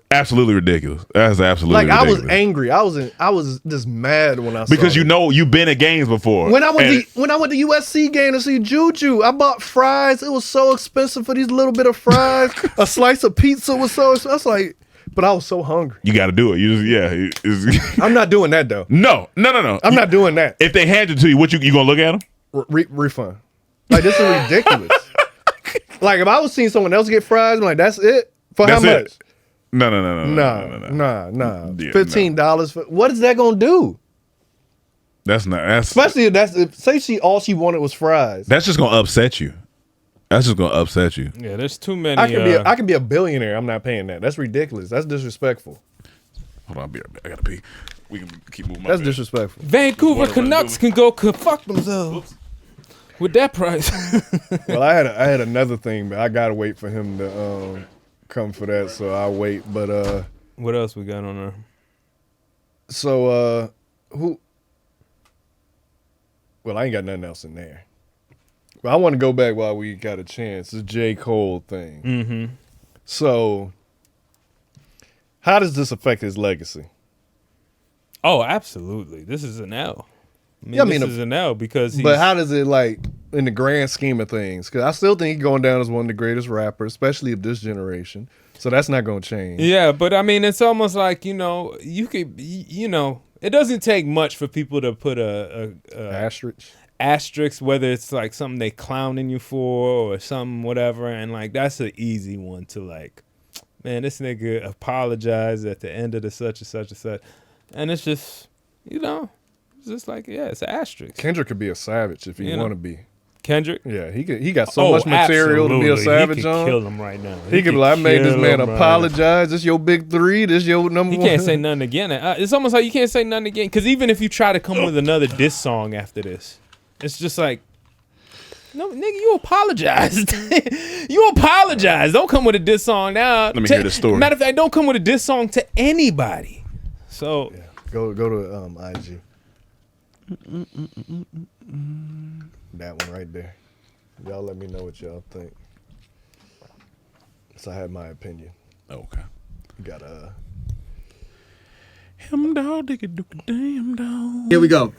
Speaker 1: absolutely ridiculous. That's absolutely
Speaker 4: Like I was
Speaker 1: ridiculous.
Speaker 4: angry. I was just mad when I saw
Speaker 1: Because
Speaker 4: it.
Speaker 1: you know you've been at games before.
Speaker 4: When I went
Speaker 1: And-
Speaker 4: to USC game to see Juju, I bought fries. It was so expensive for these little bit of fries. A slice of pizza was so expensive. I was like, but I was so hungry.
Speaker 1: you got to do it. You just it's-
Speaker 4: I'm not doing that though.
Speaker 1: no.
Speaker 4: I'm not doing that.
Speaker 1: If they hand it to you, you gonna look at them?
Speaker 4: Refund. Like this is ridiculous. Like if I was seeing someone else get fries, I'm like, that's it for
Speaker 1: That's
Speaker 4: how
Speaker 1: it.
Speaker 4: much?
Speaker 1: No.
Speaker 4: Nah.
Speaker 1: Yeah,
Speaker 4: $15 for what is that gonna do?
Speaker 1: That's
Speaker 4: Especially if say all she wanted was fries.
Speaker 1: that's just gonna upset you. That's just gonna upset you.
Speaker 6: Yeah, there's too many.
Speaker 4: I can be a billionaire. I'm not paying that. That's ridiculous. That's disrespectful.
Speaker 1: Hold on, I gotta pee. We can keep moving.
Speaker 4: That's disrespectful.
Speaker 6: Vancouver
Speaker 1: Water
Speaker 6: Canucks can go fuck themselves with that price.
Speaker 4: Well, I had another thing, but I gotta wait for him to come for that, so I'll wait. But
Speaker 6: What else we got on there?
Speaker 4: so who? Well, I ain't got nothing else in there. But I want to go back while we got a chance. The J. Cole thing.
Speaker 6: Mm-hmm.
Speaker 4: So, how does this affect his legacy?
Speaker 6: Oh, absolutely. This is an L.
Speaker 4: Yeah,
Speaker 6: this is an L because he's,
Speaker 4: But how does it, like, in the grand scheme of things? Because I still think he's going down as one of the greatest rappers, especially of this generation. So that's not going to change.
Speaker 6: Yeah, but I mean, it's almost like, you could, it doesn't take much for people to put a asterisk, whether it's like something they clowning you for or something, whatever. And like, that's an easy one to like, man, this nigga apologized at the end of the such and such and such. And it's just, it's just like, yeah, it's an asterisk.
Speaker 4: Kendrick could be a savage if he want to be.
Speaker 6: Kendrick?
Speaker 4: Yeah, he got so much material to be a savage
Speaker 6: he could
Speaker 4: on.
Speaker 6: kill him right now.
Speaker 4: He could be like, I made this man
Speaker 6: kill him right
Speaker 4: apologize. This your big three. This your number
Speaker 6: He
Speaker 4: one.
Speaker 6: can't say nothing again. It's almost like you can't say nothing again. Because even if you try to come with another diss song after this, it's just like, no, nigga, you apologized. You apologized. Don't come with a diss song now.
Speaker 1: Let me hear the story.
Speaker 6: Matter of fact, don't come with a diss song to anybody. So
Speaker 4: Go to IG. That one right there. Y'all let me know what y'all think. So I have my opinion.
Speaker 1: Okay.
Speaker 4: You got
Speaker 1: Him dog, damn dog.
Speaker 10: Here we go.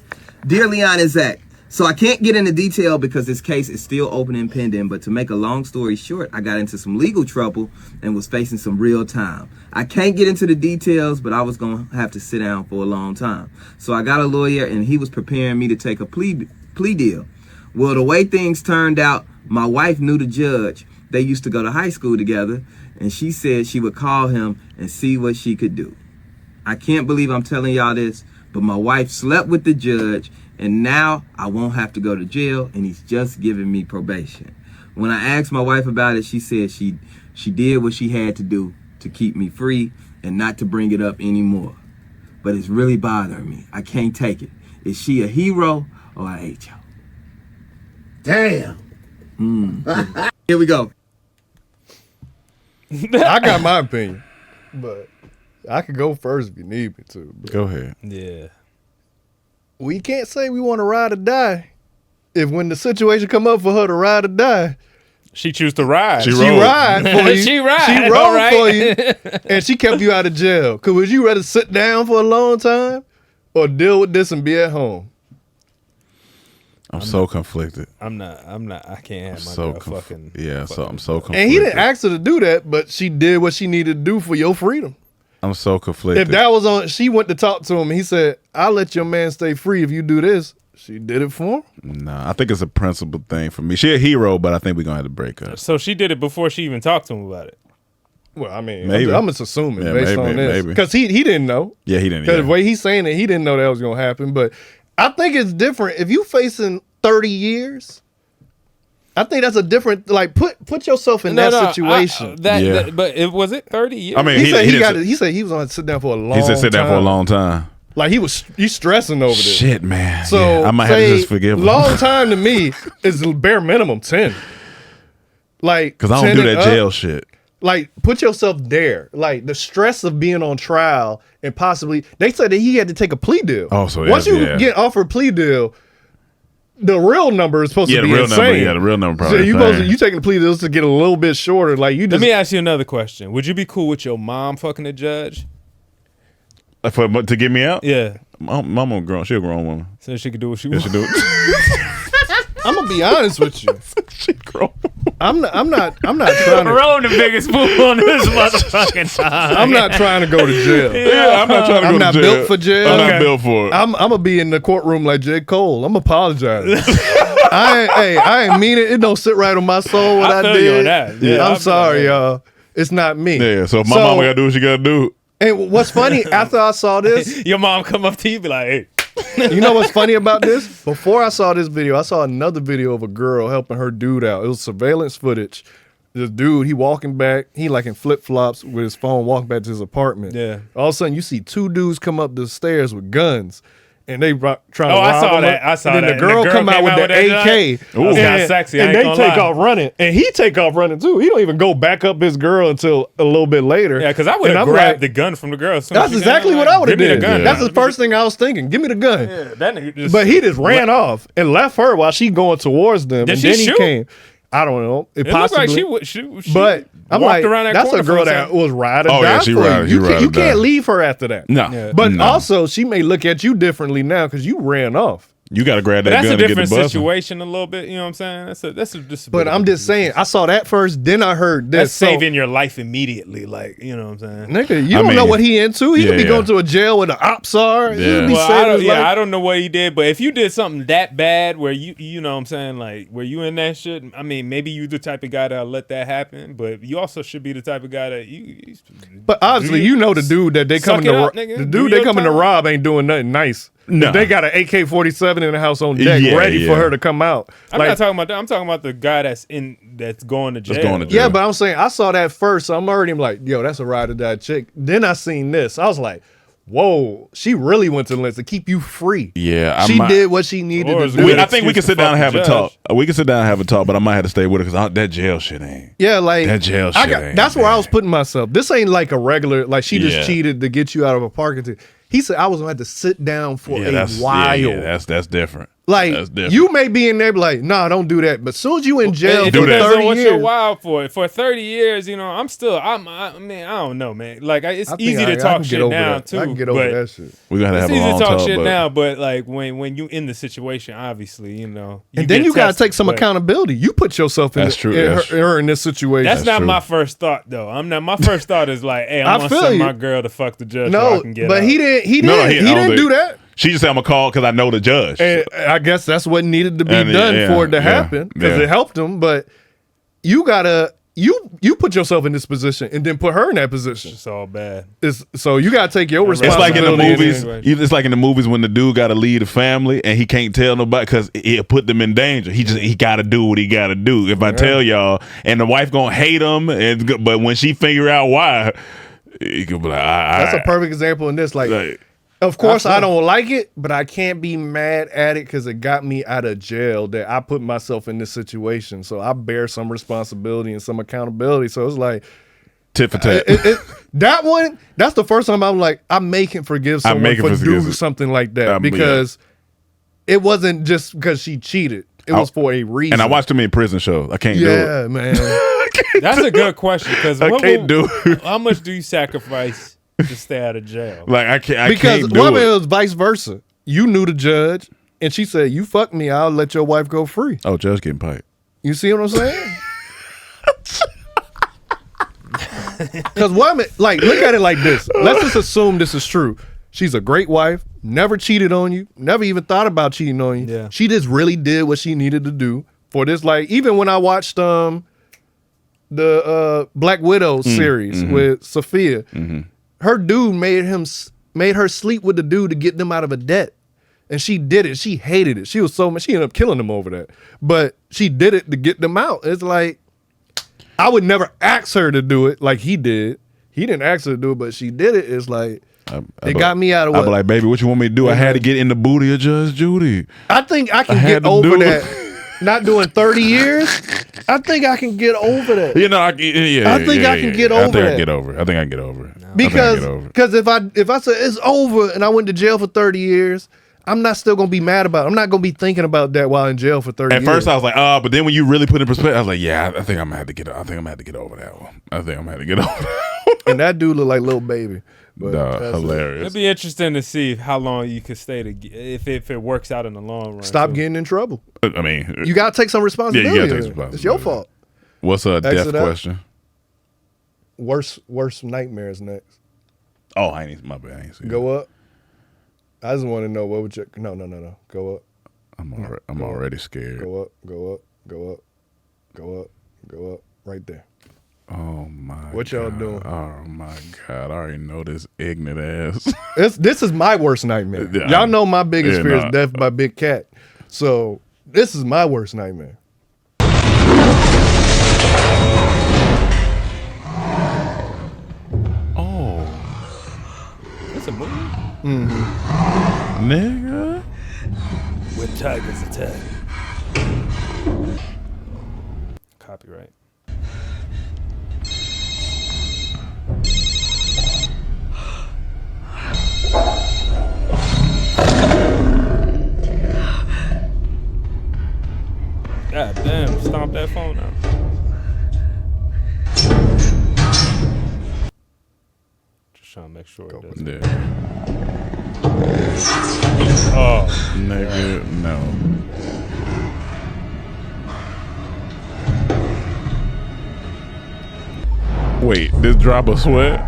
Speaker 10: Dear Leon and Zach, so I can't get into detail because this case is still open and pending, but to make a long story short, I got into some legal trouble and was facing some real time. I can't get into the details, but I was going to have to sit down for a long time. So I got a lawyer and he was preparing me to take a plea deal. Well, the way things turned out, my wife knew the judge. They used to go to high school together, and she said she would call him and see what she could do. I can't believe I'm telling y'all this, but my wife slept with the judge, and now I won't have to go to jail, and he's just giving me probation. When I asked my wife about it, she said she did what she had to do to keep me free and not to bring it up anymore. But it's really bothering me. I can't take it. Is she a hero or an H.O.? Damn. Here we go.
Speaker 4: I got my opinion, but I could go first if you need me to. But
Speaker 1: Go ahead.
Speaker 6: yeah.
Speaker 4: we can't say we want to ride or die if when the situation come up for her to ride or die,
Speaker 6: she choose to ride.
Speaker 1: She
Speaker 4: she
Speaker 1: rolled.
Speaker 4: ride for you.
Speaker 6: She ride,
Speaker 4: She rode
Speaker 6: all right.
Speaker 4: for you, and she kept you out of jail. Cause would you rather sit down for a long time or deal with this and be at home?
Speaker 1: I'm so conflicted.
Speaker 6: I'm not. I can't have my
Speaker 1: So
Speaker 6: girl fucking.
Speaker 1: yeah, so I'm so conflicted.
Speaker 4: And he didn't ask her to do that, but she did what she needed to do for your freedom.
Speaker 1: I'm so conflicted.
Speaker 4: If that was on, she went to talk to him. And he said, "I'll let your man stay free if you do this." She did it for him.
Speaker 1: Nah, I think it's a principle thing for me. She a hero, but I think we're gonna have to break up.
Speaker 6: So she did it before she even talked to him about it.
Speaker 4: Well, I mean,
Speaker 1: Maybe.
Speaker 4: I'm just assuming
Speaker 1: Yeah,
Speaker 4: based
Speaker 1: maybe,
Speaker 4: on this
Speaker 1: maybe.
Speaker 4: because he didn't know.
Speaker 1: Yeah, he didn't.
Speaker 4: Because
Speaker 1: Yeah.
Speaker 4: the way he's saying it, he didn't know that was gonna happen. But I think it's different if you facing 30 years. I think that's a different. Like put yourself in that situation.
Speaker 1: Yeah.
Speaker 6: But was it 30 years?
Speaker 1: I mean,
Speaker 4: he said he got.
Speaker 1: didn't-
Speaker 4: He said he was going to sit down for a long.
Speaker 1: He said sit down for a long time.
Speaker 4: Like he's stressing over this.
Speaker 1: Shit, man.
Speaker 4: So
Speaker 1: Yeah, I might have to
Speaker 4: say
Speaker 1: just forgive him.
Speaker 4: long time to me is bare minimum 10. Like
Speaker 1: Because I don't
Speaker 4: 10
Speaker 1: do
Speaker 4: and
Speaker 1: that
Speaker 4: up.
Speaker 1: jail shit.
Speaker 4: Like, put yourself there. Like, the stress of being on trial and possibly... They said that he had to take a plea deal.
Speaker 1: Oh, so
Speaker 4: once you
Speaker 1: yeah.
Speaker 4: get offered a plea deal, the real number is supposed
Speaker 1: Yeah,
Speaker 4: to
Speaker 1: the
Speaker 4: be
Speaker 1: real
Speaker 4: insane.
Speaker 1: number. Yeah, the real number
Speaker 4: So
Speaker 1: probably.
Speaker 4: you taking the plea deals to get a little bit shorter. Like, you
Speaker 6: Let
Speaker 4: just...
Speaker 6: me ask you another question. Would you be cool with your mom fucking a judge?
Speaker 1: To get me out?
Speaker 6: Yeah.
Speaker 1: Mama grown. She a grown woman.
Speaker 6: So she could do what she
Speaker 1: Yeah,
Speaker 6: wants.
Speaker 1: she do it.
Speaker 4: I'm gonna be honest with you.
Speaker 1: She grown.
Speaker 4: I'm not trying to...
Speaker 6: Rolling the biggest fool on this motherfucking time.
Speaker 4: I'm not trying to go to jail.
Speaker 1: Yeah, I'm not trying to
Speaker 4: I'm
Speaker 1: go
Speaker 4: not
Speaker 1: to jail.
Speaker 4: built for jail.
Speaker 1: I'm
Speaker 4: Okay.
Speaker 1: not built for it.
Speaker 4: I'm gonna be in the courtroom like J. Cole. I'm apologizing. I ain't mean it. It don't sit right on my soul what
Speaker 6: I
Speaker 4: I
Speaker 6: feel
Speaker 4: did.
Speaker 6: you on that. Yeah, I
Speaker 4: I'm
Speaker 6: feel
Speaker 4: sorry,
Speaker 6: like that.
Speaker 4: y'all. It's not me.
Speaker 1: Yeah, so if my mama gotta do what she gotta do.
Speaker 4: And what's funny, after I saw this,
Speaker 6: Your mom come up to you and be like, hey.
Speaker 4: you know what's funny about this? Before I saw this video, I saw another video of a girl helping her dude out. It was surveillance footage. This dude, he walking back, he like in flip-flops with his phone, walking back to his apartment.
Speaker 6: Yeah.
Speaker 4: All of a sudden, you see two dudes come up the stairs with guns. And they trying to
Speaker 6: Oh,
Speaker 4: rob
Speaker 6: I saw
Speaker 4: him.
Speaker 6: that. I saw
Speaker 4: and then
Speaker 6: that.
Speaker 4: the girl come out with the AK.
Speaker 6: Ooh. That's kinda sexy, I
Speaker 4: And
Speaker 6: ain't
Speaker 4: they
Speaker 6: gonna
Speaker 4: take
Speaker 6: lie.
Speaker 4: off running. And he take off running too. He don't even go back up his girl until a little bit later.
Speaker 6: Yeah, because I would
Speaker 4: And
Speaker 6: have
Speaker 4: I'm
Speaker 6: grabbed
Speaker 4: like,
Speaker 6: the gun from the girl. As soon as
Speaker 4: That's
Speaker 6: she
Speaker 4: exactly
Speaker 6: got
Speaker 4: what
Speaker 6: out,
Speaker 4: I would have
Speaker 6: give me
Speaker 4: did.
Speaker 6: the gun.
Speaker 4: That's the first thing I was thinking. Give me the gun.
Speaker 6: Yeah, that nigga just.
Speaker 4: But he just ran off and left her while she going towards them.
Speaker 6: Did
Speaker 4: and
Speaker 6: she
Speaker 4: then he
Speaker 6: shoot?
Speaker 4: came. I don't know. It
Speaker 6: It looked
Speaker 4: possibly.
Speaker 6: like she
Speaker 4: but I'm
Speaker 6: walked
Speaker 4: like,
Speaker 6: around that
Speaker 4: that's a
Speaker 6: corner for
Speaker 4: girl
Speaker 6: a
Speaker 4: that
Speaker 6: second.
Speaker 4: was ride or
Speaker 1: Oh,
Speaker 4: die
Speaker 1: yeah, she
Speaker 4: for
Speaker 1: ride-
Speaker 4: you.
Speaker 1: she ride or
Speaker 4: You
Speaker 1: die.
Speaker 4: can't leave her after that.
Speaker 1: No.
Speaker 6: Yeah.
Speaker 4: But
Speaker 1: No.
Speaker 4: also, she may look at you differently now because you ran off.
Speaker 1: You gotta grab that
Speaker 6: That's
Speaker 1: gun
Speaker 6: a
Speaker 1: and get the
Speaker 6: different
Speaker 1: bus.
Speaker 6: situation a little bit. You know what I'm saying? That's a just. a
Speaker 4: But
Speaker 6: bit of
Speaker 4: I'm
Speaker 6: a-
Speaker 4: just saying, I saw that first, then I heard this.
Speaker 6: That's
Speaker 4: So,
Speaker 6: saving your life immediately. Like, you know what I'm saying?
Speaker 4: nigga, you
Speaker 1: I
Speaker 4: don't know
Speaker 1: mean,
Speaker 4: what he into. He could be
Speaker 1: yeah.
Speaker 4: going to a jail where the ops are. He
Speaker 1: Yeah.
Speaker 4: could be
Speaker 6: Well,
Speaker 4: saving his life.
Speaker 6: I don't know what he did, but if you did something that bad where you know what I'm saying, like where you in that shit, I mean, maybe you the type of guy that'll let that happen, but you also should be the type of guy that you
Speaker 4: But obviously, you know the dude that they
Speaker 6: Suck
Speaker 4: coming
Speaker 6: it
Speaker 4: to
Speaker 6: up,
Speaker 4: ro-
Speaker 6: nigga.
Speaker 4: the
Speaker 6: Do
Speaker 4: dude they
Speaker 6: your
Speaker 4: coming to
Speaker 6: time.
Speaker 4: rob ain't doing nothing nice.
Speaker 1: No.
Speaker 4: They got an AK-47 in the house on deck,
Speaker 1: Yeah,
Speaker 4: ready
Speaker 1: yeah.
Speaker 4: for her to come out.
Speaker 6: I'm not talking about that. I'm talking about the guy that's going to jail.
Speaker 1: going to jail.
Speaker 4: Yeah, but I'm saying I saw that first, so I'm already like, yo, that's a ride or die chick. Then I seen this, I was like, whoa, she really went to lengths to keep you free.
Speaker 1: Yeah,
Speaker 4: she did what she needed to do.
Speaker 1: I think we can sit down and have a talk. We can sit down and have a talk, but I might have to stay with her because that jail shit ain't.
Speaker 4: Yeah, like
Speaker 1: that jail shit ain't.
Speaker 4: That's where I was putting myself. This ain't like a regular, like she just cheated to get you out of a parking ticket. He said I was gonna have to sit down for a while.
Speaker 1: Yeah, that's different.
Speaker 4: Like you may be in there like, nah, don't do that. But as soon as you in jail for 30 years,
Speaker 6: what you're wild for 30 years, you know, I mean, I don't know, man. Like it's easy to talk shit now too.
Speaker 4: I can get over that shit.
Speaker 1: We gotta have
Speaker 6: a long talk. It's easy to talk shit
Speaker 1: but
Speaker 6: now, but like when you in the situation, obviously, you know,
Speaker 4: and then you gotta take some accountability. You put yourself in her in this situation.
Speaker 6: That's not my first thought though. I'm not. My first thought is like, hey, I'm gonna send my girl to fuck the judge.
Speaker 4: No,
Speaker 6: so I can get
Speaker 4: but
Speaker 6: out.
Speaker 4: he didn't do that.
Speaker 1: She just said, I'm going to call because I know the judge.
Speaker 4: And I guess that's what needed to be done for it to happen because it helped him. But you got to, you put yourself in this position and then put her in that position.
Speaker 6: It's all bad.
Speaker 4: So you got to take your responsibility.
Speaker 1: It's like in the movies. It's like in the movies when the dude got to lead a family and he can't tell nobody because it put them in danger. He got to do what he got to do. If I tell y'all, and the wife going to hate him, but when she figure out why, he could be like,
Speaker 4: that's a perfect example in this. Like of course, I don't like it, but I can't be mad at it because it got me out of jail that I put myself in this situation. So I bear some responsibility and some accountability. So it's like
Speaker 1: tit for tat.
Speaker 4: That one, that's the first time I'm like, I may can forgive someone for doing something like that because it wasn't just because she cheated. It was for a reason.
Speaker 1: And I watched too many prison shows. I can't do it.
Speaker 4: Yeah, man.
Speaker 6: That's a good question because
Speaker 1: I can't do it.
Speaker 6: How much do you sacrifice to stay out of jail?
Speaker 1: Like I can't
Speaker 4: because
Speaker 1: do it.
Speaker 4: It was vice versa. You knew the judge, and she said, "You fuck me, I'll let your wife go free."
Speaker 1: Oh, judge getting piped.
Speaker 4: You see what I'm saying? Because women, like, look at it like this. Let's just assume this is true. She's a great wife, never cheated on you, never even thought about cheating on you.
Speaker 6: Yeah.
Speaker 4: She just really did what she needed to do for this. Like, even when I watched the Black Widow series with Sophia, her dude made her sleep with the dude to get them out of a debt. And she did it. She hated it. She was so much. She ended up killing them over that. But she did it to get them out. It's like, I would never ask her to do it like he did. He didn't ask her to do it, but she did it. It's like, it got me out of what?
Speaker 1: I'd be like, baby, what you want me to do? I had to get in the booty of Judge Judy.
Speaker 4: I think I can get over that. Not doing 30 years. I think I can get over that.
Speaker 1: You know, I think
Speaker 4: I can get over that.
Speaker 1: I think I can get over it.
Speaker 4: Because if I say it's over and I went to jail for 30 years, I'm not still gonna be mad about it. I'm not gonna be thinking about that while in jail for 30 years.
Speaker 1: At first I was like, but then when you really put it in perspective, I was like, yeah, I think I'm gonna have to get over that one. I think I'm gonna have to get over that one.
Speaker 4: And that dude looked like Lil Baby. But
Speaker 1: hilarious.
Speaker 6: It'd be interesting to see how long you could stay if it works out in the long run.
Speaker 4: Stop getting in trouble.
Speaker 1: I mean,
Speaker 4: you gotta take some responsibility.
Speaker 1: Yeah, you gotta take responsibility.
Speaker 4: It's your fault.
Speaker 1: What's a death question?
Speaker 4: Worst nightmares next.
Speaker 1: Oh, I ain't my bad. I ain't see
Speaker 4: Go up. I just want to know what would you? No. Go up.
Speaker 1: I'm already scared.
Speaker 4: Go up. Right there.
Speaker 1: Oh my!
Speaker 4: What y'all doing?
Speaker 1: Oh my God! I already know this ignorant ass.
Speaker 4: This is my worst nightmare. Y'all know my biggest fear is death by Big Cat. So this is my worst nightmare.
Speaker 1: Oh,
Speaker 6: it's a movie.
Speaker 1: Nigga.
Speaker 6: When tigers attack. Copyright. God damn, stomp that phone out. Just trying to make sure it does.
Speaker 1: Yeah.
Speaker 6: Oh,
Speaker 1: nigga, no. Wait, this drop of sweat?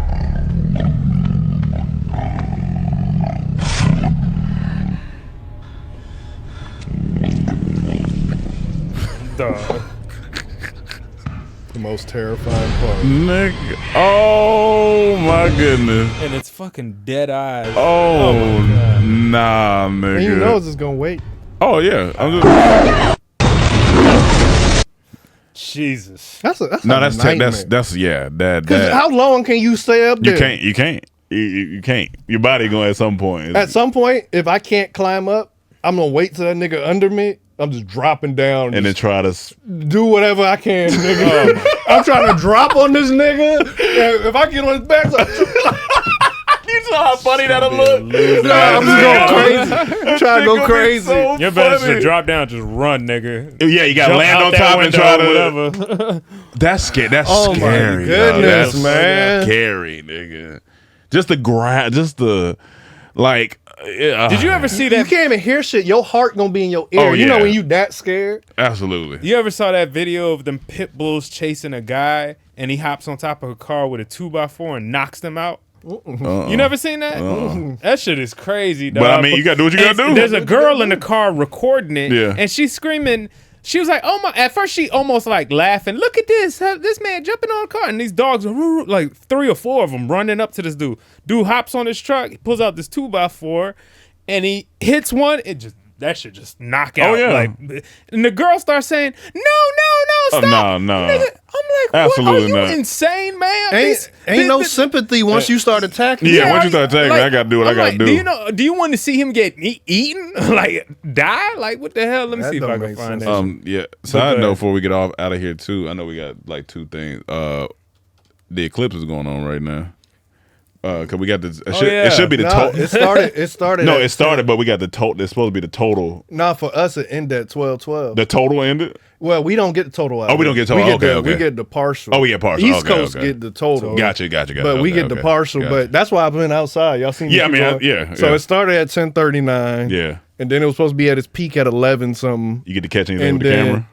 Speaker 6: Duh.
Speaker 4: The most terrifying part.
Speaker 1: Nigga. Oh my goodness.
Speaker 6: And it's fucking dead eyes.
Speaker 1: Oh nah, nigga.
Speaker 4: And you know it's just gonna wait.
Speaker 1: Oh yeah.
Speaker 4: Jesus.
Speaker 1: That's yeah. That
Speaker 4: how long can you stay up there?
Speaker 1: You can't. You can't. Your body going at some point.
Speaker 4: At some point, if I can't climb up, I'm gonna wait till that nigga under me. I'm just dropping down
Speaker 1: and then try to
Speaker 4: do whatever I can, nigga. I'm trying to drop on this nigga. And if I get on his back,
Speaker 1: you saw how funny that'll look.
Speaker 4: I'm just going crazy. I'm trying to go crazy.
Speaker 6: So You're better to drop down, just run, nigga.
Speaker 1: Yeah, you gotta land on top and try to whatever. That's scary. That's scary.
Speaker 4: My goodness,
Speaker 1: that's
Speaker 4: man.
Speaker 1: Scary, nigga. Just the like.
Speaker 6: Did you ever see that?
Speaker 4: You can't even hear shit. Your heart gonna be in your ear.
Speaker 1: Oh,
Speaker 4: You know
Speaker 1: yeah.
Speaker 4: when you that scared?
Speaker 1: Absolutely.
Speaker 6: You ever saw that video of them pit bulls chasing a guy and he hops on top of a car with a 2x4 and knocks them out? You never seen that? That shit is crazy, dog.
Speaker 1: But I mean, you gotta do what you gotta do.
Speaker 6: There's a girl in the car recording it,
Speaker 1: Yeah.
Speaker 6: and she's screaming. She was like, "Oh my!" At first, she almost like laughing. Look at this man jumping on a car, and these dogs are like 3 or 4 of them running up to this dude. Dude hops on his truck, he pulls out this 2x4, and he hits one. That shit just knock out.
Speaker 1: Oh, yeah.
Speaker 6: Like, and the girl starts saying, "No, stop!"
Speaker 1: No.
Speaker 6: Nigga, I'm like,
Speaker 1: Absolutely
Speaker 6: what? Are
Speaker 1: not.
Speaker 6: you insane, man?
Speaker 4: Ain't no sympathy once you start attacking.
Speaker 1: Yeah, once you start attacking, I gotta do what I gotta do.
Speaker 6: Do you want to see him get eaten? Like die? Like what the hell? Let me
Speaker 4: That
Speaker 6: see if
Speaker 4: don't
Speaker 6: I can
Speaker 4: make
Speaker 6: find
Speaker 4: sense.
Speaker 6: that.
Speaker 1: Yeah. Side note before we get out of here too. I know we got like 2 things. The eclipse is going on right now. Cause we got the. It should be the total.
Speaker 4: It started.
Speaker 1: No,
Speaker 4: at
Speaker 1: it started, but we got the total. It's supposed to be the total.
Speaker 4: Nah, for us it ended at 12:12.
Speaker 1: The total ended.
Speaker 4: Well, we don't get the total out.
Speaker 1: Oh, we don't get total. Okay.
Speaker 4: We get the partial.
Speaker 1: Oh, we get partial.
Speaker 4: East
Speaker 1: Okay,
Speaker 4: Coast
Speaker 1: okay.
Speaker 4: get the total.
Speaker 1: Gotcha.
Speaker 4: But we get the partial.
Speaker 1: Gotcha.
Speaker 4: But that's why I've been outside. Y'all seen?
Speaker 1: Yeah,
Speaker 4: me
Speaker 1: I mean,
Speaker 4: going? So it started at 10:39.
Speaker 1: Yeah.
Speaker 4: And then it was supposed to be at its peak at 11 something.
Speaker 1: You get to catch anything
Speaker 4: And
Speaker 1: with the
Speaker 4: then
Speaker 1: camera.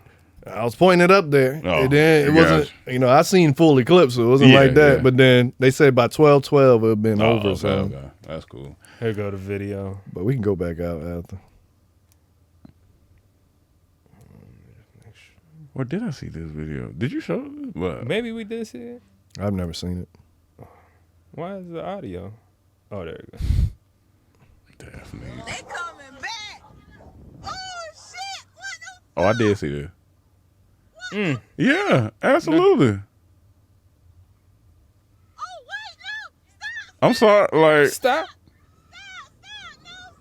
Speaker 4: I was pointing it up there.
Speaker 1: Oh,
Speaker 4: And then it
Speaker 1: gotcha.
Speaker 4: wasn't. I seen full eclipse. So it wasn't
Speaker 1: Yeah,
Speaker 4: like that.
Speaker 1: yeah.
Speaker 4: But then they said by 12:12 it had been over.
Speaker 1: Okay,
Speaker 4: So.
Speaker 1: okay. That's cool.
Speaker 6: Here go the video.
Speaker 4: But we can go back out after.
Speaker 1: Where did I see this video? Did you show it? What?
Speaker 6: Maybe we did see it.
Speaker 4: I've never seen it.
Speaker 6: Why is the audio? Oh, there you go.
Speaker 1: Definitely.
Speaker 3: They coming back. Oh shit! What the?
Speaker 1: Oh, I did see this. Yeah, absolutely.
Speaker 3: Oh wait, no! Stop!
Speaker 1: I'm sorry. Like,
Speaker 6: Stop.
Speaker 3: Stop! No! Stop!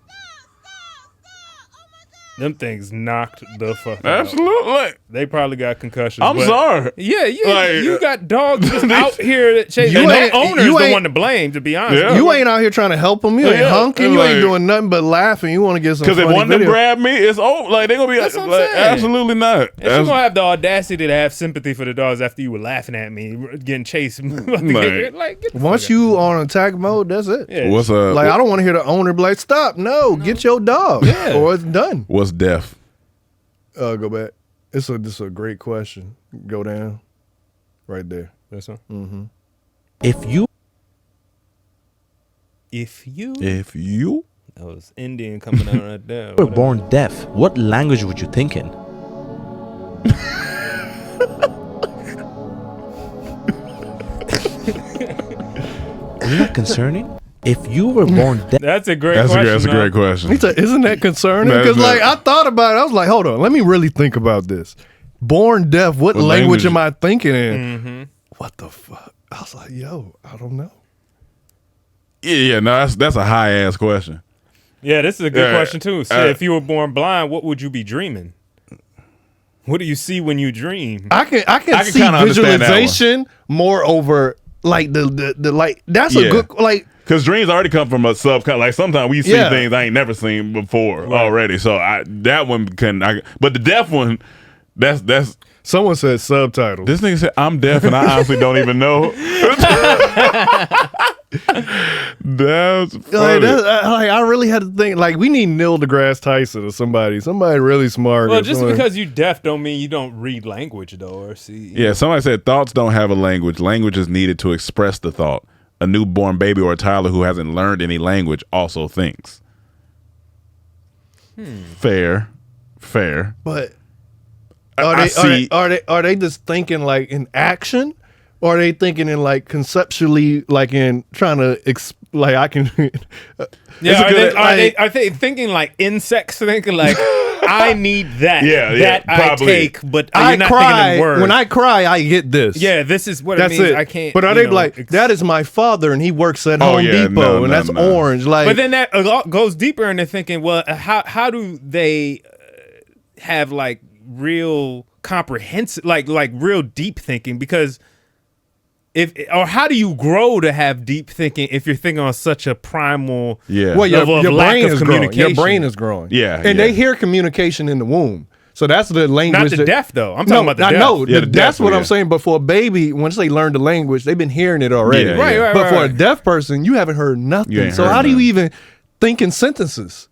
Speaker 3: Oh my god!
Speaker 6: Them things knocked the fuck out.
Speaker 1: absolutely.
Speaker 6: They probably got concussions.
Speaker 1: I'm
Speaker 6: but-
Speaker 1: sorry.
Speaker 6: Yeah,
Speaker 1: Like,
Speaker 6: you got dogs just out here that chase.
Speaker 4: You
Speaker 6: And
Speaker 4: ain't-
Speaker 6: the owner's
Speaker 4: you
Speaker 6: the
Speaker 4: ain't-
Speaker 6: one to blame, to be honest.
Speaker 1: Yeah.
Speaker 4: You ain't out here trying to help them. You ain't
Speaker 1: Yeah,
Speaker 4: hunking. You
Speaker 1: like-
Speaker 4: ain't doing nothing but laughing. You want to get some
Speaker 1: Because if
Speaker 4: funny
Speaker 1: one of them
Speaker 4: video.
Speaker 1: grab me, it's over. Like, they're going to be
Speaker 6: That's what I'm
Speaker 1: like,
Speaker 6: saying.
Speaker 1: absolutely not.
Speaker 6: And she's gonna have the audacity to have sympathy for the dogs after you were laughing at me, getting chased. Like, get the
Speaker 4: Once
Speaker 6: fuck
Speaker 4: you on attack mode, that's it.
Speaker 6: out. Yeah.
Speaker 1: What's up?
Speaker 4: Like I don't want to hear the owner be like, "Stop! No, get your dog,
Speaker 6: Yeah.
Speaker 4: or it's done."
Speaker 1: What's deaf?
Speaker 4: Go back. This is a great question. Go down, right there.
Speaker 6: This one?
Speaker 4: Mm-hmm.
Speaker 11: If you
Speaker 6: That was Indian coming out right there.
Speaker 11: were born deaf, what language would you think in? Isn't that concerning? If you were born deaf,
Speaker 6: That's a great
Speaker 1: That's
Speaker 6: question.
Speaker 1: a great question.
Speaker 4: Isn't that concerning?
Speaker 1: That is
Speaker 4: Because like
Speaker 1: not-
Speaker 4: I thought about it. I was like, hold on, let me really think about this. Born deaf. What language
Speaker 1: language?
Speaker 4: am I thinking in?
Speaker 6: Mm-hmm.
Speaker 4: What the fuck? I was like, yo, I don't know.
Speaker 1: Yeah, no, that's a high ass question.
Speaker 6: Yeah, this is a good
Speaker 1: Yeah,
Speaker 6: question too. So if you were born blind, what would you be dreaming? What do you see when you dream?
Speaker 4: I can see
Speaker 1: kinda understand that one.
Speaker 4: visualization more over like the like. That's a
Speaker 1: Yeah.
Speaker 4: good like.
Speaker 1: Because dreams already come from a subconscious. Like sometimes we see
Speaker 4: Yeah.
Speaker 1: things I ain't never seen before already. So that one but the deaf one, that's.
Speaker 4: Someone said subtitles.
Speaker 1: This nigga said I'm deaf and I honestly don't even know. That's funny.
Speaker 4: I really had to think. Like we need Neil deGrasse Tyson or somebody really smart.
Speaker 6: Well,
Speaker 4: or
Speaker 6: just
Speaker 4: somebody-
Speaker 6: because you deaf don't mean you don't read language though, or see.
Speaker 1: Yeah, somebody said thoughts don't have a language. Language is needed to express the thought. A newborn baby or a toddler who hasn't learned any language also thinks. Fair.
Speaker 4: But
Speaker 1: I see.
Speaker 4: are they just thinking like in action, or are they thinking in like conceptually, like in trying to like I can?
Speaker 6: Yeah,
Speaker 1: It's a good-
Speaker 6: are they thinking like insects? Thinking like I need that.
Speaker 1: Yeah,
Speaker 6: that I
Speaker 1: probably.
Speaker 6: take, but
Speaker 4: I
Speaker 6: you're not
Speaker 4: cry
Speaker 6: thinking in words.
Speaker 4: when I cry. I get this.
Speaker 6: Yeah, this is what
Speaker 4: That's
Speaker 6: it means.
Speaker 4: it.
Speaker 6: I can't.
Speaker 4: But are they like that? Is my father, and he works at Home Depot, and that's orange. Like,
Speaker 6: but then that goes deeper into thinking. Well, how do they have like real comprehensive, like real deep thinking? Because how do you grow to have deep thinking if you're thinking on such a primal
Speaker 4: well,
Speaker 6: level of
Speaker 4: your
Speaker 6: lack
Speaker 4: brain
Speaker 6: of
Speaker 4: is growing.
Speaker 6: communication?
Speaker 4: Your brain is growing.
Speaker 1: Yeah,
Speaker 4: and they hear communication in the womb. So that's the language.
Speaker 6: Not the deaf though. I'm talking about the deaf.
Speaker 4: I know.
Speaker 1: Yeah,
Speaker 4: That's what
Speaker 1: yeah.
Speaker 4: I'm saying. But for a baby, once they learn the language, they've been hearing it already.
Speaker 1: Yeah,
Speaker 6: Right.
Speaker 4: But for a deaf person, you haven't heard nothing. So how do you even think in sentences?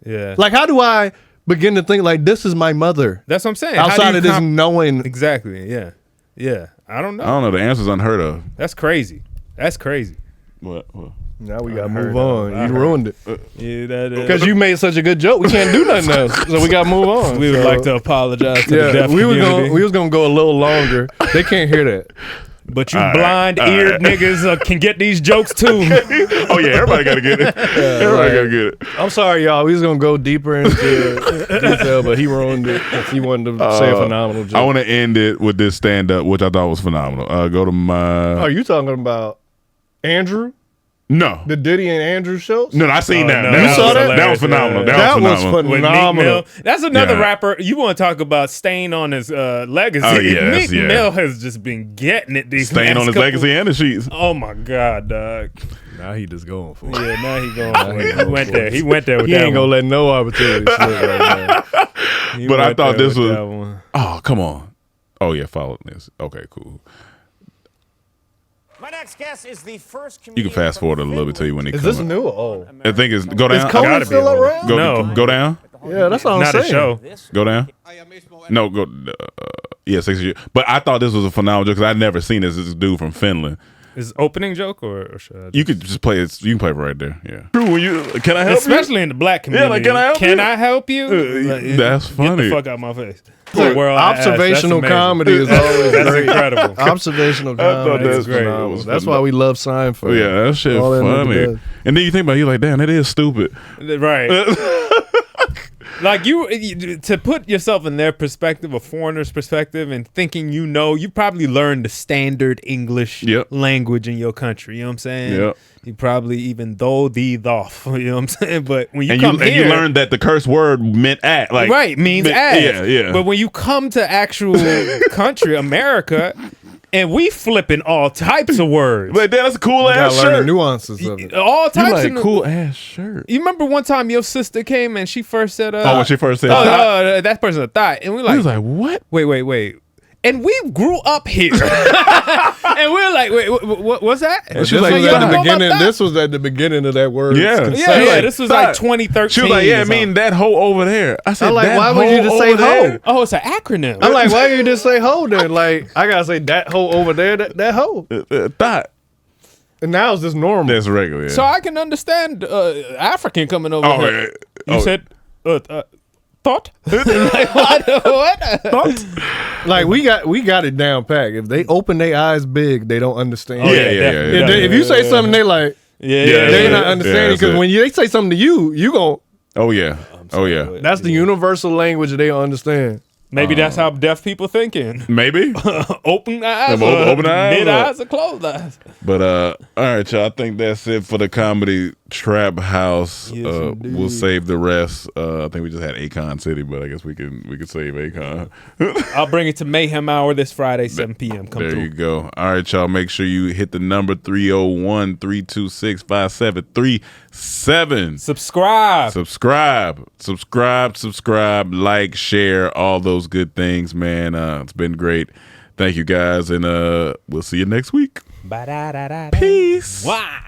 Speaker 6: Yeah.
Speaker 4: Like, how do I begin to think like this is my mother?
Speaker 6: That's what I'm saying.
Speaker 4: Outside of this knowing.
Speaker 6: Exactly. Yeah. Yeah. I don't know.
Speaker 1: I don't know. The answer's unheard of.
Speaker 6: That's crazy. That's crazy.
Speaker 1: What?
Speaker 4: Now we gotta
Speaker 6: heard
Speaker 4: move on.
Speaker 6: of- I
Speaker 4: You
Speaker 6: heard.
Speaker 4: ruined it.
Speaker 6: Yeah, that is.
Speaker 4: Because you made such a good joke, we can't do nothing else. So we gotta move on.
Speaker 6: We would
Speaker 4: So,
Speaker 6: like to apologize to the
Speaker 4: Yeah,
Speaker 6: deaf community.
Speaker 4: we was gonna go a little longer. They can't hear that.
Speaker 6: But you blind-eared niggas can get these jokes too.
Speaker 1: Oh yeah, everybody gotta get it. Everybody gotta get it.
Speaker 4: I'm sorry, y'all. We was gonna go deeper into detail, but he ruined it. If he wanted to say a phenomenal joke.
Speaker 1: I want to end it with this stand-up, which I thought was phenomenal. Go to my.
Speaker 4: Are you talking about Andrew?
Speaker 1: No.
Speaker 4: The Diddy and Andrew shows?
Speaker 1: No, I seen that.
Speaker 6: no,
Speaker 1: That
Speaker 6: you
Speaker 1: was
Speaker 6: saw that?
Speaker 1: hilarious. That was phenomenal.
Speaker 6: Yeah.
Speaker 1: That was
Speaker 4: was
Speaker 1: phenomenal.
Speaker 6: With Meek
Speaker 4: phenomenal.
Speaker 6: Mill. That's another
Speaker 1: Yeah.
Speaker 6: rapper. You want to talk about stain on his legacy.
Speaker 1: Oh, yes,
Speaker 6: Meek
Speaker 1: yeah.
Speaker 6: Mill has just been getting it these
Speaker 1: Staying
Speaker 6: last
Speaker 1: on his
Speaker 6: couple-
Speaker 1: legacy and the sheets.
Speaker 6: Oh my God, dog.
Speaker 4: Now he just going for it.
Speaker 6: Yeah, now he going for it. He went there. He went there with
Speaker 4: He
Speaker 6: that
Speaker 4: ain't gonna
Speaker 6: one.
Speaker 4: let no opportunity slip right now.
Speaker 6: He
Speaker 1: But I
Speaker 6: went
Speaker 1: thought
Speaker 6: there
Speaker 1: this
Speaker 6: with
Speaker 1: was.
Speaker 6: that one.
Speaker 1: Oh, come on. Oh yeah, follow this. Okay, cool.
Speaker 9: My next guest is the first
Speaker 1: You can
Speaker 9: comedian
Speaker 1: fast
Speaker 9: from
Speaker 1: forward a little bit till you when they
Speaker 4: Is
Speaker 1: come
Speaker 4: this
Speaker 1: up.
Speaker 4: new or old?
Speaker 1: I think it's go down.
Speaker 4: Is Conan
Speaker 1: Gotta be
Speaker 4: still
Speaker 1: old.
Speaker 4: around?
Speaker 1: Go down.
Speaker 4: Yeah, that's what I'm
Speaker 6: Not
Speaker 4: saying.
Speaker 6: a show.
Speaker 1: Go down. No, go. Yeah, 6 years. But I thought this was a phenomenal joke because I'd never seen this. This dude from Finland.
Speaker 6: Is it opening joke or should I just...
Speaker 1: You could just play it. You can play it right there. Yeah. True. When you can I help
Speaker 6: Especially in the black community.
Speaker 1: like, can I help you?
Speaker 6: Can I help you? Like,
Speaker 1: that's
Speaker 6: Get
Speaker 1: funny.
Speaker 6: the fuck out my face.
Speaker 4: Look,
Speaker 6: World I asked,
Speaker 4: observational
Speaker 6: that's amazing.
Speaker 4: comedy is always
Speaker 6: That's
Speaker 4: great.
Speaker 6: incredible.
Speaker 4: Observational comedy
Speaker 1: that's
Speaker 4: is
Speaker 1: great.
Speaker 4: phenomenal.
Speaker 1: It was
Speaker 4: That's
Speaker 1: phenomenal.
Speaker 4: why we love Seinfeld.
Speaker 1: Oh, yeah, that shit
Speaker 4: All that nigga
Speaker 1: funny.
Speaker 4: does.
Speaker 1: And then you think about it, you're like, damn, that is stupid.
Speaker 6: Right. Like you to put yourself in their perspective, a foreigner's perspective, and thinking you probably learned the standard English language in your country. You know what I'm saying?
Speaker 1: Yep.
Speaker 6: You probably even thoff. You know what I'm saying? But when you
Speaker 1: And
Speaker 6: come
Speaker 1: you
Speaker 6: here,
Speaker 1: learned that the curse word meant at. Like
Speaker 6: right, means ass.
Speaker 1: Yeah, yeah.
Speaker 6: But when you come to actual country, America, and we flipping all types of words.
Speaker 1: Like, that's a cool
Speaker 4: You
Speaker 1: ass
Speaker 4: gotta learn the
Speaker 1: shirt.
Speaker 4: nuances of it.
Speaker 6: All
Speaker 1: You
Speaker 6: types
Speaker 1: like
Speaker 6: of
Speaker 1: cool ass shirt.
Speaker 6: You remember one time your sister came and she first said,
Speaker 1: Oh, when she first said
Speaker 6: that person a thought. And we
Speaker 1: he was like, what?
Speaker 6: wait. And we grew up here. And we're like, wait, what's that?
Speaker 4: This
Speaker 1: She was
Speaker 4: was
Speaker 1: like,
Speaker 4: at
Speaker 1: "Thought."
Speaker 4: the beginning. This was at the beginning of that word.
Speaker 1: Yeah.
Speaker 6: Yeah, this was like
Speaker 1: Thought.
Speaker 6: 2013.
Speaker 1: She was like, yeah, I
Speaker 6: or
Speaker 1: mean
Speaker 6: something.
Speaker 1: that hoe over there. I said,
Speaker 4: I'm like,
Speaker 1: that
Speaker 4: why would you
Speaker 1: hoe
Speaker 4: just say
Speaker 1: over there?
Speaker 4: hoe?
Speaker 6: Oh, it's an acronym.
Speaker 4: I'm like, why you just say hoe then? Like, I gotta say that hoe over there, that hoe.
Speaker 1: Thought.
Speaker 4: And now it's just normal.
Speaker 1: That's regular. Yeah.
Speaker 6: So I can understand African coming over
Speaker 1: Oh,
Speaker 6: here.
Speaker 1: yeah.
Speaker 6: You
Speaker 1: Oh.
Speaker 6: said, thought? Like, what?
Speaker 1: Thought?
Speaker 4: Like we got it down pat. If they open their eyes big, they don't understand.
Speaker 1: Oh, yeah.
Speaker 4: If you say something, they like, they not understanding
Speaker 1: that's
Speaker 4: because
Speaker 1: it.
Speaker 4: when they say something to you, you gon'
Speaker 1: Oh yeah. Oh yeah.
Speaker 4: that's the universal language they don't understand.
Speaker 6: Maybe that's how deaf people thinking.
Speaker 1: Maybe.
Speaker 6: Open eyes,
Speaker 1: Open eyes,
Speaker 6: mid
Speaker 1: or-
Speaker 6: eyes, or closed eyes.
Speaker 1: But all right, y'all. I think that's it for the comedy trap house. We'll save the rest. I think we just had Akon City, but I guess we can save Akon.
Speaker 6: I'll bring it to Mayhem Hour this Friday, 7 p.m. Come
Speaker 1: There
Speaker 6: through.
Speaker 1: you go. All right, y'all. Make sure you hit the number 301-326-5737. Subscribe, like, share, all those good things, man. It's been great. Thank you guys, and we'll see you next week.
Speaker 6: Ba-da-da-da-da.
Speaker 1: Peace.
Speaker 6: Wow.